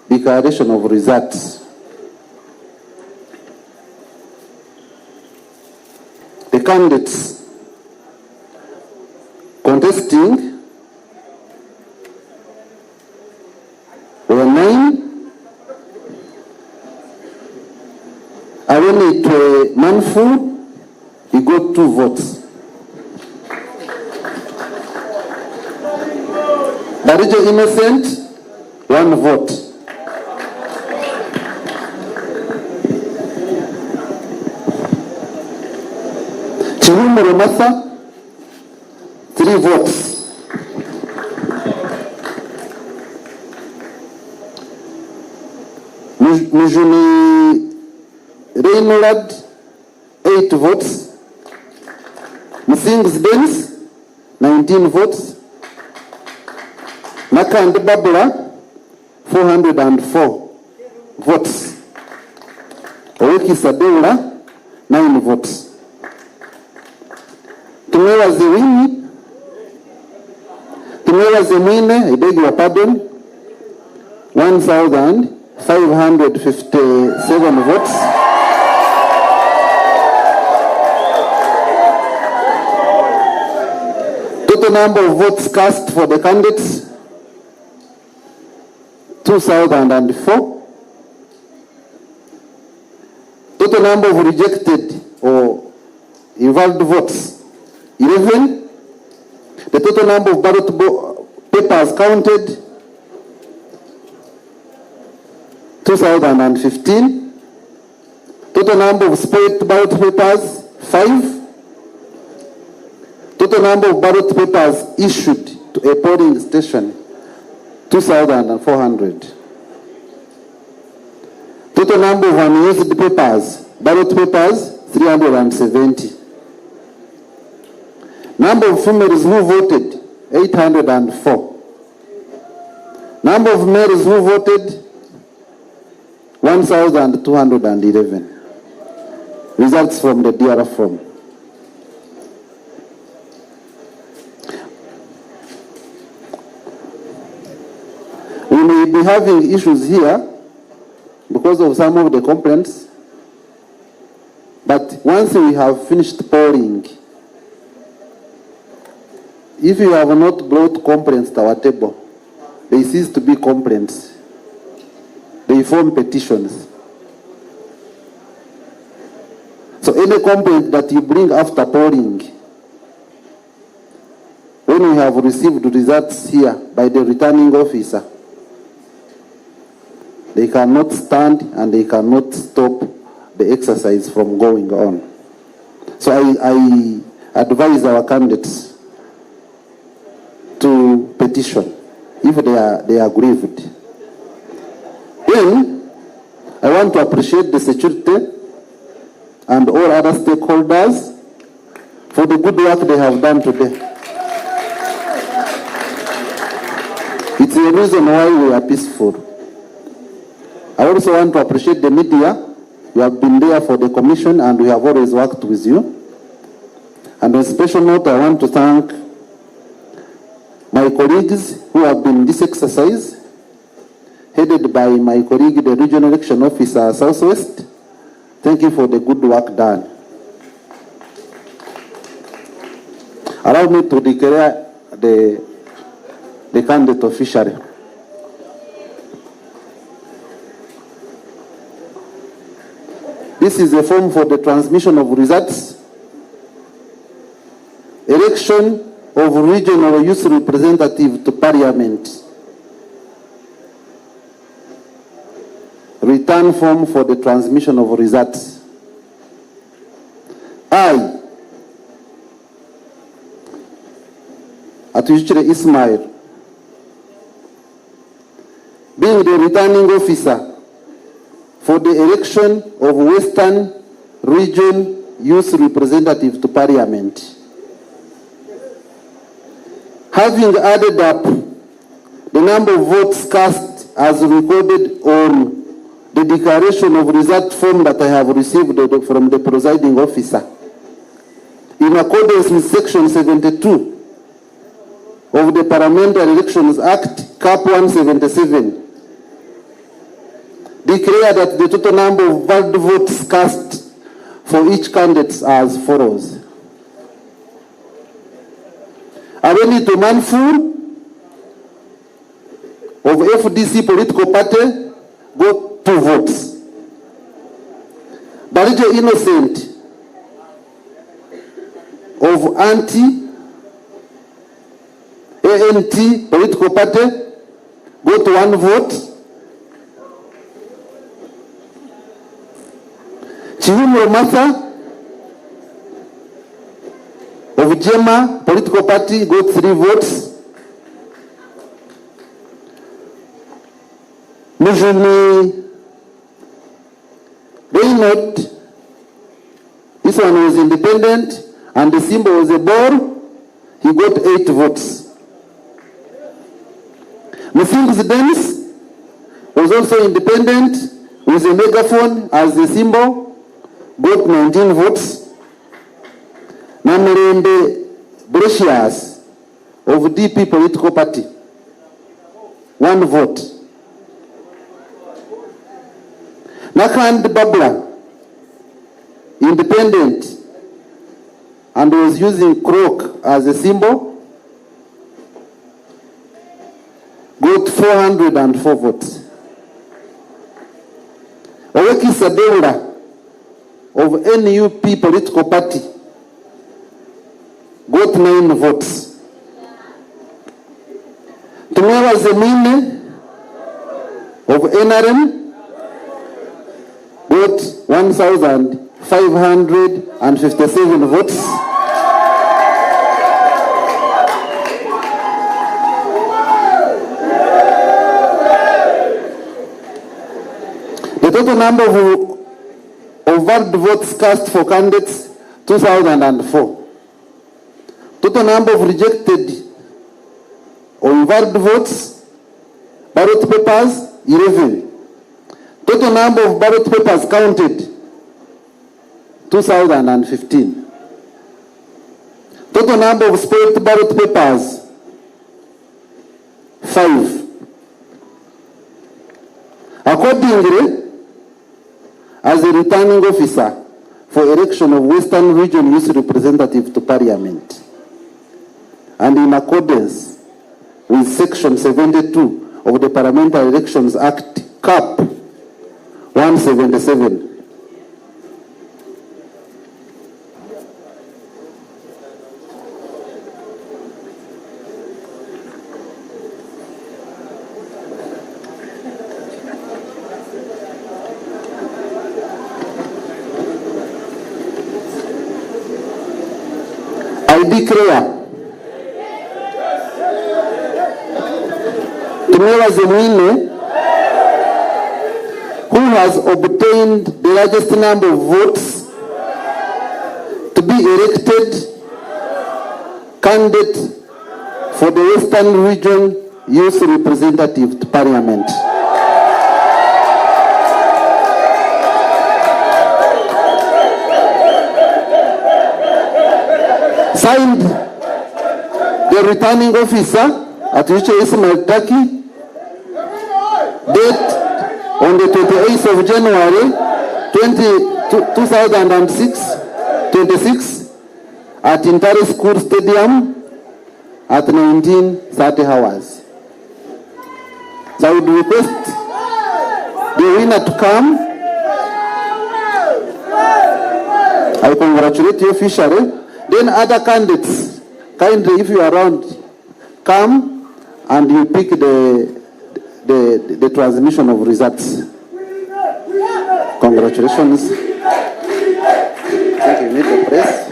[SPEAKER 12] Declaration of results. The candidates contesting were 9. Awene Manfu, he got 2 votes. Barijo Innocent, 1 vote. Chihumu Romatha, 3 votes. Mujuni Reynolad, 8 votes. Musings Dennis, 19 votes. Nakand Babla, 404 votes. Oweki Sadeula, 9 votes. Tumewa Zewini, Tumewa Zemine, I beg your pardon, 1,557 votes. Total number of votes cast for the candidates, 2,004. Total number of rejected or invalid votes, 11. The total number of ballot papers counted, 2,015. Total number of spoiled ballot papers, 5. Total number of ballot papers issued to a polling station, 2,400. Total number of unused papers, ballot papers, 370. Number of females who voted, 804. Number of males who voted, 1,211. Results from the DRF form. We may be having issues here because of some of the complaints, but once we have finished polling, if you have not brought complaints to our table, they cease to be complaints. They form petitions. So any complaint that you bring after polling, when we have received results here by the returning officer, they cannot stand and they cannot stop the exercise from going on. So I advise our candidates to petition if they are grieved. Then I want to appreciate the security and all other stakeholders for the good work they have done today. It's a reason why we are peaceful. I also want to appreciate the media. You have been there for the commission and we have always worked with you. And on a special note, I want to thank my colleagues who have been in this exercise, headed by my colleague, the Regional Election Officer, Southwest. Thank you for the good work done. Allow me to declare the candidate officially. This is a form for the transmission of results. election of regional youth representative to parliament. Return form for the transmission of results. I, Atuichire Ismail, being the returning officer for the election of Western Region Youth Representative to Parliament, having added up the number of votes cast as recorded on the declaration of result form that I have received from the presiding officer, in accordance with Section 72 of the Parliamentary Elections Act, Cap 177, declare that the total number of valid votes cast for each candidate as follows. Abenito Manfur of FDC political party got 2 votes. Barijo Innocent of ANT political party got 1 vote. Chihumuro Martha of Jema political party got 3 votes. Mujuni Reynold, this one was independent and the symbol was a ball, he got 8 votes. Muthings Dennis was also independent with a megaphone as the symbol, got 19 votes. Namirembe Brecious of DP political party, 1 vote. Nakand Babla, independent, and was using crook as a symbol, got 404 votes. Oweki Sadewla of NUP political party got 9 votes. Tumewa Zemine of NRM got 1,557 votes. The total number of valid votes cast for candidates, 2,004. Total number of rejected or invalid votes, ballot papers, 11. Total number of ballot papers counted, 2,015. Total number of spoiled ballot papers, 5. Accordingly, as a returning officer for election of Western Region Youth Representative to Parliament, and in accordance with Section 72 of the Parliamentary Elections Act, Cap 177, I declare Tumewa Zemine, who has obtained the largest number of votes, to be elected candidate for the Western Region Youth Representative to Parliament. Signed, the returning officer, Atuichire Ismail Taki, date on the 28th of January 2026 at Intare School Stadium at 19:30 hours. So I would request the winner to come. I congratulate you officially. Then other candidates kindly, if you are around, come and you pick the transmission of results. Congratulations. Thank you. Meet the press.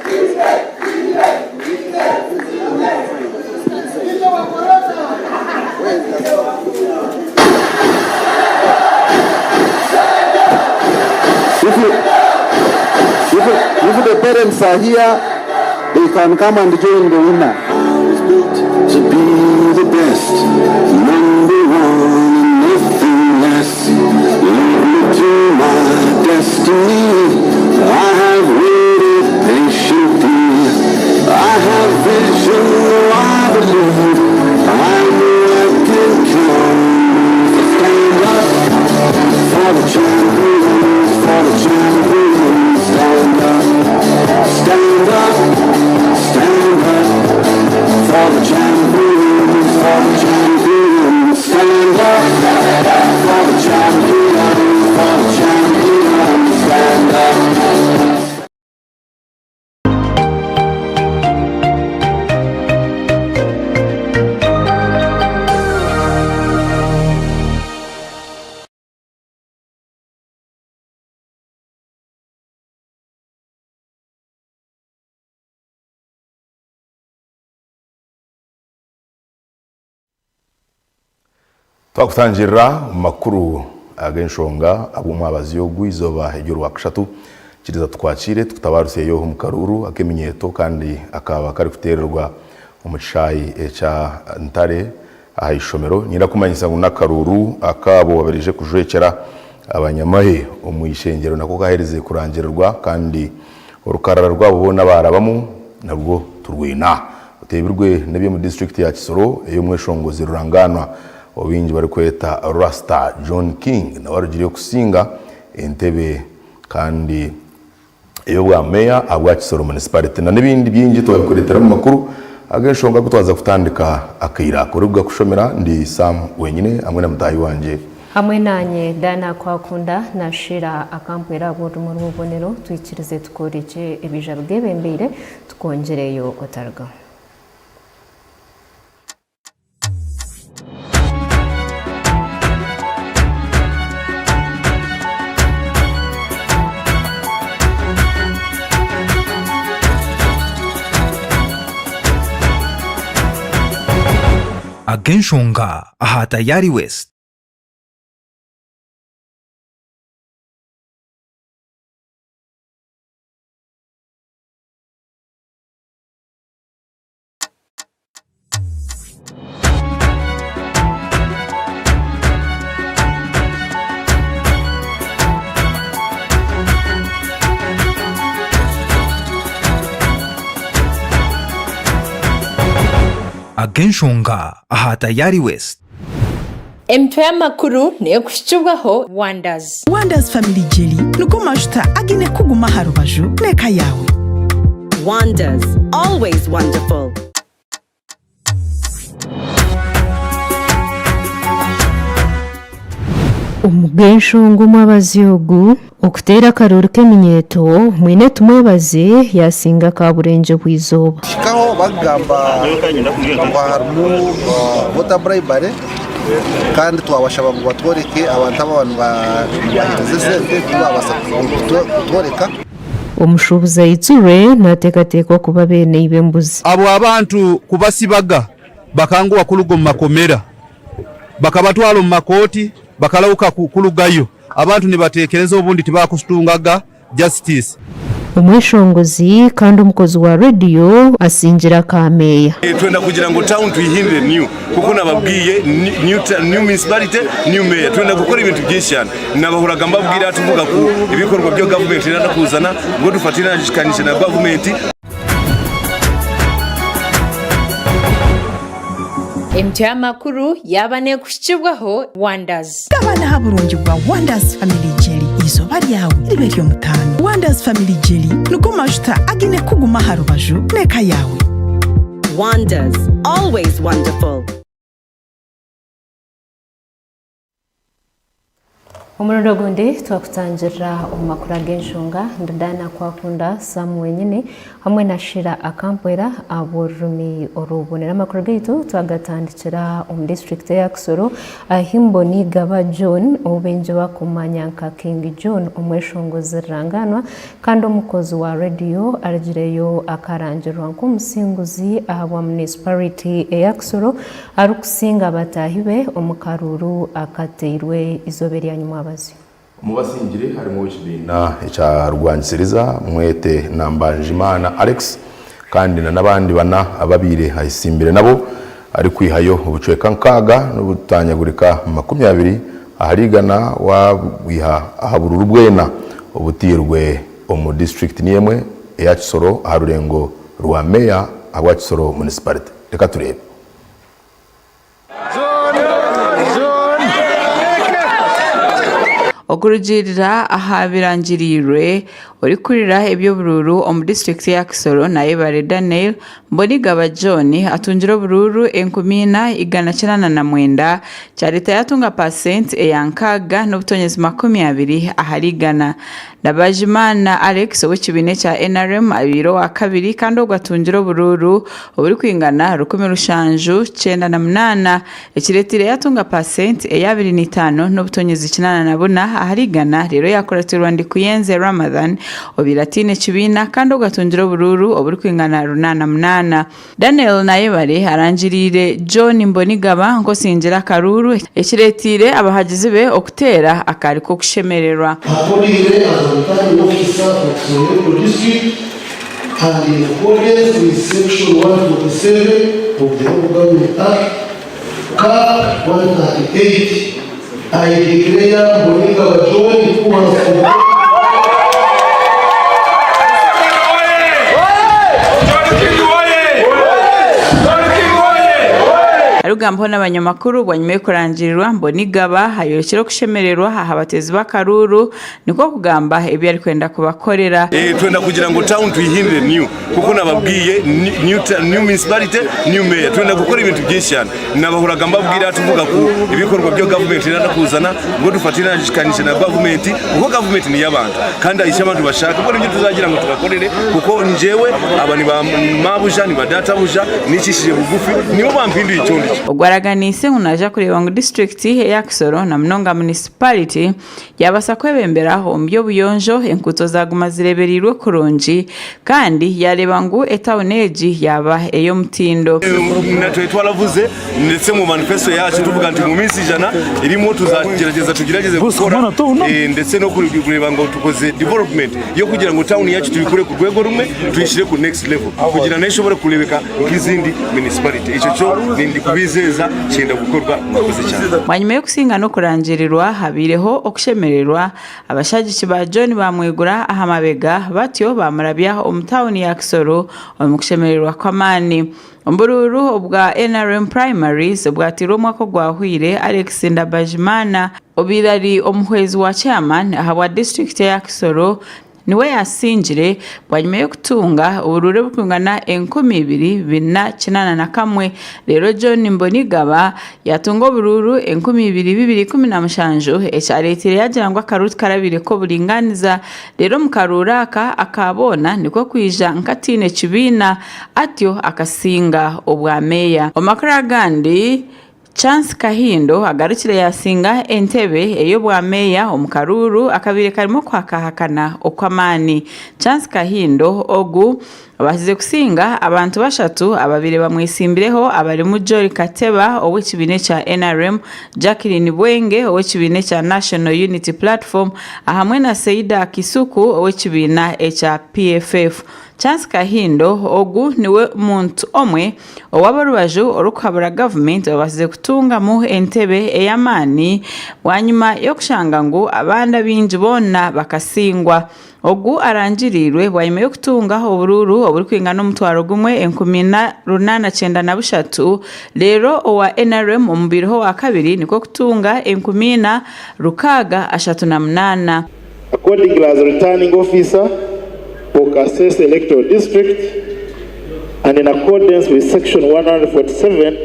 [SPEAKER 12] If the parents are here, they can come and join the winner. It's built to be the best, number one and nothing less. Lead me to my destiny. I have waited patiently. I have vision, I believe. I know I can count. Stand up for the champions, for the champions. Stand up, stand up, stand up for the champions, for the champions. Stand up for the champions, for the champions. Stand up.
[SPEAKER 3] Twakutangirira makuru agenshonga abumwabazi yo gwizoba hejuru wakashatu kiriza twakire tutabaruse yo mukaruru akeminyeto kandi akaba kari kutererwa umucayi echa ntare ahishomero nyirakumanyisa ngo nakaruru akabo baberije kujwekera abanyamahe umuyishengero nako gahereze kurangirwa kandi urukarara rwabo n'abarabamu nabwo turwina utebirwe nabiye mu district ya Kisoro eyo mweshongozi ruranganwa obingi bari kweta Rasta John King na warugiriye kusinga entebe kandi iyo bwa meya abwa Kisoro municipality na nibindi byingi twakuretera mu makuru ageshonga gutwaza kutandika akira kurubwa kushomera ndi Sam wenyine amwe na mutayi wanje
[SPEAKER 14] hamwe nanye Dana Kwakunda nashira akampera abo mu rubonero twikirize tukoreke ibijabo bwebembere tukongereyo otarga
[SPEAKER 15] Agenshonga aha tayari West. Agenshonga aha tayari West.
[SPEAKER 16] Employer makuru niyo kushubwaho Wonders.
[SPEAKER 25] Wonders Family Jelly nuko majuta agine kuguma harubaju neka yawe.
[SPEAKER 26] Wonders, always wonderful.
[SPEAKER 14] Umugenshongo mwabaziyogu okutera karuru keminyeto mwine tumwebaze yasinga kaburenje kwizoba
[SPEAKER 27] shikaho bagamba harmu vota bribery kandi twabashaba ngo batworeke abantu bahiteze sente twabasa kutworeka
[SPEAKER 14] omushubuza itsure nateekateekwa kuba bene ibembuzi
[SPEAKER 28] abo abantu kubasibaga bakanguwa kulugo mu makomera bakabatwala mu makoti bakalauka kulugayo abantu nibatekereza obundi tibakustungaga justice
[SPEAKER 14] umweshongozi kandi umukozi wa radio asingira kameya
[SPEAKER 4] twenda kugira ngo town tuyihindure new kuko nababwiye new municipality new mayor twenda gukora ibintu byinshi cyane nabahuraga mbabwira tuvuga ku ibikorwa byo government nana kuzana ngo dufatira nashikanisha na government.
[SPEAKER 16] Employer makuru yabane kushubwaho Wonders.
[SPEAKER 25] Kabana haburungi bwa Wonders Family Jelly izo bari yawe riberyo mutano. Wonders Family Jelly nuko majuta agine kuguma harubaju neka yawe.
[SPEAKER 26] Wonders, always wonderful.
[SPEAKER 14] Umurundo gundi twakutangira omakuru ag'enshonga ndadana kwakunda Samu wenyine hamwe na Shira Akampwera aborumi orubonera amakuru gaitu twagatandikira district ya Kisoro Himboni Gaba John obenje wakumanya nka King John omweshongozi ranganwa kandi omukozi wa radio aragireyo akarangirwa nk'umusinguzi wa municipality ya Kisoro arukusinga batahibe omukaruru akateirwe izoberi ya nyuma
[SPEAKER 3] Mubasingire harimo ikibina cya Rwanyisiriza Mwete na Mbanjimana Alex kandi nabandi bana ababire hayisimbire nabo ari kwihayo ubucweka nkaga n'ubutanyagurika 20 aharigana wabiha ahabururu bwena ubutirwe mu district niyemwe ya Kisoro harurengo rwa meya agwa Kisoro municipality. Reka turebe.
[SPEAKER 2] Okurujirira aha birangirire uri kurira ebyo bururu omu district ya Kisoro naye bare Daniel Mbonigaba John atunjira bururu 1999 cya leta yatunga % eyankaga n'ubutonyezi 20 aharigana Ndabajimana Alex w'ikibine cya NRM abiro wa kabiri kandi ogatunjira bururu uri kwingana 10 ekiretire yatunga % eya 25 n'ubutonyezi 94 aharigana rero yakoratirwa ndi kuyenze Ramadan obiratine kibina kandi ogatunjira bururu oburi kwingana 88 Daniel Nayebare arangirire John Mbonigaba ngo singira karuru ekiretire abahagizi be okutera akari ko kushemererwa
[SPEAKER 6] and in accordance with section 147 of the Home Government Act, Cap 138, I declare Mbonigaba John who was
[SPEAKER 2] Arugambo n'abanyamakuru bwanyume kurangirirwa Mbonigaba hayorekero kushemererwa ahabatezi bakaruru niko kugamba ebyo ari kwenda kubakorera
[SPEAKER 4] twenda kugira ngo town tuyihindure new kuko nababwiye new municipality new mayor twenda gukora ibintu byinshi cyane nabahuraga mbabwira tuvuga ku ibikorwa byo government irana kuzana ngo dufatira nshikanisha na government kuko government ni yabantu kandi ayisha abantu bashaka ko nibyo tuzagira ngo tubakorere kuko njewe abani ba mabuja ni badata buja nicishije bugufi nibo bampinduye icyondo
[SPEAKER 2] Ogwaraganise unaja kureba ngo district ya Kisoro na Mnonga municipality yabasa kwebemberaho mbyo buyonjo enkuto zaguma zireberirwe kurunji kandi yareba ngo etawneji yaba eyo mutindo
[SPEAKER 4] natwe twaravuze ndetse mu manifesto yacu tuvuga nti mu minsi ijana irimo tugerageze gukora ndetse no kureba ngo tukoze development yo kugira ngo town yacu tubikore ku rwego rumwe tuyishire ku next level kugira ngo ishobore kurebeka nk'izindi municipality icyo cyo ndi kubizeza cyenda gukorwa mwakoze cyane
[SPEAKER 2] mwanyuma yo kusinga no kurangirirwa habireho okushemererwa abashagiki ba John bamwegura ahamabega batyo bamarabya omtown ya Kisoro omukushemererwa kwamani Ombururu obwa NRM primaries obwatiro mwako gwahwire Alex Ndabajimana obirari omuhwezi wa chairman ahawa district ya Kisoro niwe yasinjire bwanyuma yo kutunga uburure bukungana 2291 rero John Mbonigaba yatunga ubururu 2217 echaretire yajangwa akaruti karabire ko buringaniza rero mukaruraka akabona niko kwija nkatine kibina atyo akasinga obwa meya omakara gandi Chance Kahindo agarukire yasinga entebe eyo bwa meya omukaruru akabire karimo kwakahakana okwamani Chance Kahindo ogu abasize kusinga abantu bashatu ababire bamwisimbireho abari mu Jory Kateba ow'ekibine cya NRM Jacqueline Bwenge ow'ekibine cya National Unity Platform ahamwe na Seida Kisuku ow'ekibina cya PFF Chance Kahindo ogu niwe muntu omwe owabarubaju orukhabura government abasize kutunga mu entebe eyamani wanyuma yo kushanga ngo abanda binji bonna bakasingwa ogu arangirirwe bwanyuma yo kutunga ubururu oburi kwingana n'umutwaro gumwe 1893 rero owa NRM omubiriho wa kabiri niko kutunga 10,638
[SPEAKER 9] according as returning officer for Kasese Electoral District and in accordance with section 147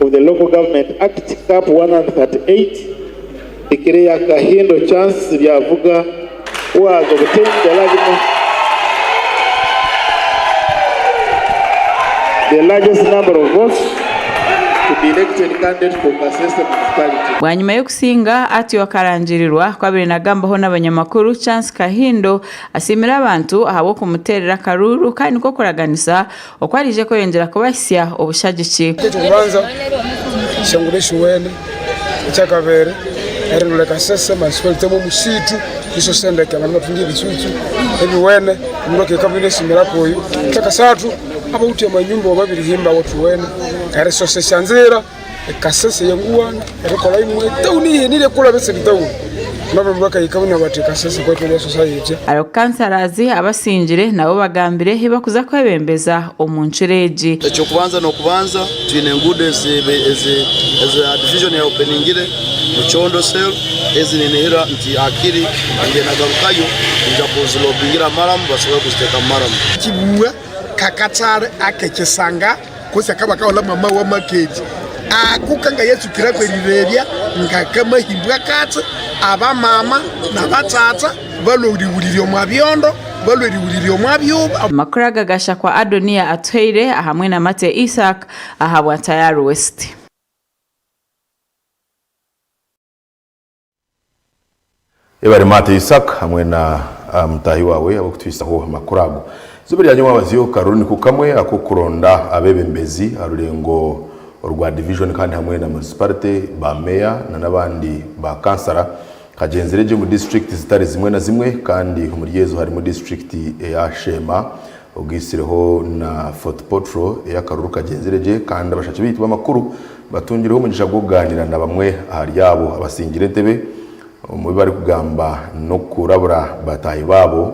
[SPEAKER 9] of the Local Government Act Cap 138 ikireya kahindo chance byavuga wazo gutenda the largest number of votes to be elected candidate for Kasese municipality.
[SPEAKER 2] Bwanyuma yo kusinga ati wakarangirirwa kwabiri nagambaho n'abanyamakuru Chance Kahindo asimira abantu ahabo kumuterera karuru kandi ko kuraganisa okwarije ko yongera kubasya obushagiki.
[SPEAKER 1] Kubanza shangureshi wene cyakabere Erindule Kasese municipality mu musitu iso sende ke abantu batungi bicucu ebi wene muroke kabine simira koyo cyakasatu aba uti amanyumba babiri himba watu wene kare sose shanzira Kasese yanguwana arikola imwe tauni nile kula bese bitawu nabo mbaka ikabuna bati Kasese kwa tole society
[SPEAKER 2] aro kansarazi abasingire nabo bagambire hiba kuza kwebembeza omunchireji
[SPEAKER 24] cyo kubanza no kubanza twine ngude as a division ya openingire muchondo sel ezinenehera nti akiri ngena garukayo nja kuzulo bingira maram baswe kusteka maram
[SPEAKER 1] kibuwa kakatare akekesanga kose kaba kaola mama wa market akukanga Yesu kirako rireria ngakama himbwa katse aba mama na batata baloriwuririo mwabyondo baloriwuririo mwabyuba
[SPEAKER 2] makuraga gasha kwa Adonia Atweire ahamwe na Mate Isaac ahabwa Tayari West.
[SPEAKER 3] Ebari Mate Isaac hamwe na mtahi wawe abo kutwisaho makurago zubiri yanyuma abaziyo karuni kukamwe akukuronda abebembezi arurengo urwa division kandi hamwe na municipality ba mayor na nabandi ba kansara kagenzereje mu district zitari zimwe na zimwe kandi umuryezo hari mu district ya Shema ubwisireho na Fort Portro ya karuru kagenzereje kandi abashaki bitwa makuru batungireho umugisha guganira na bamwe ahari yabo abasingire ntebe mu bari kugamba no kurabura batayi babo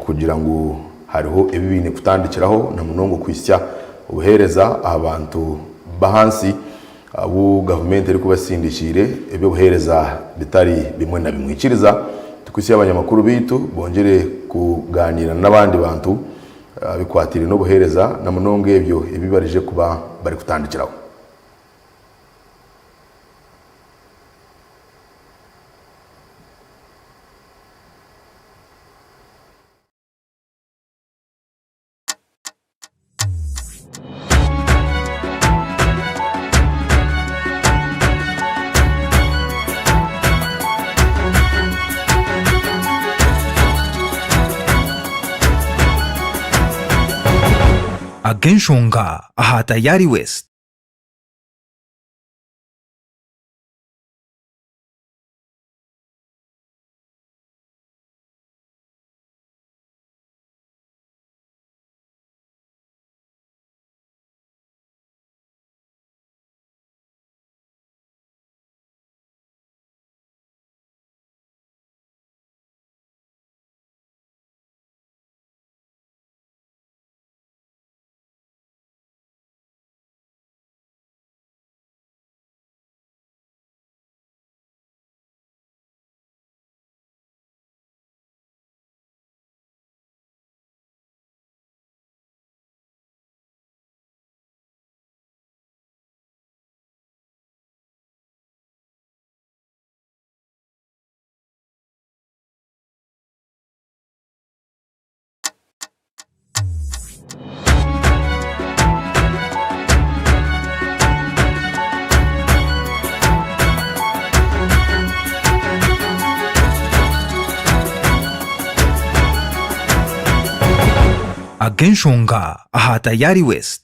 [SPEAKER 3] kugira ngo hariho ebibine kutandikiraho na munongo kwisya ubuhereza abantu bahansi abo government iri kubasindishire ebyo buhereza bitari bimwe na bimwikiriza tukwisiye abanyamakuru bitu bongere kuganira n'abandi bantu bikwatire no buhereza na munongo ebyo ebibarije kuba bari kutandikiraho.
[SPEAKER 15] Agenshonga aha Tayari West. Agenshonga aha Tayari West.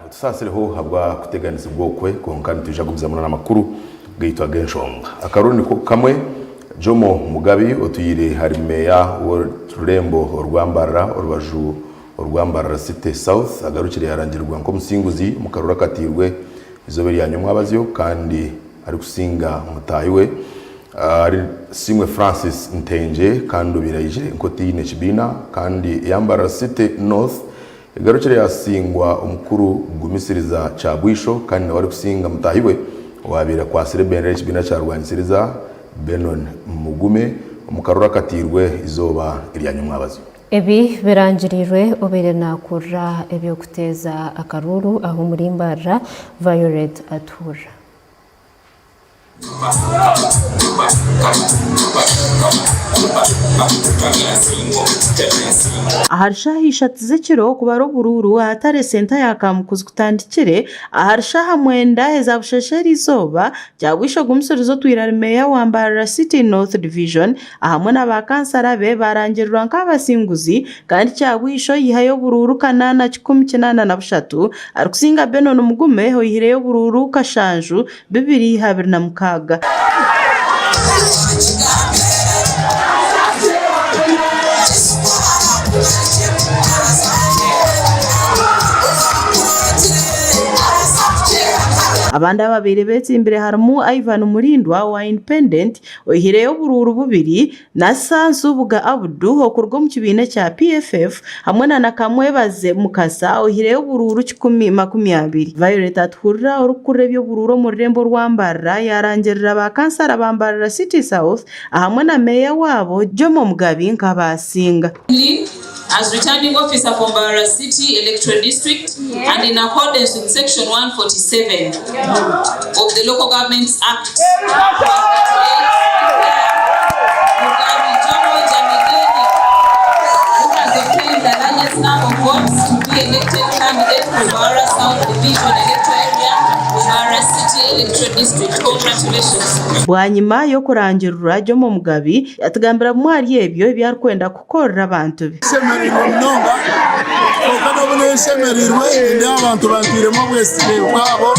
[SPEAKER 3] Tusasireho habwa kuteganiza ubwokwe konkani tuja gubizamuna n'amakuru gitwa Agenshonga. Akaruni ko kamwe Jomo Mugabi otuyire hari meya Rurembo Rwambarara Orubaju Rwambarara City South agarukire yarangirwa nko musinguzi mu karura katirwe izoberi yanyumwa abaziyo kandi ari kusinga mutayiwe ari Simwe Francis Ntenje kandi ubirayije nkotine Kibina kandi Yambara City North igarukire yasingwa umukuru gumisiriza cha Bwisho kandi wari kusinga mutahiwe wabira kwa Serebere Kibina cha Rwanisiriza Benon Mugume umukarura katirwe izoba iryanyumwa abaziyo.
[SPEAKER 14] Ebi birangirirwe obere nakura ebyokuteza akaruru aho muri Mbarara Violet atura.
[SPEAKER 5] aharishahisha tizekiro kubaro bururu ahatare senta yakamukuzi kutandikire aharishaha mwenda ezabushesheri izoba jagwisho gumusorezo twirarimeya wa Mbarara City North Division ahamwe n'abakansara be barangirwa nk'abasinguzi kandi cyagwisho yihayo bururu kanana 13 arikusinga Benon Mugume ho yihireyo bururu kashanju 2026 abanda babiri betse imbere harimo Ivan Murindwa wa Independent ohireyo bururu bubiri na Sansu Buga Abdu okurwa mu kibine cya PFF hamwe na Nakamwebaze Mukasa ohireyo bururu 1020 Violet atura urukurebyo bururu mu rembo rwa Mbarara yarangirira abakansara ba Mbarara City South hamwe na meya wabo Jomo Mugabi nkabasinga.
[SPEAKER 7] As returning officer for Mbarara City Electoral District and in accordance with Section 147 of the Local Governments Act, Mugabi Jomo Jamigeni, who has obtained the largest number of votes to be elected candidate for Mbarara South Division Electoral Area, Mbarara City Electoral District. Congratulations.
[SPEAKER 5] Bwanyuma yo kurangirura Jomo Mugabi yatugambira mwari yebyo byarkwenda gukorera abantu be.
[SPEAKER 10] Okadobone semerirwe ndi abantu bantiremo bwese bwabo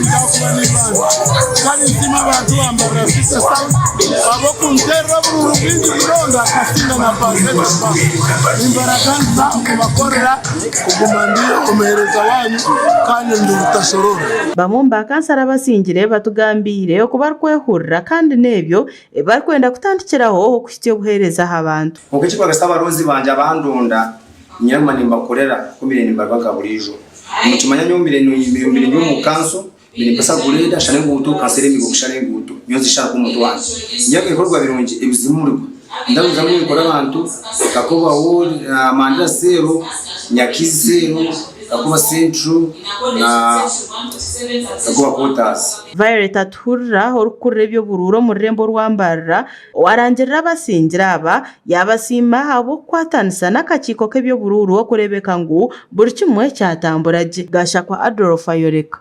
[SPEAKER 10] ndakuba n'ibanga kandi ntima abantu bambara City South abo kunterra bururu bindi bironda kasinda na pasete imbarakanza kubakorera kugumandi kumereza wanyu kandi ndutasorora
[SPEAKER 5] bamomba kansara basingire batugambire ko barkwehurira kandi nebyo barkwenda kutandikiraho kufitiye guhereza abantu
[SPEAKER 11] okichi bagasaba rozi banje abandunda nyamani mbakorera kumire nimbaga burijo mutumanya nyombire nyumukanso biripasa gureda shane ngutu kansere migushane ngutu nyozi shaka kumuntu wanje nyake ikorwa birungi ibizimurwa ndabuza mu ikora abantu kakoba wo Mandela zero Nyakizi zero kakoba Central na kakoba Quarters.
[SPEAKER 5] Violet atura urukurebyo bururo mu rembo rwa Mbarara warangirira abasingira aba yabasima abo kwatanisa n'akakiko kebyo bururu okurebeka ngo buri kimwe cyatamburaje gasha kwa Adolf Ayoreka.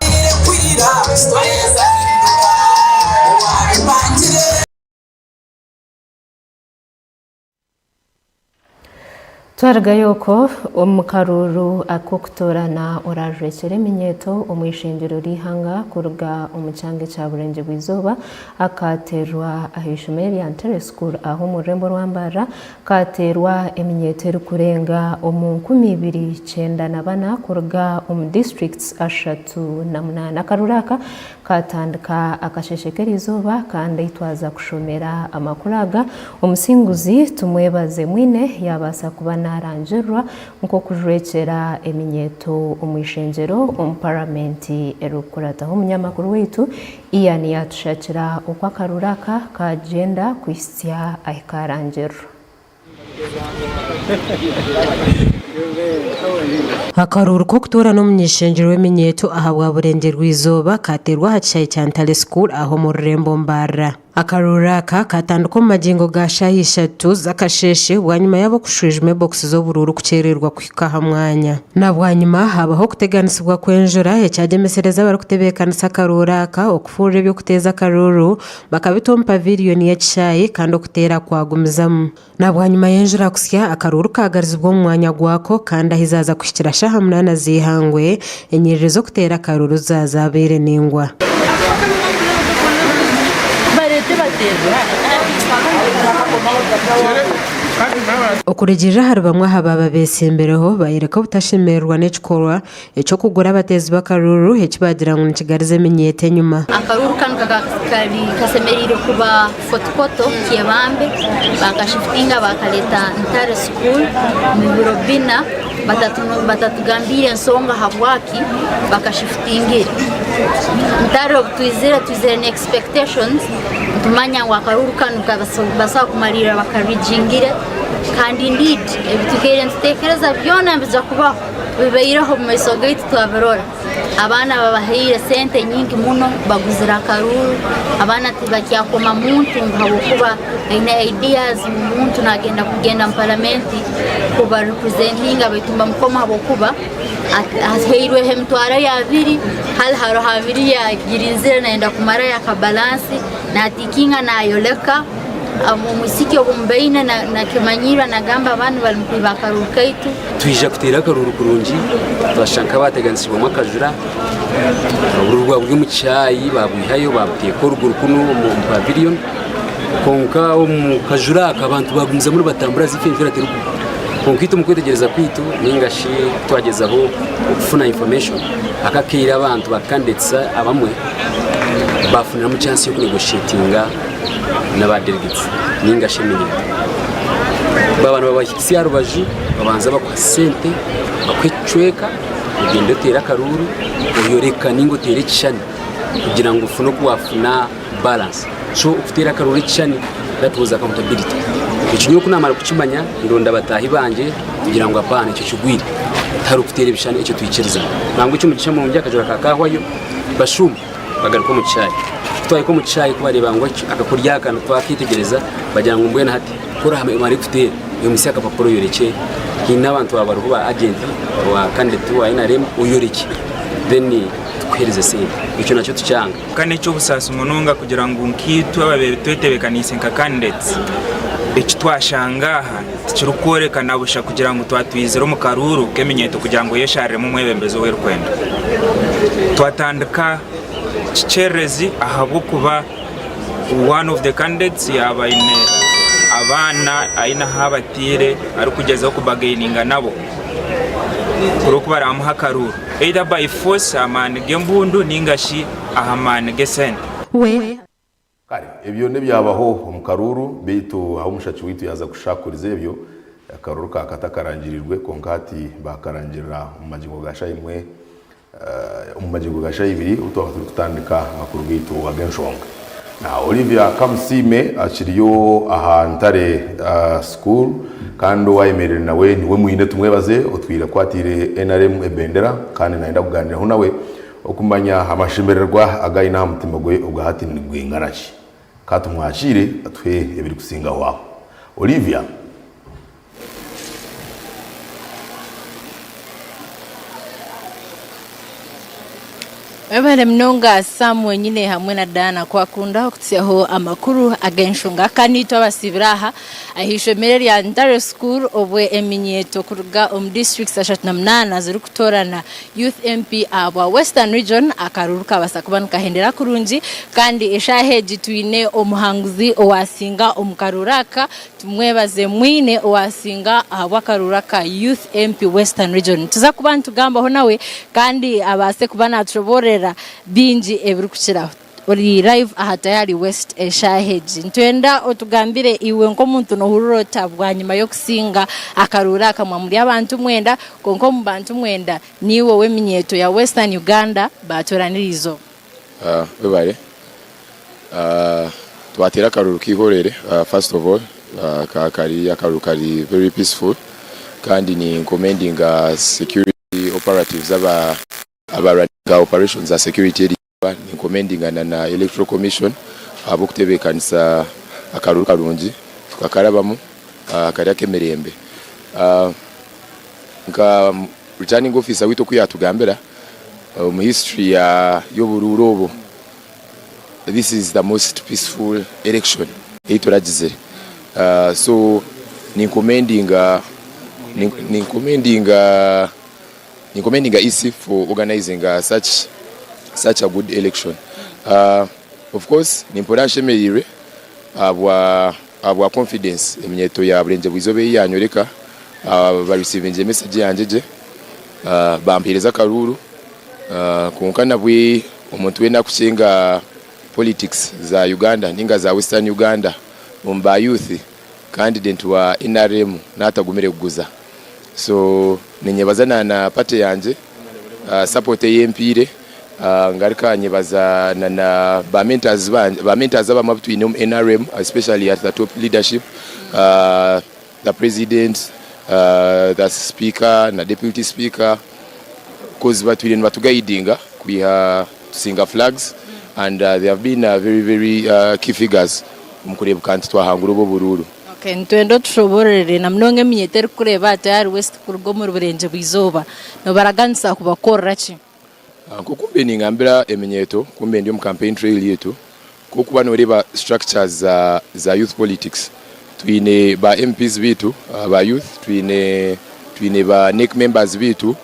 [SPEAKER 14] Twaraga yoko omukaruru akokutorana orajwekere minyeto omwishengero rihanga kuruga omucyange cya Burenge bw'izoba akaterwa ahishomeri ya Ntere School aho mu rembo rwa Mbarara katerwa eminyeto eri kurenga omu 2094 kuruga omu districts 38 akaruraka katandika akasheshekera izoba kandi itwaza kushomera amakuraga omusinguzi tumwebaze mwine yabasa kubana arangerwa nko kujwekera eminyeto omwishengero omuparamenti erukurataho umunyamakuru wetu Ian yatushakira uko akaruraka kagenda kwisya ahikarangerwa.
[SPEAKER 17] Akaruru ko kutora no munyeshengero w'eminyeto ahabwa Burenge rw'izoba katerwa hacaye cya Ntale School aho mu Rembo Mbarara. Akaruraka katanduko mu magingo ga shahi 3 zakasheshe bwanyuma yabo kushwijwe box zo bururu kucererwa kwikaha mwanya na bwanyuma habaho kuteganisibwa kwenjura yacyagemesereza bari kutebekanisa akaruraka okufura byo kuteza akaruru bakabitompa pavilion ya chayi kandi okutera kwagumizamo na bwanyuma yenjura kusya akaruru kagarizibwa mu mwanya gwako kandi ahizaza kushikira shaha 8 zihangwe enyerezo kutera akaruru zazabere ningwa. Okurejeje hari bamwe hababa besembereho bayireka butashemerwa n'ekikorwa eco kugura abatezi bakaruru ekibagira ngo nikigarize minyete nyuma
[SPEAKER 19] akaruru kan kari kasemeriro kuba fotokoto kiyabambe bakashiftinga bakaleta Ntare School mu biro bina batatugambira ensonga habwaki bakashifutingira ntaro twizere ne expectations tumanya ngo akaruru kanu basa kumarira bakarijingire kandi indeed ebitukere ntekereza byona biza kubaho bibeiraho mu maiso gate twaberora abana babahire sente nyingi muno baguzira akaruru abana tibakyakoma muntu ngabo kuba ina ideas muntu nagenda kugenda mu parliament kuba representing abitumba mukoma abo kuba aheirwe hemtwara ya biri haro habiri ya girinzira naenda kumara ya kabalansi na tikinga na yoleka umusiki obumbeine na kemanyira nagamba abantu bali mukwibakaruru kaitu
[SPEAKER 8] twija kutera akaruru kurungi twashanka bateganisibwa makajura ururwa bw'mu cyayi babwihayo babwiye ko ruguru kuno mu pavilion konka mu kajura akabantu bagumza muri batambura zifimfira teruko konkito mukwetegereza kwitu ningashi twagezaho kufuna information akakira abantu bakandetsa abamwe bafunira mu chance yo kunegotiatinga n'abadelegates ningashemeye babana babashikisi yarubaji babanza bakwa sente bakwicweka ugende tera akaruru uyoreka ningo tere cyane kugira ngo ufuno kuwafuna balance so ufitera akaruru cyane that was accountability ikinyo kunamara kucimanya ironda batahi banje kugira ngo apane icyo cyugwire taru kutera bishane icyo twikiriza nangwe cyo mugisha mu njya kajura kakahwayo bashuma bagaruka mu cyayi twaye ko mu cyayi kubareba ngo akakurya kana twakitegereza bagira ngo mbwe na hati kora hame mari kutera iyo misaka papuro yoreke n'abantu babaruho ba agent wa candidate wa NRM uyoreke then twereze se icyo nacyo tucyanga
[SPEAKER 12] kane cyo busasa umununga kugira ngo nkitu ababere twetebekanise nka candidates icyo twashangaha kirukorekana busha kugira ngo twatwizero mu karuru kemenyeto kugira ngo yeshare mu mwebembezo w'Rwanda twatandika kicherezi ahabo kuba one of the candidates yabaine abana aina habatire ari kugezaho kubagaininga nabo kuruko baramuha karuru either by force amane gembundu ningashi ahamane gesen
[SPEAKER 3] we kare ibyo ne byabaho mu karuru bitu aho umushaci witu yaza gushakuriza ibyo akaruru kakatarangirirwe konkati bakarangirira mu magingo gashayimwe mu magingo gashayibiri utandika makuru bitu wagenshonga na Olivia Kamusime akiriyo ahantare school kandi wayemerera nawe niwe muhinde tumwebaze utwira kwatire NRM ebendera kandi naenda kuganiraho nawe okumanya amashimererwa agayina mutima gwe ugahatinirwe ingarashi katumwashire atwe ebiri kusinga waho Olivia
[SPEAKER 16] Webale mnonga Samu nyine hamwe na Dana kwa kunda kutiaho amakuru agenshunga kanito abasibiraha ahishomereri ya Ndare School obwe eminyeto kuruga district sashat namnana ziri kutorana Youth MP aba Western Region akaruruka basakuban kahendera kurunji kandi eshaheji tuine omuhanguzi owasinga omukaruraka tumwebaze mwine owasinga abakaruraka Youth MP Western Region tuza kubantu gamba ho nawe kandi abase kubana turoborera binji ebirukira uri live ahatayari West eshaheji ntwenda otugambire iwe nko muntu no hurota bwanyuma yo kusinga akarura kamwa muri abantu mwenda konko mu bantu mwenda niwo weminyeto ya Western Uganda batoranirizo
[SPEAKER 13] bebare twatera akaruru kihorere first of all akaruru kari very peaceful kandi ni commending security operatives aba operations za security ni commending na electoral commission abukutebekanisa akaruru karungi tukakarabamu kari kemerembe nka returning officer wito kuyatugambira mu history ya yobururobo this is the most peaceful election ituragize so ni commending EC for organizing such a good election. Of course, ni important merire abwa confidence eminyeto ya Burenje Bwizobe yanyoreka ba receiving message yanjeje bampireza karuru kunkana bwi umuntu wenda kucenga politics za Uganda ninga za Western Uganda mumba youth candidate wa NRM natagumire kuguza so ninyebaza na pate yanje support y'empire ngarika nyebaza na ba mentors aba between NRM, especially at the top leadership, the president, the speaker na deputy speaker, cause batwireni batugaidinga kubiha singa flags, and they have been very key figures mukureba kanti twahangura bo bururu.
[SPEAKER 16] Okay, ntwendo tushoborere na mnonge minyeteri kureba Tayari West kurgo mu burenje bwizoba no baraganisa kubakorra ki
[SPEAKER 13] kukumbe ningambira eminyeto kumbe ndio mu campaign trail yetu kukuba noreba structures za youth politics twine ba MPs bitu ba youth twine ba NEC members bitu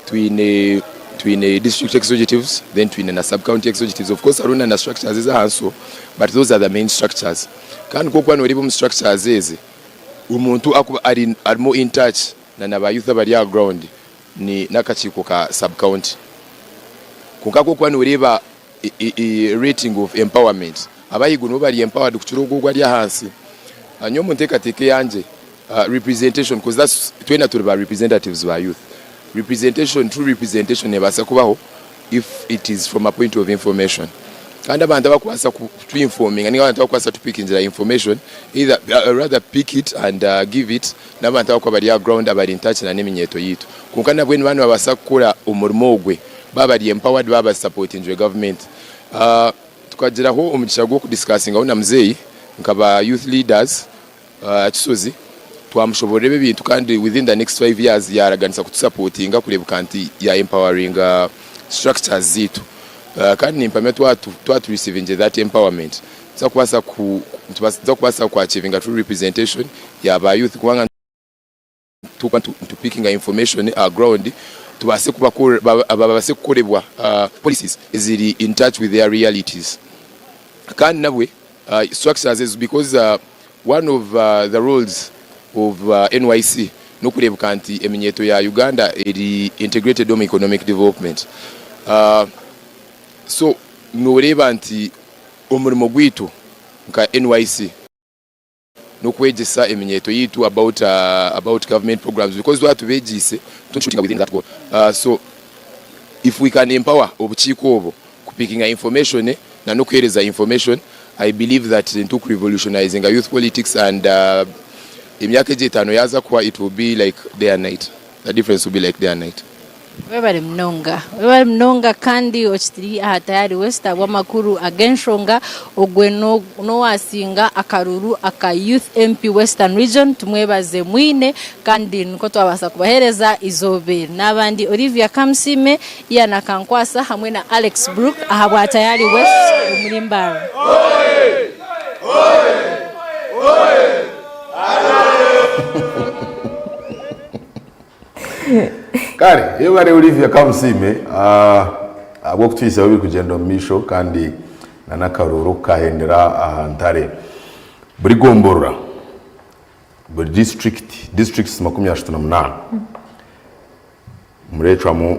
[SPEAKER 13] twine district executives, then twine na sub county executives. Of course aruna na structures is also, but those are the main structures. Kandi kokwa noreba mu structures ezi umuntu akuba ari more in touch na ba youth abari ya ground ni nakachiko ka sub county. Kukako kwa noreba rating of empowerment abayiguno bari empowered kuchirogo gwa lya hansi anyomo ntekateke yanje representation, because that's twena tuliba representatives ba youth. True representation nebasa kubaho if it is from a point of information. Kandi abantu abakwasa ku informing ani abantu abakwasa to pick injira information, either rather pick it and give it n'abantu abakwa bari ground abari in touch na neminyeto yitu kunkana bweni banu abasa kukora umurimo ogwe baba di empowered baba supporting the government. Tukagira ho umugisha gwo kudiscussing aho na mzeyi nkaba youth leaders Kisozi twamushoborebe bintu kandi within the next 5 years yaraganisa kutusupportinga kureba kanti ya empowering structures zitu kandi nimpame twatu receiving that empowerment tukubasa ku achieving a true representation ya ba youth kwanga to picking information ground tubase kuba ababase kukorebwa policies is in touch with their realities. Kandi nabwe structures is because one of the roles of NYC no kureba kanti eminyeto ya Uganda eri integrated dome economic development. So noreba anti omurimo gwitu nka NYC no kwegesa eminyeto yitu about government programs, because what vegise shooting within that goal. So if we can empower obuchiko obo kupicking information na no kuhereza information, I believe that into revolutionizing youth politics and emyaka jetano yaza kwa it will be like day and night. The difference will be like day and night.
[SPEAKER 16] Webale mnonga kandi ochitiri aha Tayari West awamakuru agenshonga ogwe no wasinga akaruru aka youth MP Western Region tumwebaze mwine kandi nko twabasa kubahereza izobe nabandi Olivia Kamsime yana kankwasa hamwe na Alex Brook aha Tayari West muri Mbara.
[SPEAKER 3] Kare iyo bari Olivia Kamsime abo kutwisa biri kugenda misho kandi nanakaruru kahendera ahantare buri gomborora buri districts 38 murecwamo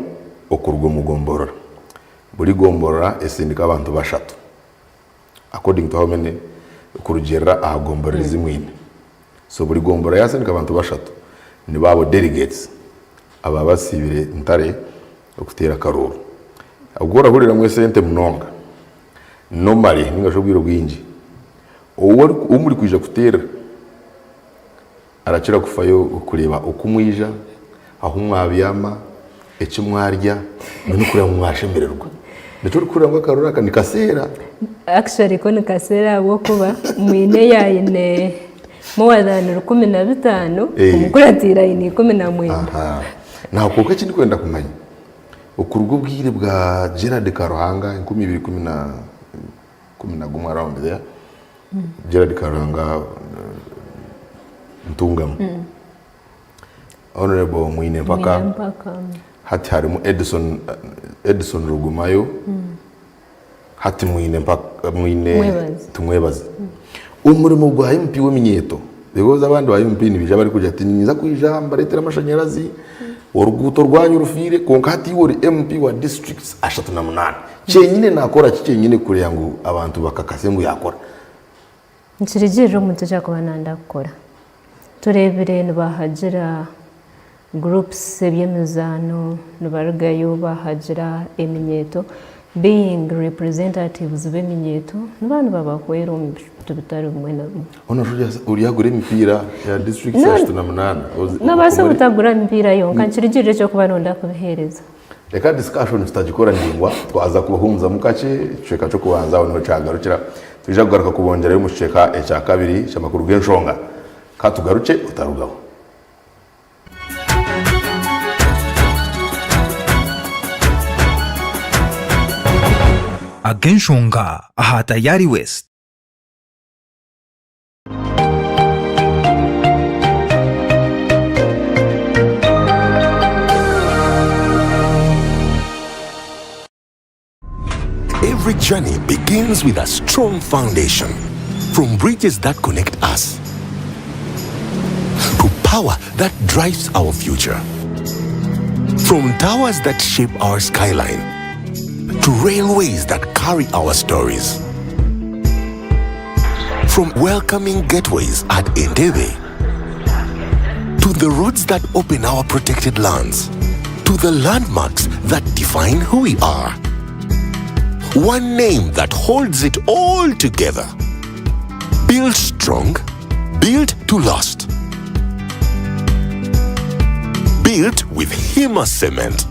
[SPEAKER 3] okurwo mugomborora buri gomborora esindika abantu bashatu according to how many kurugera ahagomborera zimwine. So buri gomborora yasindika abantu bashatu ni babo delegates aba basibire ntare okutera karuru agora hurira mwese ente mnonga no mari ningashobwira bwinji umuri kwija kutera aracira kufayo kureba ukumwija aho mwabyama ecyo mwarya no kureba mwashemererwa ndacyo kureba ngo karuru akani kasera
[SPEAKER 14] actually ko ni kasera wo kuba mwine yayine mwadana 15 umukuratira ini 17. Nako kachindi kwenda kumanya ukurwo bwire bwa Gerard Karuhanga 2010 around there. Gerard Karuhanga Ntungam Honorable Mwine Mpaka hati harimo Edison Rugumayo hati Mwine Mpaka Mwine tumwebaza umurimo gwa MP w'eminyeto because abandi ba MP nibije bari kujya ati niza kwijamba letera amashanyarazi uruguto rwanyu rufire konkati wori MP wa districts 38 cyenyine nakora cyenyine kure yangu abantu bakakase ngo yakora nshirigije mu cyo kubananda gukora turebere bahagira groups ebyemizano nibarugayo bahagira eminyeto being representatives b'eminyeto nibantu babakwera omu bintu bitari bimwe na bimwe
[SPEAKER 3] ono uriyagura emipira ya district sashatu na munana
[SPEAKER 14] nabasa butagura emipira yonka nkirigirire ekyokuba nonda kubihereza
[SPEAKER 3] reka discussion tutagikora ningwa twaza kubahunza mukace ceka cyo kubanza aho niho cagarukira tuje kugaruka kubongera yo muceka ecya kabiri cy'amakuru g'enshonga katugaruke utarugaho
[SPEAKER 15] Agenshonga aha Tayari West.
[SPEAKER 18] Every journey begins with a strong foundation. From bridges that connect us to power that drives our future. From towers that shape our skyline to railways that carry our stories. From welcoming gateways at Entebbe to the roads that open our protected lands, to the landmarks that define who we are. One name that holds it all together. Built strong, built to last. Built with Hima Cement.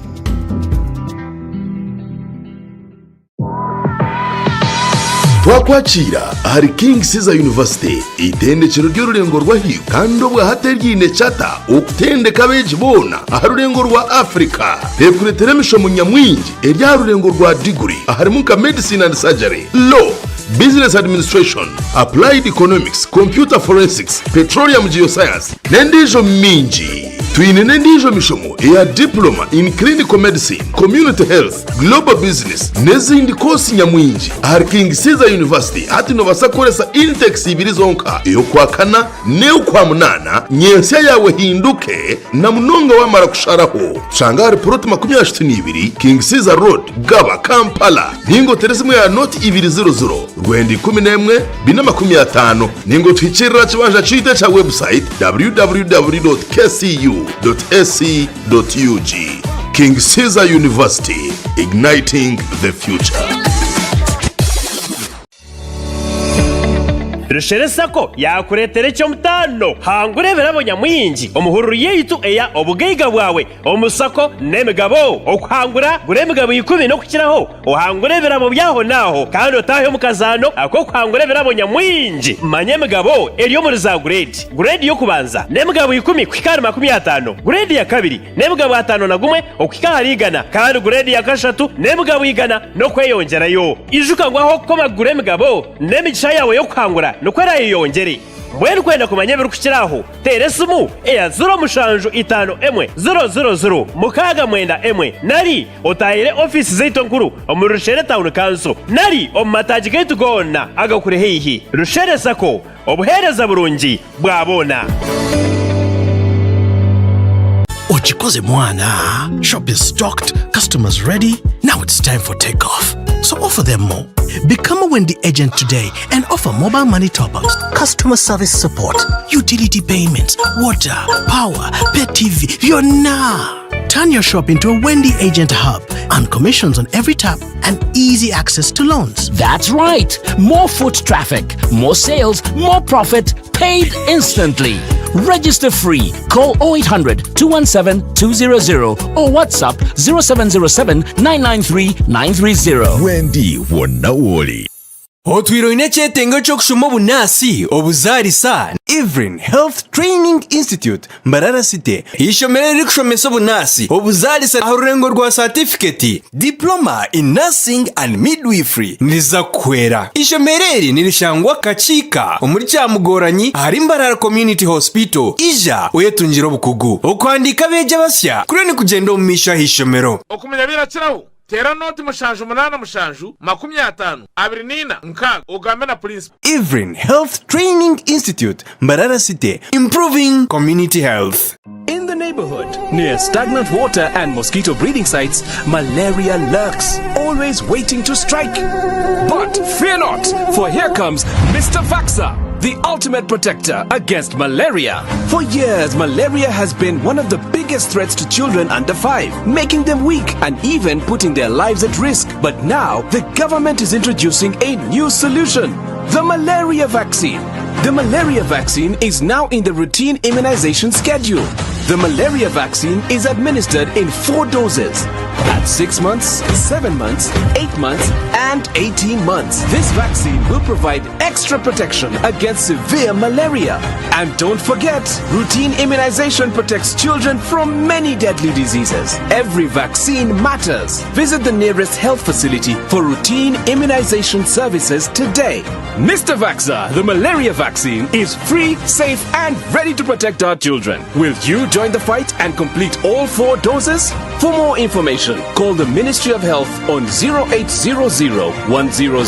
[SPEAKER 3] twakwakira hari King Caesar University itendekero ry'ururengo rwahiyo kandi obwa hatergine chata okutendeka beji bona aharurengo rwa Africa pekuretera mishomo nyamwingi erya rurengo rwa degree aharimu ka medicine and surgery, law, business administration, applied economics, computer forensics, petroleum geoscience nendijo minji. Twine nendijo mishomo ya diploma in clinical medicine, community health, global business nezindi kosi nyamwinji ahari King Caesar University ati no basakoresa index ibiri zonka iyo kwa kana ne kwa munana nyensia yawe hinduke na munonga wamara kusharaho shangari proti 22 King Caesar Road Gaba Kampala ningo teresimu ya noti 200 rwendi 11 250 ningo twikirira kibanja chite cha website www.kcu.ac.ug. King Caesar University, igniting the future.
[SPEAKER 20] Rushere Sako yakuretere cyo mutano hangurebera abanyamwingi omuhururu yitu eya obugeiga bwawe omusako nemigabo okwangura guremigabo 10 no kukiraho ohangurebera mu byaho naho kandi otahe mukazano ako kwangurebera abanyamwingi manyemigabo eriyo muri za grade yo kubanza nemigabo 10 kwikari 50 grade ya kabiri nemigabo 5 na gumwe okwikari igana kandi grade ya kashatu nemigabo igana no kweyongerayo ijuka ngwaho koma guremigabo nemigisha yawe yo kwangura nukwera yiyongere mwene kwenda kumanya biru kukiraho teresimu eya 0 mukaga mwenda emwe nari otayire office zeito nkuru omurushere town council nari omataji getu gona agakure heihi Rushere Sako obuhereza burungi bwabona
[SPEAKER 21] Ochikoze mwana, shop is stocked, customers ready, now it's time for takeoff. So offer them more. Become a Wendy agent today and offer mobile money top-ups, customer service support, utility payments, water, power, pay TV, you're now. Turn your shop into a Wendy agent hub and commissions on every tap and easy access to loans.
[SPEAKER 22] That's right. More foot traffic, more sales, more profit, paid instantly. Register free. Call 0800 217 200 or WhatsApp 0707 993 930.
[SPEAKER 21] Wendy Wonawoli.
[SPEAKER 23] Otwiro inechetengo chokushuma bunasi obuzarisa Ivrin Health Training Institute Mbarara City ishomere rikushomesa bunasi obuzarisa ahurengo rwa certificate diploma in nursing and midwifery niza kwera ishomereri nirishangwa kachika omuri cyamugoranyi hari Mbarara Community Hospital ija oyetunjiro bukugu okwandika beje basya kure ni kugenda omisha hishomero
[SPEAKER 25] okumenya birakiraho tera noti mushanju 8 mushanju 50 abrinina nkaga ugambe na principal.
[SPEAKER 23] Ivrin Health Training Institute Mbarara City, improving community health.
[SPEAKER 27] In the neighborhood, near stagnant water and mosquito breeding sites, malaria lurks, always waiting to strike. But fear not, for here comes Mr. Vaxa. the ultimate protector against malaria. For years, malaria has been one of the biggest threats to children under 5, making them weak and even putting their lives at risk. But now, the government is introducing a new solution, the malaria vaccine. The malaria vaccine is now in the routine immunization schedule. The malaria vaccine is administered in 4 doses at 6 months, 7 months, 8 months, and 18 months. This vaccine will provide extra protection against severe malaria. And don't forget, routine immunization protects children from many deadly diseases. Every vaccine matters. Visit the nearest health facility for routine immunization services today. Mr. Vaxa, the malaria vaccine is free, safe, and ready to protect our children. Will you join the fight and complete all 4 doses? For more information, call the Ministry of Health on 0800 100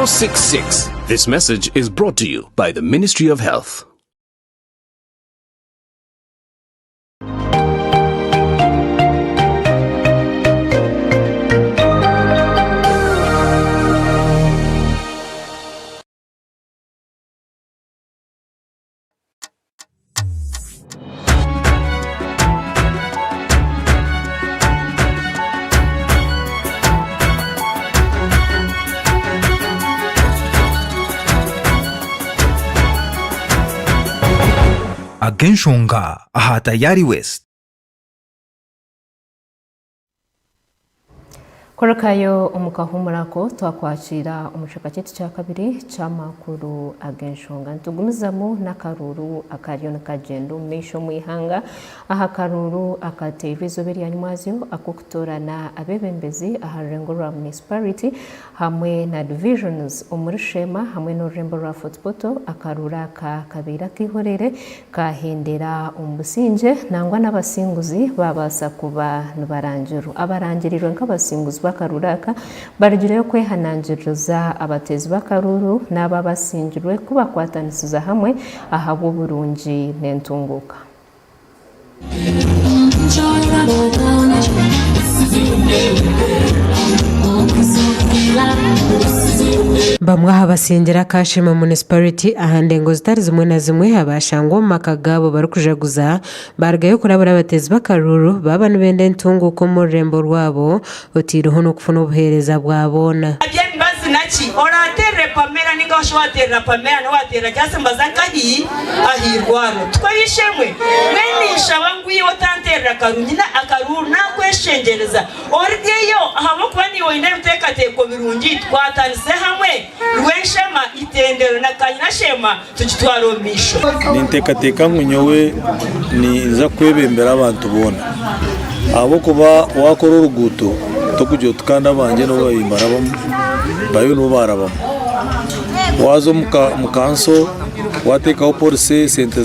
[SPEAKER 27] 066. This message is brought to you by the Ministry of Health.
[SPEAKER 15] Agenshonga aha tayari West.
[SPEAKER 14] Korakayo omukahumurako twakwakira umushakachiti cya kabiri cy'amakuru agenshonga ntugumizamo n'akaruru akaryo kagendo mesho mwihanga aha karuru akatevizo beri yanyumazyo akukutorana abebembezi aha rengo rwa municipality hamwe na divisions umurishema hamwe no rembo rwa footpoto akarura ka kabira kihorere kahendera umbusinje nangwa n'abasinguzi babasa kuba nubarangiru abarangiriro nk'abasinguzi bakaruraka barugire kwehanangiriza abatezi bakaruru n'aba basingirwe kuba kwatanisiza hamwe ahabo burungi n'entunguka.
[SPEAKER 17] Bamwe habasengera kashima municipality ahande ngo zitari zimwe na zimwe habashango makagabo barukujaguza bargayo kurabura abatezi bakaruru baba nubende ntunguko mu rembo rwabo utiruho no kufuna ubuhereza bwabona
[SPEAKER 1] naki oratere pamera ninga washwatera pamera no watera cyase mbazanga hi ahirwano twayishemwe mwenisha banguye watantera karunyina akaruru nakweshengereza orgeyo ahabo kwani woine rutekateko birungi twatanise hamwe rwenshema itendero nakanyina shema tukitwaromisho
[SPEAKER 2] nintekateka nkunyowe niza kwebembera abantu bona abo kuba wakora uruguto tokujyo tukanda banje no bayimbarabamo bayo no barabamo wazo mukanso watekaho police sente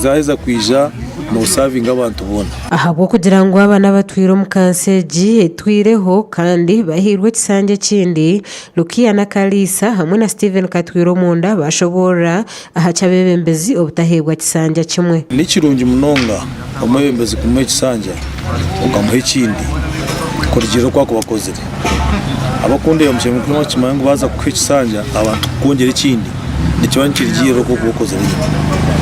[SPEAKER 2] zaheza kwija no serving abantu bona
[SPEAKER 17] ahabwo kugira ngo abana batwire mukanseji twireho kandi bahirwe kisange kindi Lukia na Kalisa hamwe na Steven Katwiro munda bashobora ahaca bebembezi obutahebwa kisange kimwe
[SPEAKER 2] n'ikirungi munonga amabembezi kumwe kisange ukamuhe kindi kurugero kwako bakozere abakunde yo mshemwe kuma kimangu baza kwikisanja abantu kongera ikindi nikibankirigiro ko kubakozere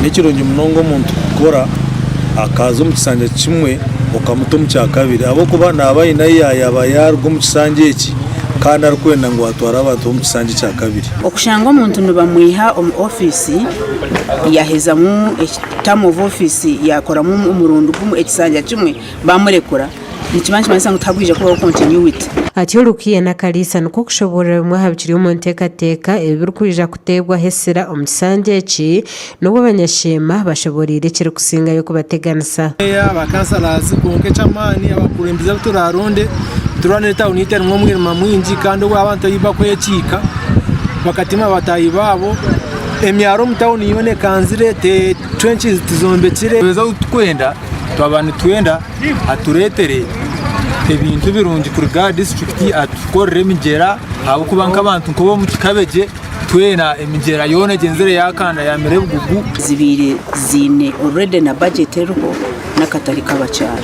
[SPEAKER 2] n'ikirungi munongo muntu kora akazo mu kisanje kimwe ukamuto mu cya kabiri abo kuba nabaye nayo yabayarwo mu kisanje iki kandi arikwenda ngo atwara abantu mu kisanje cya kabiri
[SPEAKER 4] okushanga umuntu nubamwiha office yaheza mu term of office yakora mu umurundo mu ekisanje kimwe bamurekura nikimanchi manisa ngutagwije ko continuity
[SPEAKER 17] ati Lukia na Kalisa nuko kushobora mwe habikiri mu ntekateka ebirukurija kutebwa hesera omusanje eki no banyashema bashobora irekere kusinga yo kubateganisa
[SPEAKER 2] abakansalazi konke chamani abakurembiza turaronde turane town itera mwo mwirima mwinji kandi we abantu yiba ko yekika bakatima batayi babo emyaro mu town yone kanzire te trenches tizombekire beza utkwenda twabana twenda aturetere ebintu birungi kurga district atukorere migera abo kubanka abantu ko bo mu kikabeje twena emigera yone genzere yakanda ya mere bugugu
[SPEAKER 4] zibiri zine already na budget eruko nakatari kabacyara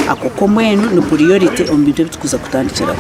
[SPEAKER 4] akoko mwenu no priority ombintu bitukuza kutandikira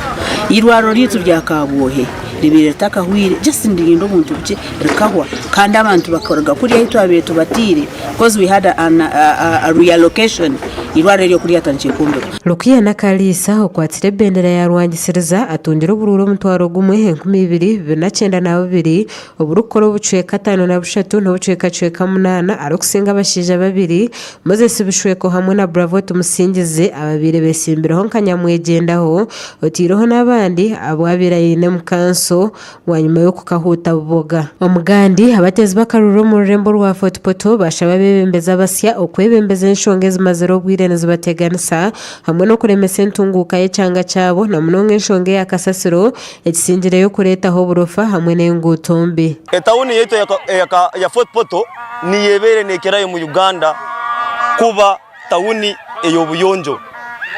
[SPEAKER 4] irwaro ritu bya kabuhe libire takahwire just ndigindo muntu bye rikahwa kandi abantu bakoraga kuri yitwa betu batire because we had a reallocation irware ryo kuri yatangiye kumbura
[SPEAKER 17] Lukia Nakalisa okwatire bendera ya Rwangisiriza atungira ubururu mutwaro gumwe 2022 oburukoro bucweka 5 na bushatu no bucweka 8 arokusinga abashije babiri Moses bishweko hamwe na Bravo tumusingize ababire besimbiraho nkanyamwegendaho otiroho nabandi abwabirayine mukanso wanyuma yo kukahuta buboga omugandi abatezi bakaruro mu rembo rwa Footpoto bashaba bebembeza basya okwebembeza inshonge zimazero bwireneze bateganisa hamwe no kuremesa entunguka y'ecanga cyabo na munonge inshonge ya Kasasiro ekisingire yo kuretaho burofa hamwe n'engutombe
[SPEAKER 6] etawuni yeto ya Footpoto ni yebere nekerayo mu Uganda kuba tawuni eyobuyonjo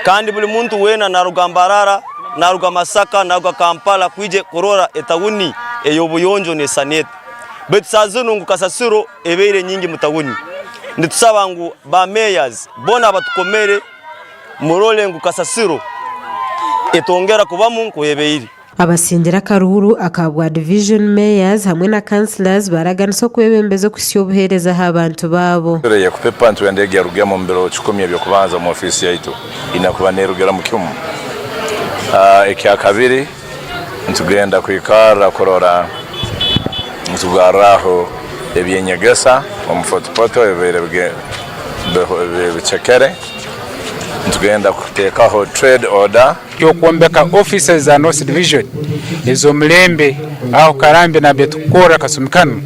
[SPEAKER 6] kandi buli muntu wena na Rugambarara na Rugamasaka na Kampala kwije korora etawuni eyobuyonjo ne Sanet betsazuno ngu Kasasiro ebere nyingi mutawuni nditusaba ngu ba mayors bona batukomere murole ngu Kasasiro etongera kubamu nkuyebeiri
[SPEAKER 17] abasingira karuru akabwa division mayors hamwe na councillors baraganso kwebembezo kusyobuhereza abantu babo
[SPEAKER 7] ya kupepa ntu yandege ya rugamo mbero 10 byo kubanza mu office yaitu inakuba nerugera mu kyumu ekya kabiri ntugenda kwikara korora ntugaraho ebyenyegesa mu Footpoto ebere bicekere ntugenda kutekaho trade order
[SPEAKER 9] yo kuombeka offices za North Division izo mlembe au karambe na betukora kasumikano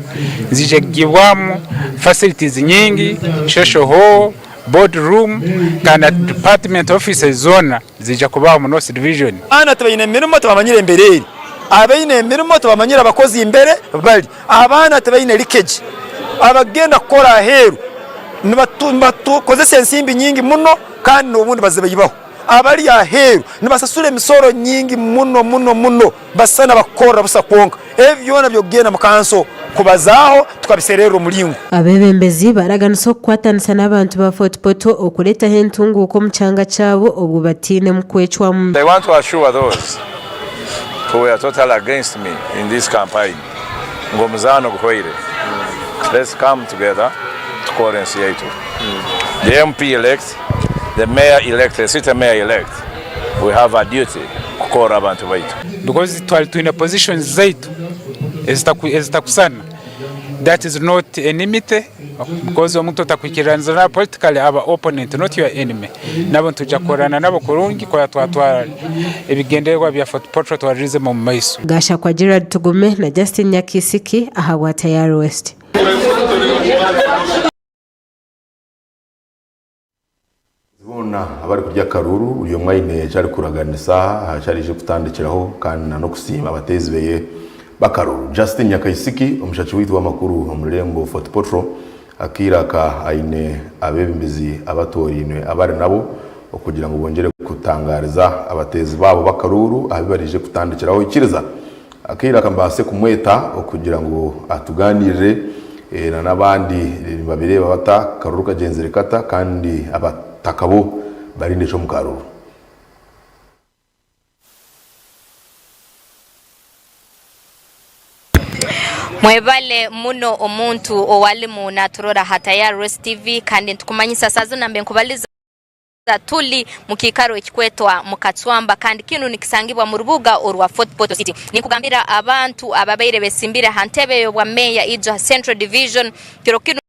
[SPEAKER 9] zije gibwamu facilities nyingi shosho hall boardroom kana department offices zona zije kubaho mu North Division
[SPEAKER 6] ana tabayine mirimo tabamanyire embereri abayine mirimo tabamanyira abakozi imbere bali abana tabayine leakage abagenda kora heru nibatu kozese ensimbi nyingi muno kandi n'obundi bazibayibaho abali aheru nibasasule misoro nyingi muno basana bakora busa konka evyona byogenda mu kanso kubazaho tukabiserero mulingo
[SPEAKER 17] abebembezi baraganso kwatanisa n'abantu ba Footpoto okuleta hentungu uko mchanga cyabo obubatine mukwechwa mu
[SPEAKER 7] They want to assure those who are totally against me in this campaign ngomuzano guhoire let's come together to currency yetu the MP elect the mayor elect the city mayor elect we have a duty kukora abantu baitu
[SPEAKER 9] because twali tuina positions zetu ezitakusana that is not enmity because omuntu otakwikiranza na politically aba opponent not your enemy nabo tujakorana nabo kurungi kwa twatwara ebigenderwa bya Footpoto twarize mu maiso
[SPEAKER 17] gasha kwa Gerard Tugume na Justin Nyakisiki ahawa Tayari West
[SPEAKER 3] Zibona abari kurya karuru uyo mwayine cyari kuraganisa cyarije kutandikiraho kandi no kusima abatezibeye bakaruru Justin Nyakisiki umushaci witwa makuru mu rembo Footpoto akiraka aine abebimbizi abatorine abari nabo okugira ngo bongere kutangariza abatezi babo bakaruru abibarije kutandikiraho ikiriza akiraka mbase kumweta okugira ngo atuganirire na nabandi babireba bata karuru kagenzere kata kandi abatakabo barinde cyo mukaruru
[SPEAKER 10] mwebale muno omuntu owalimu naturora Hatayari West TV kandi ntukumanyisa sazo nambe nkubaliza tuli mukikaro ekikwetwa mukatswamba kandi kinu nikisangibwa mu rubuga orwa Footpoto City nikugambira abantu ababaire besimbire hantebe yo bwa meya ijo Central Division kiro kinu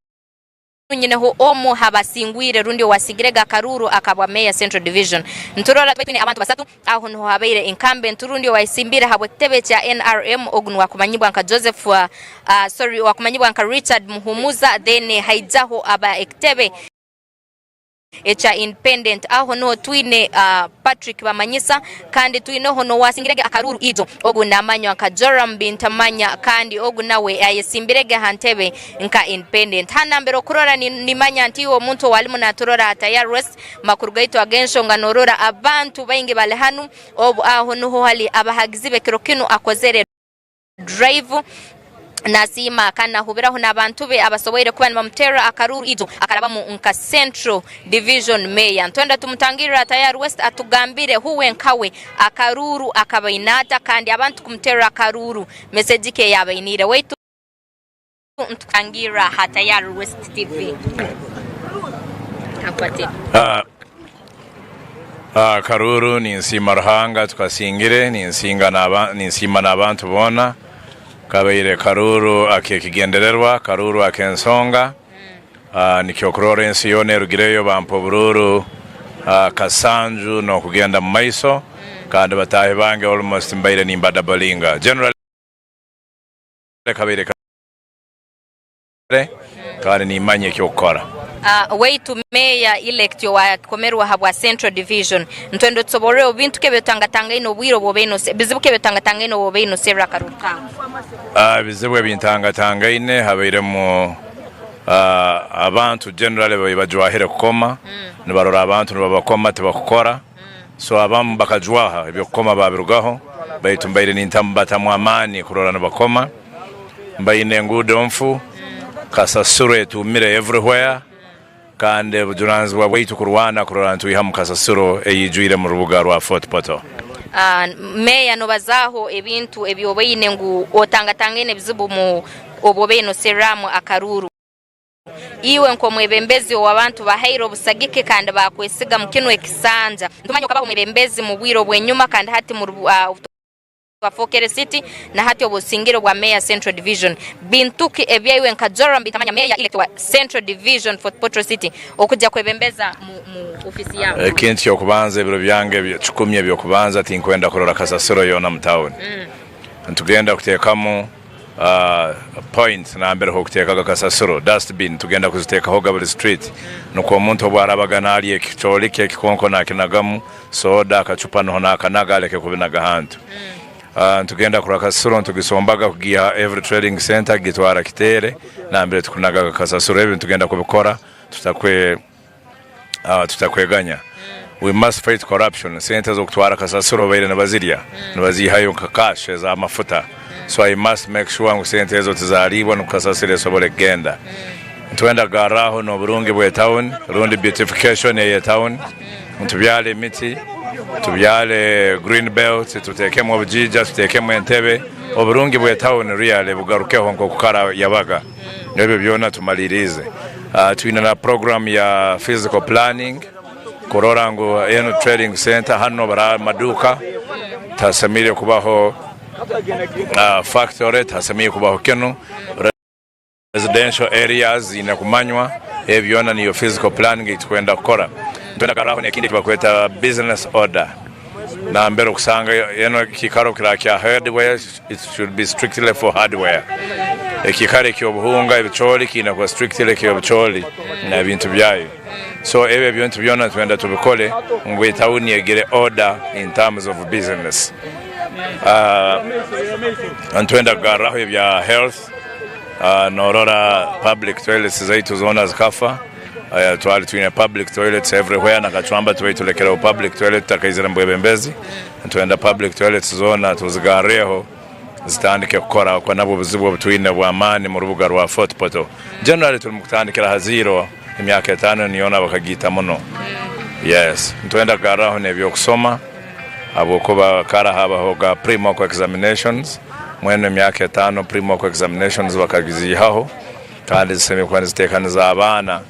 [SPEAKER 10] nyineho omu habasingwire rundi wasigirega karuru akabwa meya Central Division nturora betwini abantu basatu aho no habaire incumbent rundi waisimbire habwe tebe cha NRM ogunu wakumanyibwa nka Joseph wakumanyibwa nka Richard Muhumuza then haijaho aba ektebe echa independent aho no twine Patrick Bamanyisa kandi twine hono wasingirege akaruru izo ogunamanya nka Joram Bintamanya kandi ogunawe ayesimbirege hantebe nka independent hanambero kurora ni manya ntiwo muntu walimu naturora Hatayari West makurugaito agenshonga norora abantu bainge bale hanu obu aho no hali abahagizibe kirokino akozere drive nasima kana hubiraho n'abantu be abasoboyire kuba bamutera akaruru izo akaraba mu nka Central Division Mayor ntwenda tumutangirira Tayari West atugambire huwe nkawe akaruru akabainata kandi abantu kumutera akaruru message ke yabainire waitu ntukangira Tayari West TV kapate
[SPEAKER 7] karuru ni nsima ruhanga tukasingire ni nsima n'abantu bona kabaire karuru akikigendererwa karuru akensonga nikyo kurora ensi yone rugireyo bampo bururu kasanju no kugenda mu maiso kandi batahe bange almost mbaire nimbada balinga general kabaire kandi nimanye kyo gukora
[SPEAKER 10] way to mayor elect wa komerwa habwa Central Division ntwendo tsoboreo bintu kebe tangatanga ino bwiro bobeno bizibu kebe tangatanga ino bobeno sera karuta
[SPEAKER 7] bizibu bintangatanga ine habaire mu abantu generally bajwahere kukoma nibarora abantu nibabakoma tebakukora so abamu bakajwaha ebyo kukoma babirugaho bayitumbaire n'intambata mu amani kurora nibakoma mbayine ngudo mfu kasasure tumire everywhere kandi bujuranzi wa waitu kurwana kurora ntuiha mu kasasuro eyijuire mu rubuga rwa Fort Portal
[SPEAKER 10] meya no bazaho ebintu ebyobayine ngu otangatangene bizibu mu obobeno seramu akaruru iwe nko mwebembezi w'abantu bahairo busagike kandi bakwesiga mukino ekisanja ntumanye kabaho mwebembezi mu bwiro bwenyuma kandi hati mu Fokere City na hati obusingiro bwa Mayor Central Division bintuki ebyaiwe nkajora bitamanya Mayor ile kwa Central Division Fort Portal City okujja kwebembeza mu ofisi yabo
[SPEAKER 7] kintu cyo kubanza ibiro byange byacukumye byo kubanza tinkwenda kurora kasasiro yona mu town ntugenda kutekamo point na mbere ho kuteka kasasiro dustbin tugenda kuziteka ho Gabri Street nuko umuntu obwarabaga nali ekicoli kekikonko nakinagamu soda akacupa no nakanagale kubinaga hantu tugenda kura kasasiro tugisombaga kugia every trading center gitwara kitere na mbere tukunaga kasasiro ebintu tugenda kubikora tutakweganya we must fight corruption centers okutwara kasasiro baire nabazirya nabazihayo kakashe za mafuta so I must make sure ngo sente ezo tizaribwa nukasasire sobole genda ntwenda garaho no burungi bwe town rundi beautification ya town ntubyale miti tubyale green belt tutekemo obujija tutekemo entebe oburungi bwe town real bugarukeho ngo kukara yabaga nebyo byona tumalirize twina na program ya physical planning korora ngo eno trading center hano bara maduka tasamire kubaho factory tasamire kubaho keno residential areas inakumanywa ebyona niyo physical planning itkwenda kukora twenda karaho nekindi bakweta business order na mbere kusanga yeno kikaro kya hardware it should be strictly for hardware ekikare kyobuhunga ebicoli kina kwa strictly kyobucholi na bintu byayo so ebe bintu byona twenda tubikole ngwe town yegere order in terms of business antwenda garaho bya health norora public toilets zaitu zona zikafa twali twine public toilets everywhere na kachwamba twitulekera public toilet takaizira mbwebembezi twenda public toilets zona tuzigareho zitandike gukora kwa nabo buzibu butwine bwa amani mu rubuga rwa Fort Portal generally tulimukutandikira haziro imyaka 5 niona bakagita muno yes twenda garaho nebyo kusoma abo kuba kara habaho ga pre-mock examinations mwene myaka 5 pre-mock examinations bakagizihaho kandi ziseme kwa zitekaniza abana